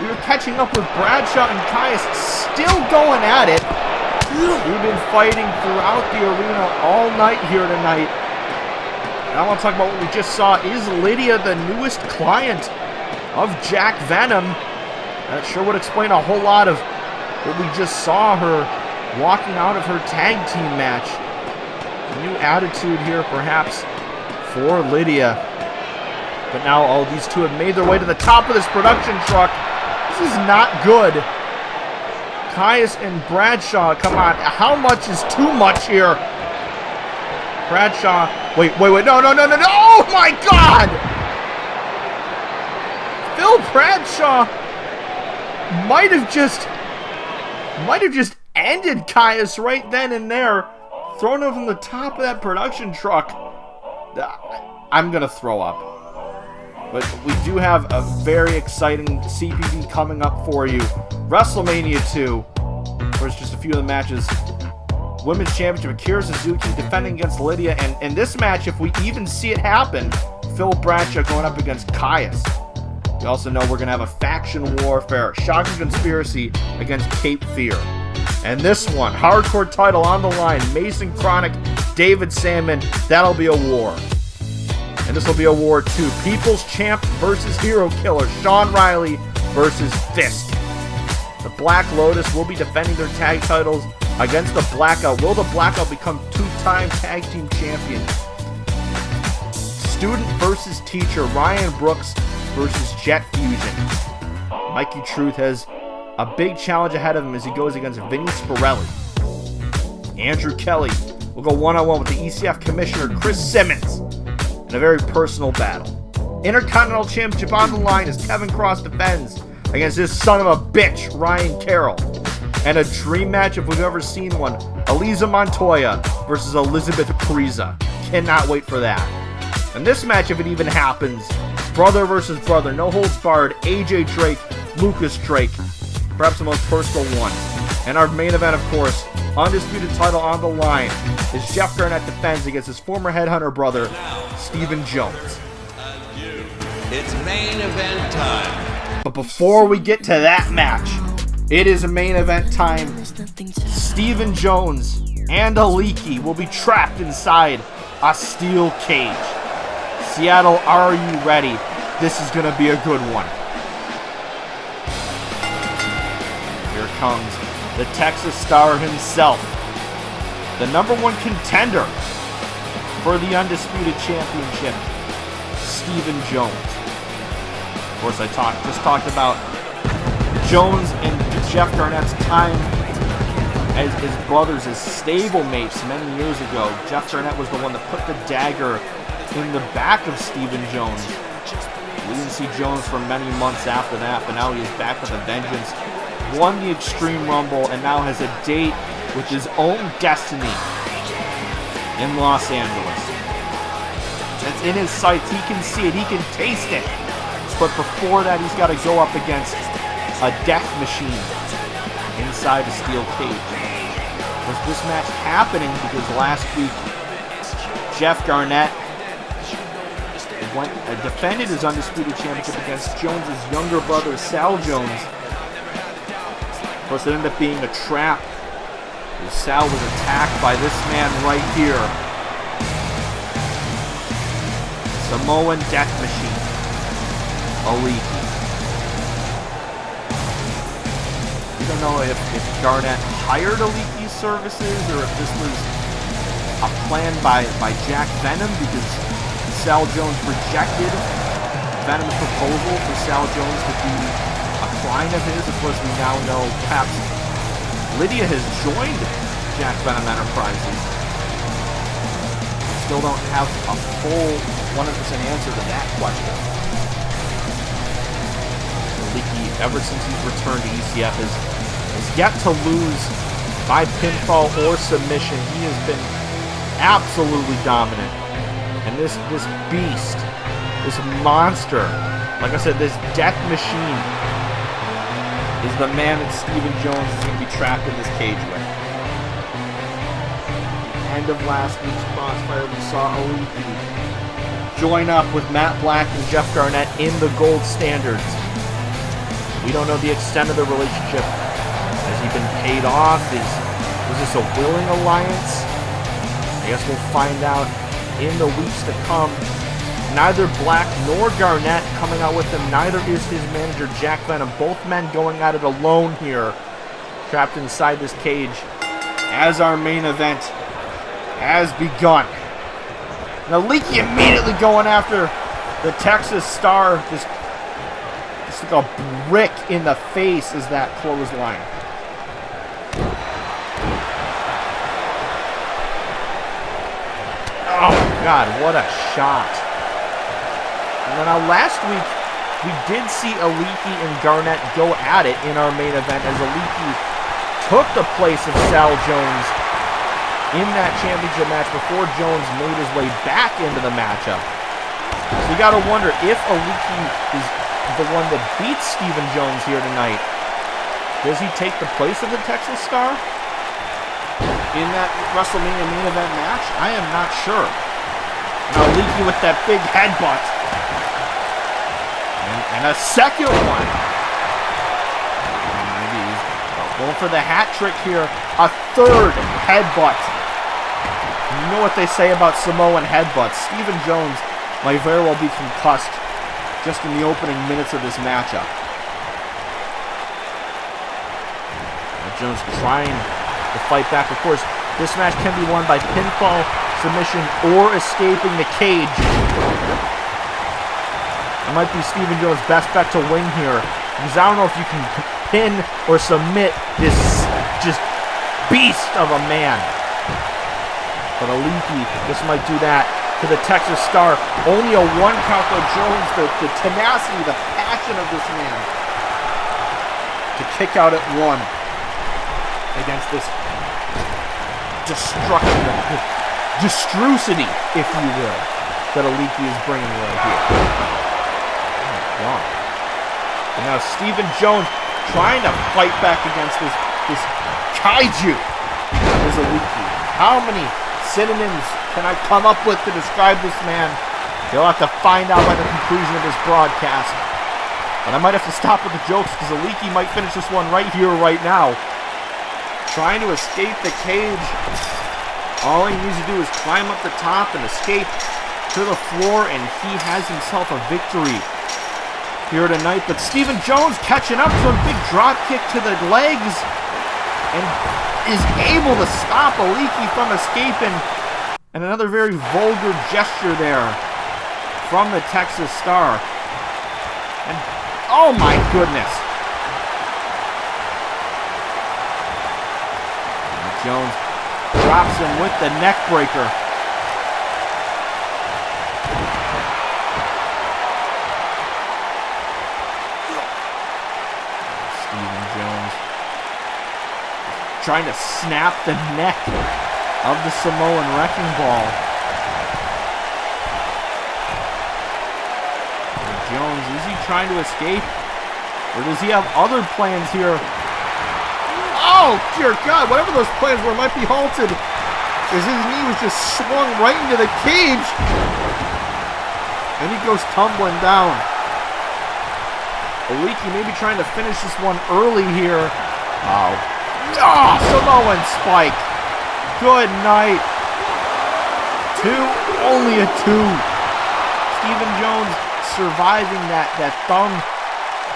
we were catching up with Bradshaw and Caius, still going at it. We've been fighting throughout the arena all night here tonight. And I want to talk about what we just saw. Is Lydia the newest client of Jack Venom? That sure would explain a whole lot of what we just saw her walking out of her tag team match. A new attitude here, perhaps, for Lydia. But now all these two have made their way to the top of this production truck. This is not good. Caius and Bradshaw, come on. How much is too much here? Bradshaw, wait, no, oh my God! Phil Bradshaw might have just ended Caius right then and there, thrown him from the top of that production truck. I'm gonna throw up. But we do have a very exciting CPV coming up for you. WrestleMania 2. There's just a few of the matches. Women's Championship, Akira Suzuki defending against Lydia. And in this match, if we even see it happen, Phil Bradshaw going up against Caius. We also know we're going to have a faction warfare, Shocking Conspiracy against Cape Fear. And this one, hardcore title on the line, Mason Kronik, David Sandman, that'll be a war. And this will be a war too. People's Champ versus Hero Killer, Sean Riley versus Fist. The Black Lotus will be defending their tag titles against the Blackout. Will the Blackout become two-time tag team champion? Student versus teacher, Ryan Brooks versus Jet Fusion. Mikey Truth has a big challenge ahead of him as he goes against Vinny Spirelli. Andrew Kelly will go one-on-one with the ECF Commissioner, Chris Simmons, in a very personal battle. Intercontinental Championship on the line as Kevin Cross defends against this son of a bitch, Ryan Carroll. And a dream match if we've ever seen one, Elysia Montoya versus Elizabeth Preza. Cannot wait for that. And this match, if it even happens, brother versus brother, no holds barred, AJ Drake, Lucas Drake, perhaps the most personal one. And our main event, of course, undisputed title on the line, as Jeff Garnett defends against his former headhunter brother, Stephen Jones. It's main event time. But before we get to that match, it is a main event time. Stephen Jones and Aleki will be trapped inside a steel cage. Seattle, are you ready? This is going to be a good one. Here comes the Texas Star himself, the #1 contender for the Undisputed Championship, Stephen Jones. Of course, I just talked about Jones and Jeff Garnett's time as brothers, as stablemates many years ago. Jeff Garnett was the one that put the dagger in the back of Stephen Jones. We didn't see Jones for many months after that, but now he is back with a vengeance. Won the Extreme Rumble and now has a date with his own destiny in Los Angeles. It's in his sights. He can see it. He can taste it. But before that, he's got to go up against a death machine inside a steel cage. Was this match happening because last week Jeff Garnett defended his Undisputed Championship against Jones' younger brother, Sal Jones. Of course, it ended up being a trap. Sal was attacked by this man right here. Samoan Death Machine, Aleki. We don't know if Garnett hired Aleki's services or if this was a plan by Jack Venom, because Sal Jones rejected Venom's proposal for Sal Jones to be a client of his. Of course, we now know perhaps Lydia has joined Jack Venom Enterprises. Still don't have a full 100% answer to that question. Aleki, ever since he's returned to ECF, has yet to lose by pinfall or submission. He has been absolutely dominant. And this beast, this monster, like I said, this death machine is the man that Stephen Jones is going to be trapped in this cage with. At the end of last week's crossfire, we saw Aleki join up with Matt Black and Jeff Garnett in the gold standards. We don't know the extent of the relationship. Has he been paid off? Was this a willing alliance? I guess we'll find out in the weeks to come. Neither Black nor Garnett coming out with him. Neither is his manager, Jack Venom. Both men going at it alone here, trapped inside this cage as our main event has begun. And Aleki immediately going after the Texas Star. Just like a brick in the face is that clothesline. Oh my God, what a shot. And then last week, we did see Aleki and Garnett go at it in our main event as Aleki took the place of Sal Jones in that championship match before Jones made his way back into the matchup. So you gotta wonder if Aleki is the one that beats Stephen Jones here tonight. Does he take the place of the Texas Star in that WrestleMania main event match? I am not sure. Now Aleki with that big headbutt. And a second one. Maybe he's going for the hat trick here. A third headbutt. You know what they say about Samoan headbutts. Stephen Jones might very well be concussed just in the opening minutes of this matchup. Jones trying to fight back. Of course, this match can be won by pinfall, submission, or escaping the cage. It might be Stephen Jones' best bet to win here, because I don't know if you can pin or submit this just beast of a man. But Aleki, this might do that to the Texas Star. Only a one count though. Jones, the tenacity, the passion of this man to kick out at one against this destruction, destrucity, if you will, that Aleki is bringing right here. Wow. And now Stephen Jones trying to fight back against this kaiju is Aleki. How many synonyms can I come up with to describe this man? You'll have to find out by the conclusion of this broadcast. But I might have to stop with the jokes because Aleki might finish this one right here, right now. Trying to escape the cage. All he needs to do is climb up the top and escape to the floor, and he has himself a victory here tonight. But Stephen Jones catching up to a big drop kick to the legs and is able to stop Aleki from escaping. And another very vulgar gesture there from the Texas Star. And oh my goodness. And Jones drops him with the neck breaker. Stephen Jones trying to snap the neck of the Samoan Wrecking Ball. And Jones, is he trying to escape? Or does he have other plans here? Oh, dear God, whatever those plans were might be halted, as his knee was just swung right into the cage. And he goes tumbling down. Aleki maybe trying to finish this one early here. Oh, Samoan spike. Good night. Only a two. Stephen Jones surviving that thumb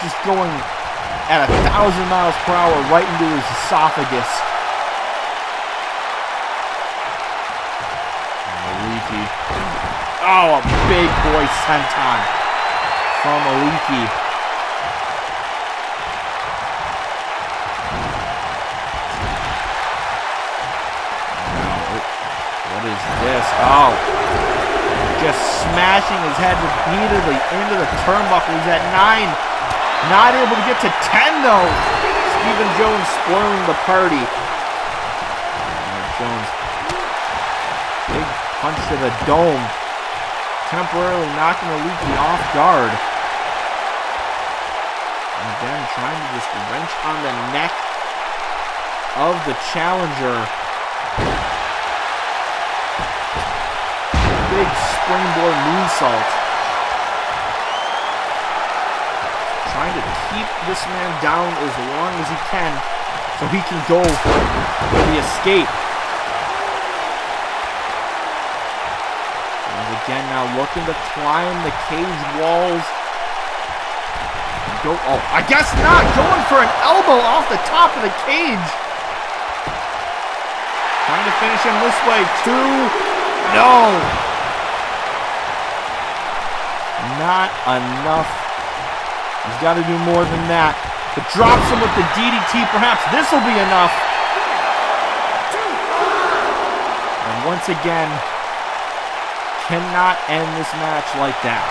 just going at 1,000 miles per hour right into his esophagus. Aleki. Oh, a big boy senton from Aleki. What is this? Oh, just smashing his head repeatedly into the turnbuckle. He's at 9. Not able to get to 10, though. Stephen Jones spoiling the party. Jones. Big punch to the dome. Temporarily knocking Aleki off guard. And again, trying to just wrench on the neck of the challenger. Big springboard moonsault. Trying to keep this man down as long as he can so he can go for the escape. And again now looking to climb the cage walls. Go, oh, I guess not. Going for an elbow off the top of the cage. Trying to finish him this way. 2. No. Not enough. He's got to do more than that. But drops him with the DDT. Perhaps this will be enough. And once again, cannot end this match like that.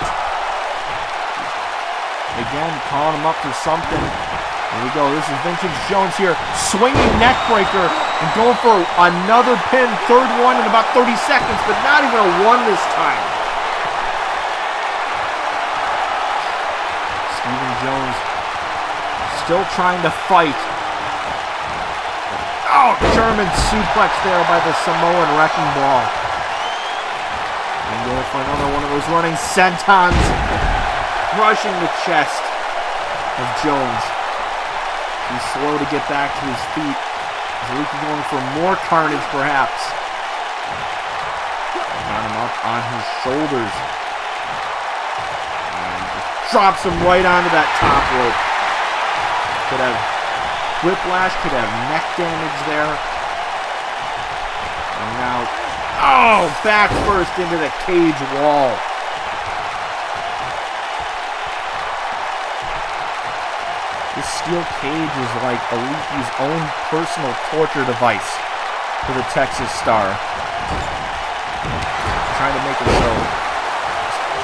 Again, calling him up for something. Here we go. This is Vintage Jones here. Swinging neck breaker and going for another pin. Third one in about 30 seconds, but not even a 1 this time. Stephen Jones still trying to fight. Oh, German suplex there by the Samoan Wrecking Ball. And going for another one of those running sentons. Crushing the chest of Jones. He's slow to get back to his feet. Suzuki going for more carnage, perhaps. Got him up on his shoulders. And just drops him right onto that top rope. Could have whiplash, could have neck damage there. And now, oh, back first into the cage wall. This steel cage is like Aleki's own personal torture device for the Texas Star. Trying to make it so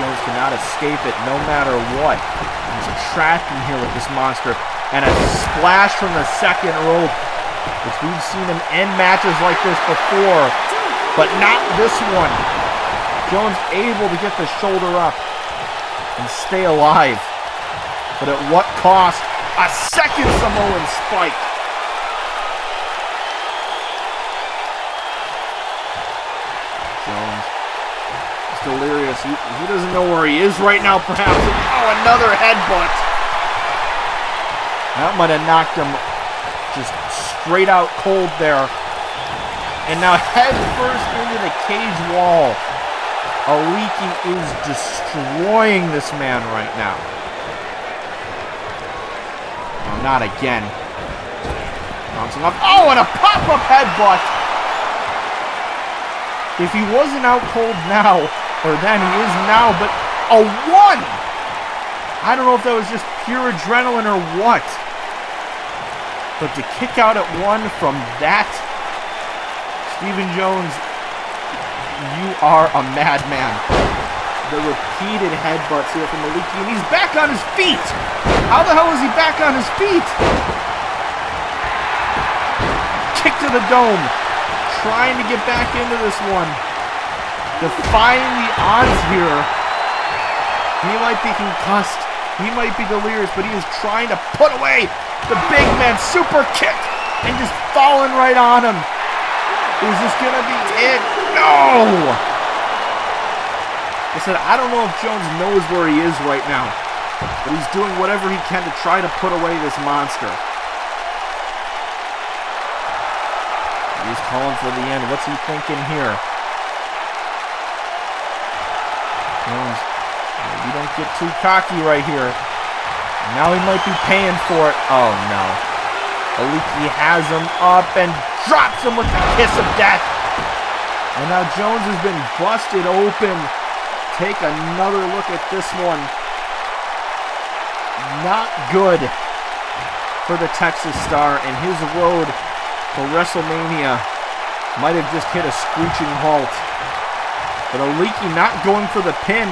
Jones cannot escape it no matter what. He's trapped in here with this monster. And a splash from the second rope, which we've seen him end matches like this before, but not this one. Jones able to get the shoulder up and stay alive. But at what cost? A second Samoan spike. Jones is delirious. He doesn't know where he is right now, perhaps. Oh, another headbutt. That might have knocked him just straight out cold there. And now head first into the cage wall. Aleki is destroying this man right now. No, not again. Bouncing up. Oh, and a pop-up headbutt. If he wasn't out cold now, or then he is now, but a 1! I don't know if that was just pure adrenaline or what. But to kick out at 1 from that, Stephen Jones, you are a madman. The repeated headbutts here from Aleki, and he's back on his feet. How the hell is he back on his feet? Kick to the dome. Trying to get back into this one. Defying the odds here. He might be concussed. He might be delirious, but he is trying to put away the big man super kick and just falling right on him. Is this going to be it? No! I said, I don't know if Jones knows where he is right now, but he's doing whatever he can to try to put away this monster. He's calling for the end. What's he thinking here? Jones, maybe don't get too cocky right here. Now he might be paying for it. Oh no. Aleki has him up and drops him with the kiss of death. And now Jones has been busted open. Take another look at this one. Not good for the Texas Star, and his road to WrestleMania might have just hit a screeching halt. But Aleki not going for the pin,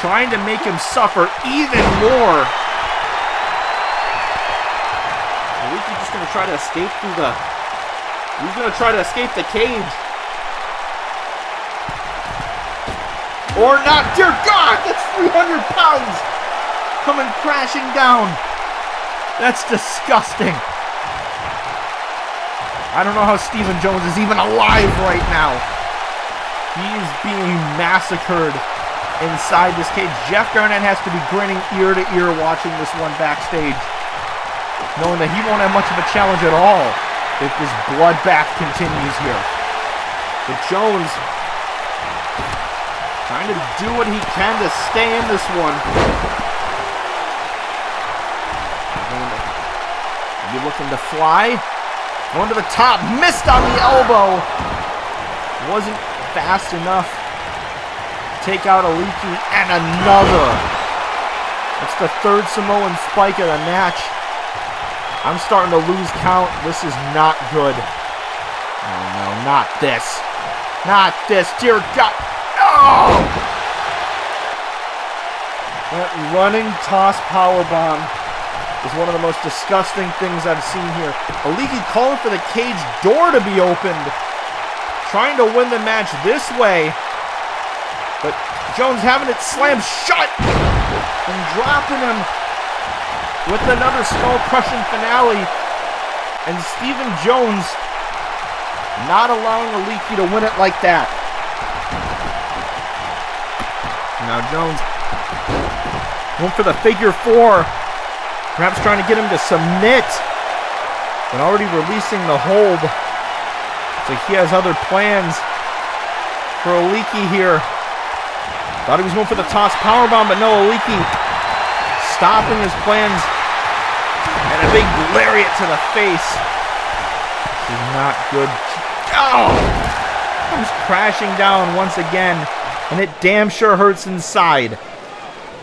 trying to make him suffer even more. Aleki just going to try to escape through the... He's going to try to escape the cage. Or not. Dear God, that's 300 pounds coming crashing down. That's disgusting. I don't know how Stephen Jones is even alive right now. He's being massacred inside this cage. Jeff Garnett has to be grinning ear to ear watching this one backstage, knowing that he won't have much of a challenge at all if this bloodbath continues here. But Jones trying to do what he can to stay in this one. Maybe looking to fly. Going to the top. Missed on the elbow. Wasn't fast enough. Take out Aleki and another. That's the third Samoan spike of the match. I'm starting to lose count. This is not good. Oh no, not this. Not this. Dear God. Oh! That running toss powerbomb is one of the most disgusting things I've seen here. Aleki calling for the cage door to be opened. Trying to win the match this way. But Jones having it slammed shut. And dropping him with another skull-crushing finale. And Stephen Jones not allowing Aleki to win it like that. Now Jones going for the figure four. Perhaps trying to get him to submit. But already releasing the hold. So he has other plans for Aleki here. Thought he was going for the toss powerbomb, but no, Aleki stopping his plans. And a big lariat to the face. This is not good. Oh! Comes crashing down once again. And it damn sure hurts inside.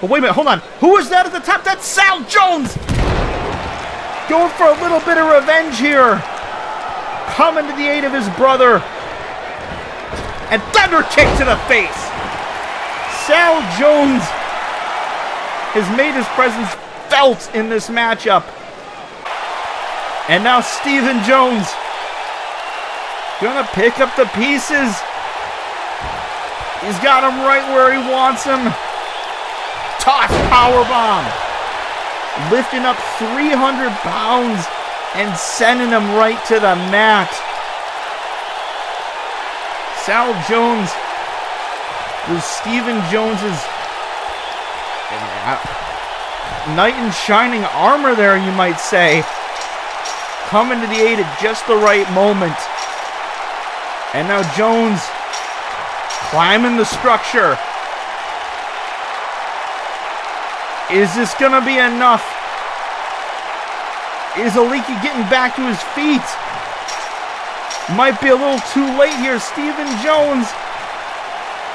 But wait a minute, hold on. Who is that at the top? That's Sal Jones! Going for a little bit of revenge here. Coming to the aid of his brother. And thunder kick to the face. Sal Jones has made his presence felt in this matchup. And now Stephen Jones gonna pick up the pieces. He's got him right where he wants him. Toss powerbomb. Lifting up 300 pounds and sending him right to the mat. Sal Jones was Stephen Jones's knight in shining armor there, you might say. Coming to the aid at just the right moment. And now Jones climbing the structure. Is this gonna be enough? Is Aleki getting back to his feet? Might be a little too late here. Stephen Jones.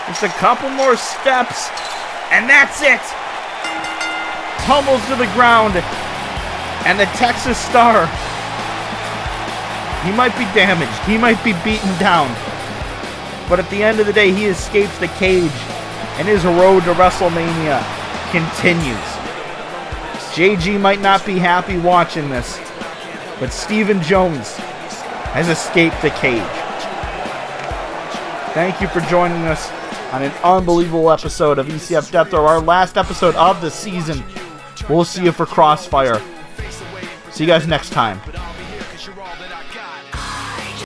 Just a couple more steps. And that's it. Tumbles to the ground. And the Texas Star. He might be damaged. He might be beaten down. But at the end of the day, he escapes the cage. And his road to WrestleMania continues. JG might not be happy watching this, but Stephen Jones has escaped the cage. Thank you for joining us on an unbelievable episode of ECF Death Row, our last episode of the season. We'll see you for Crossfire. See you guys next time.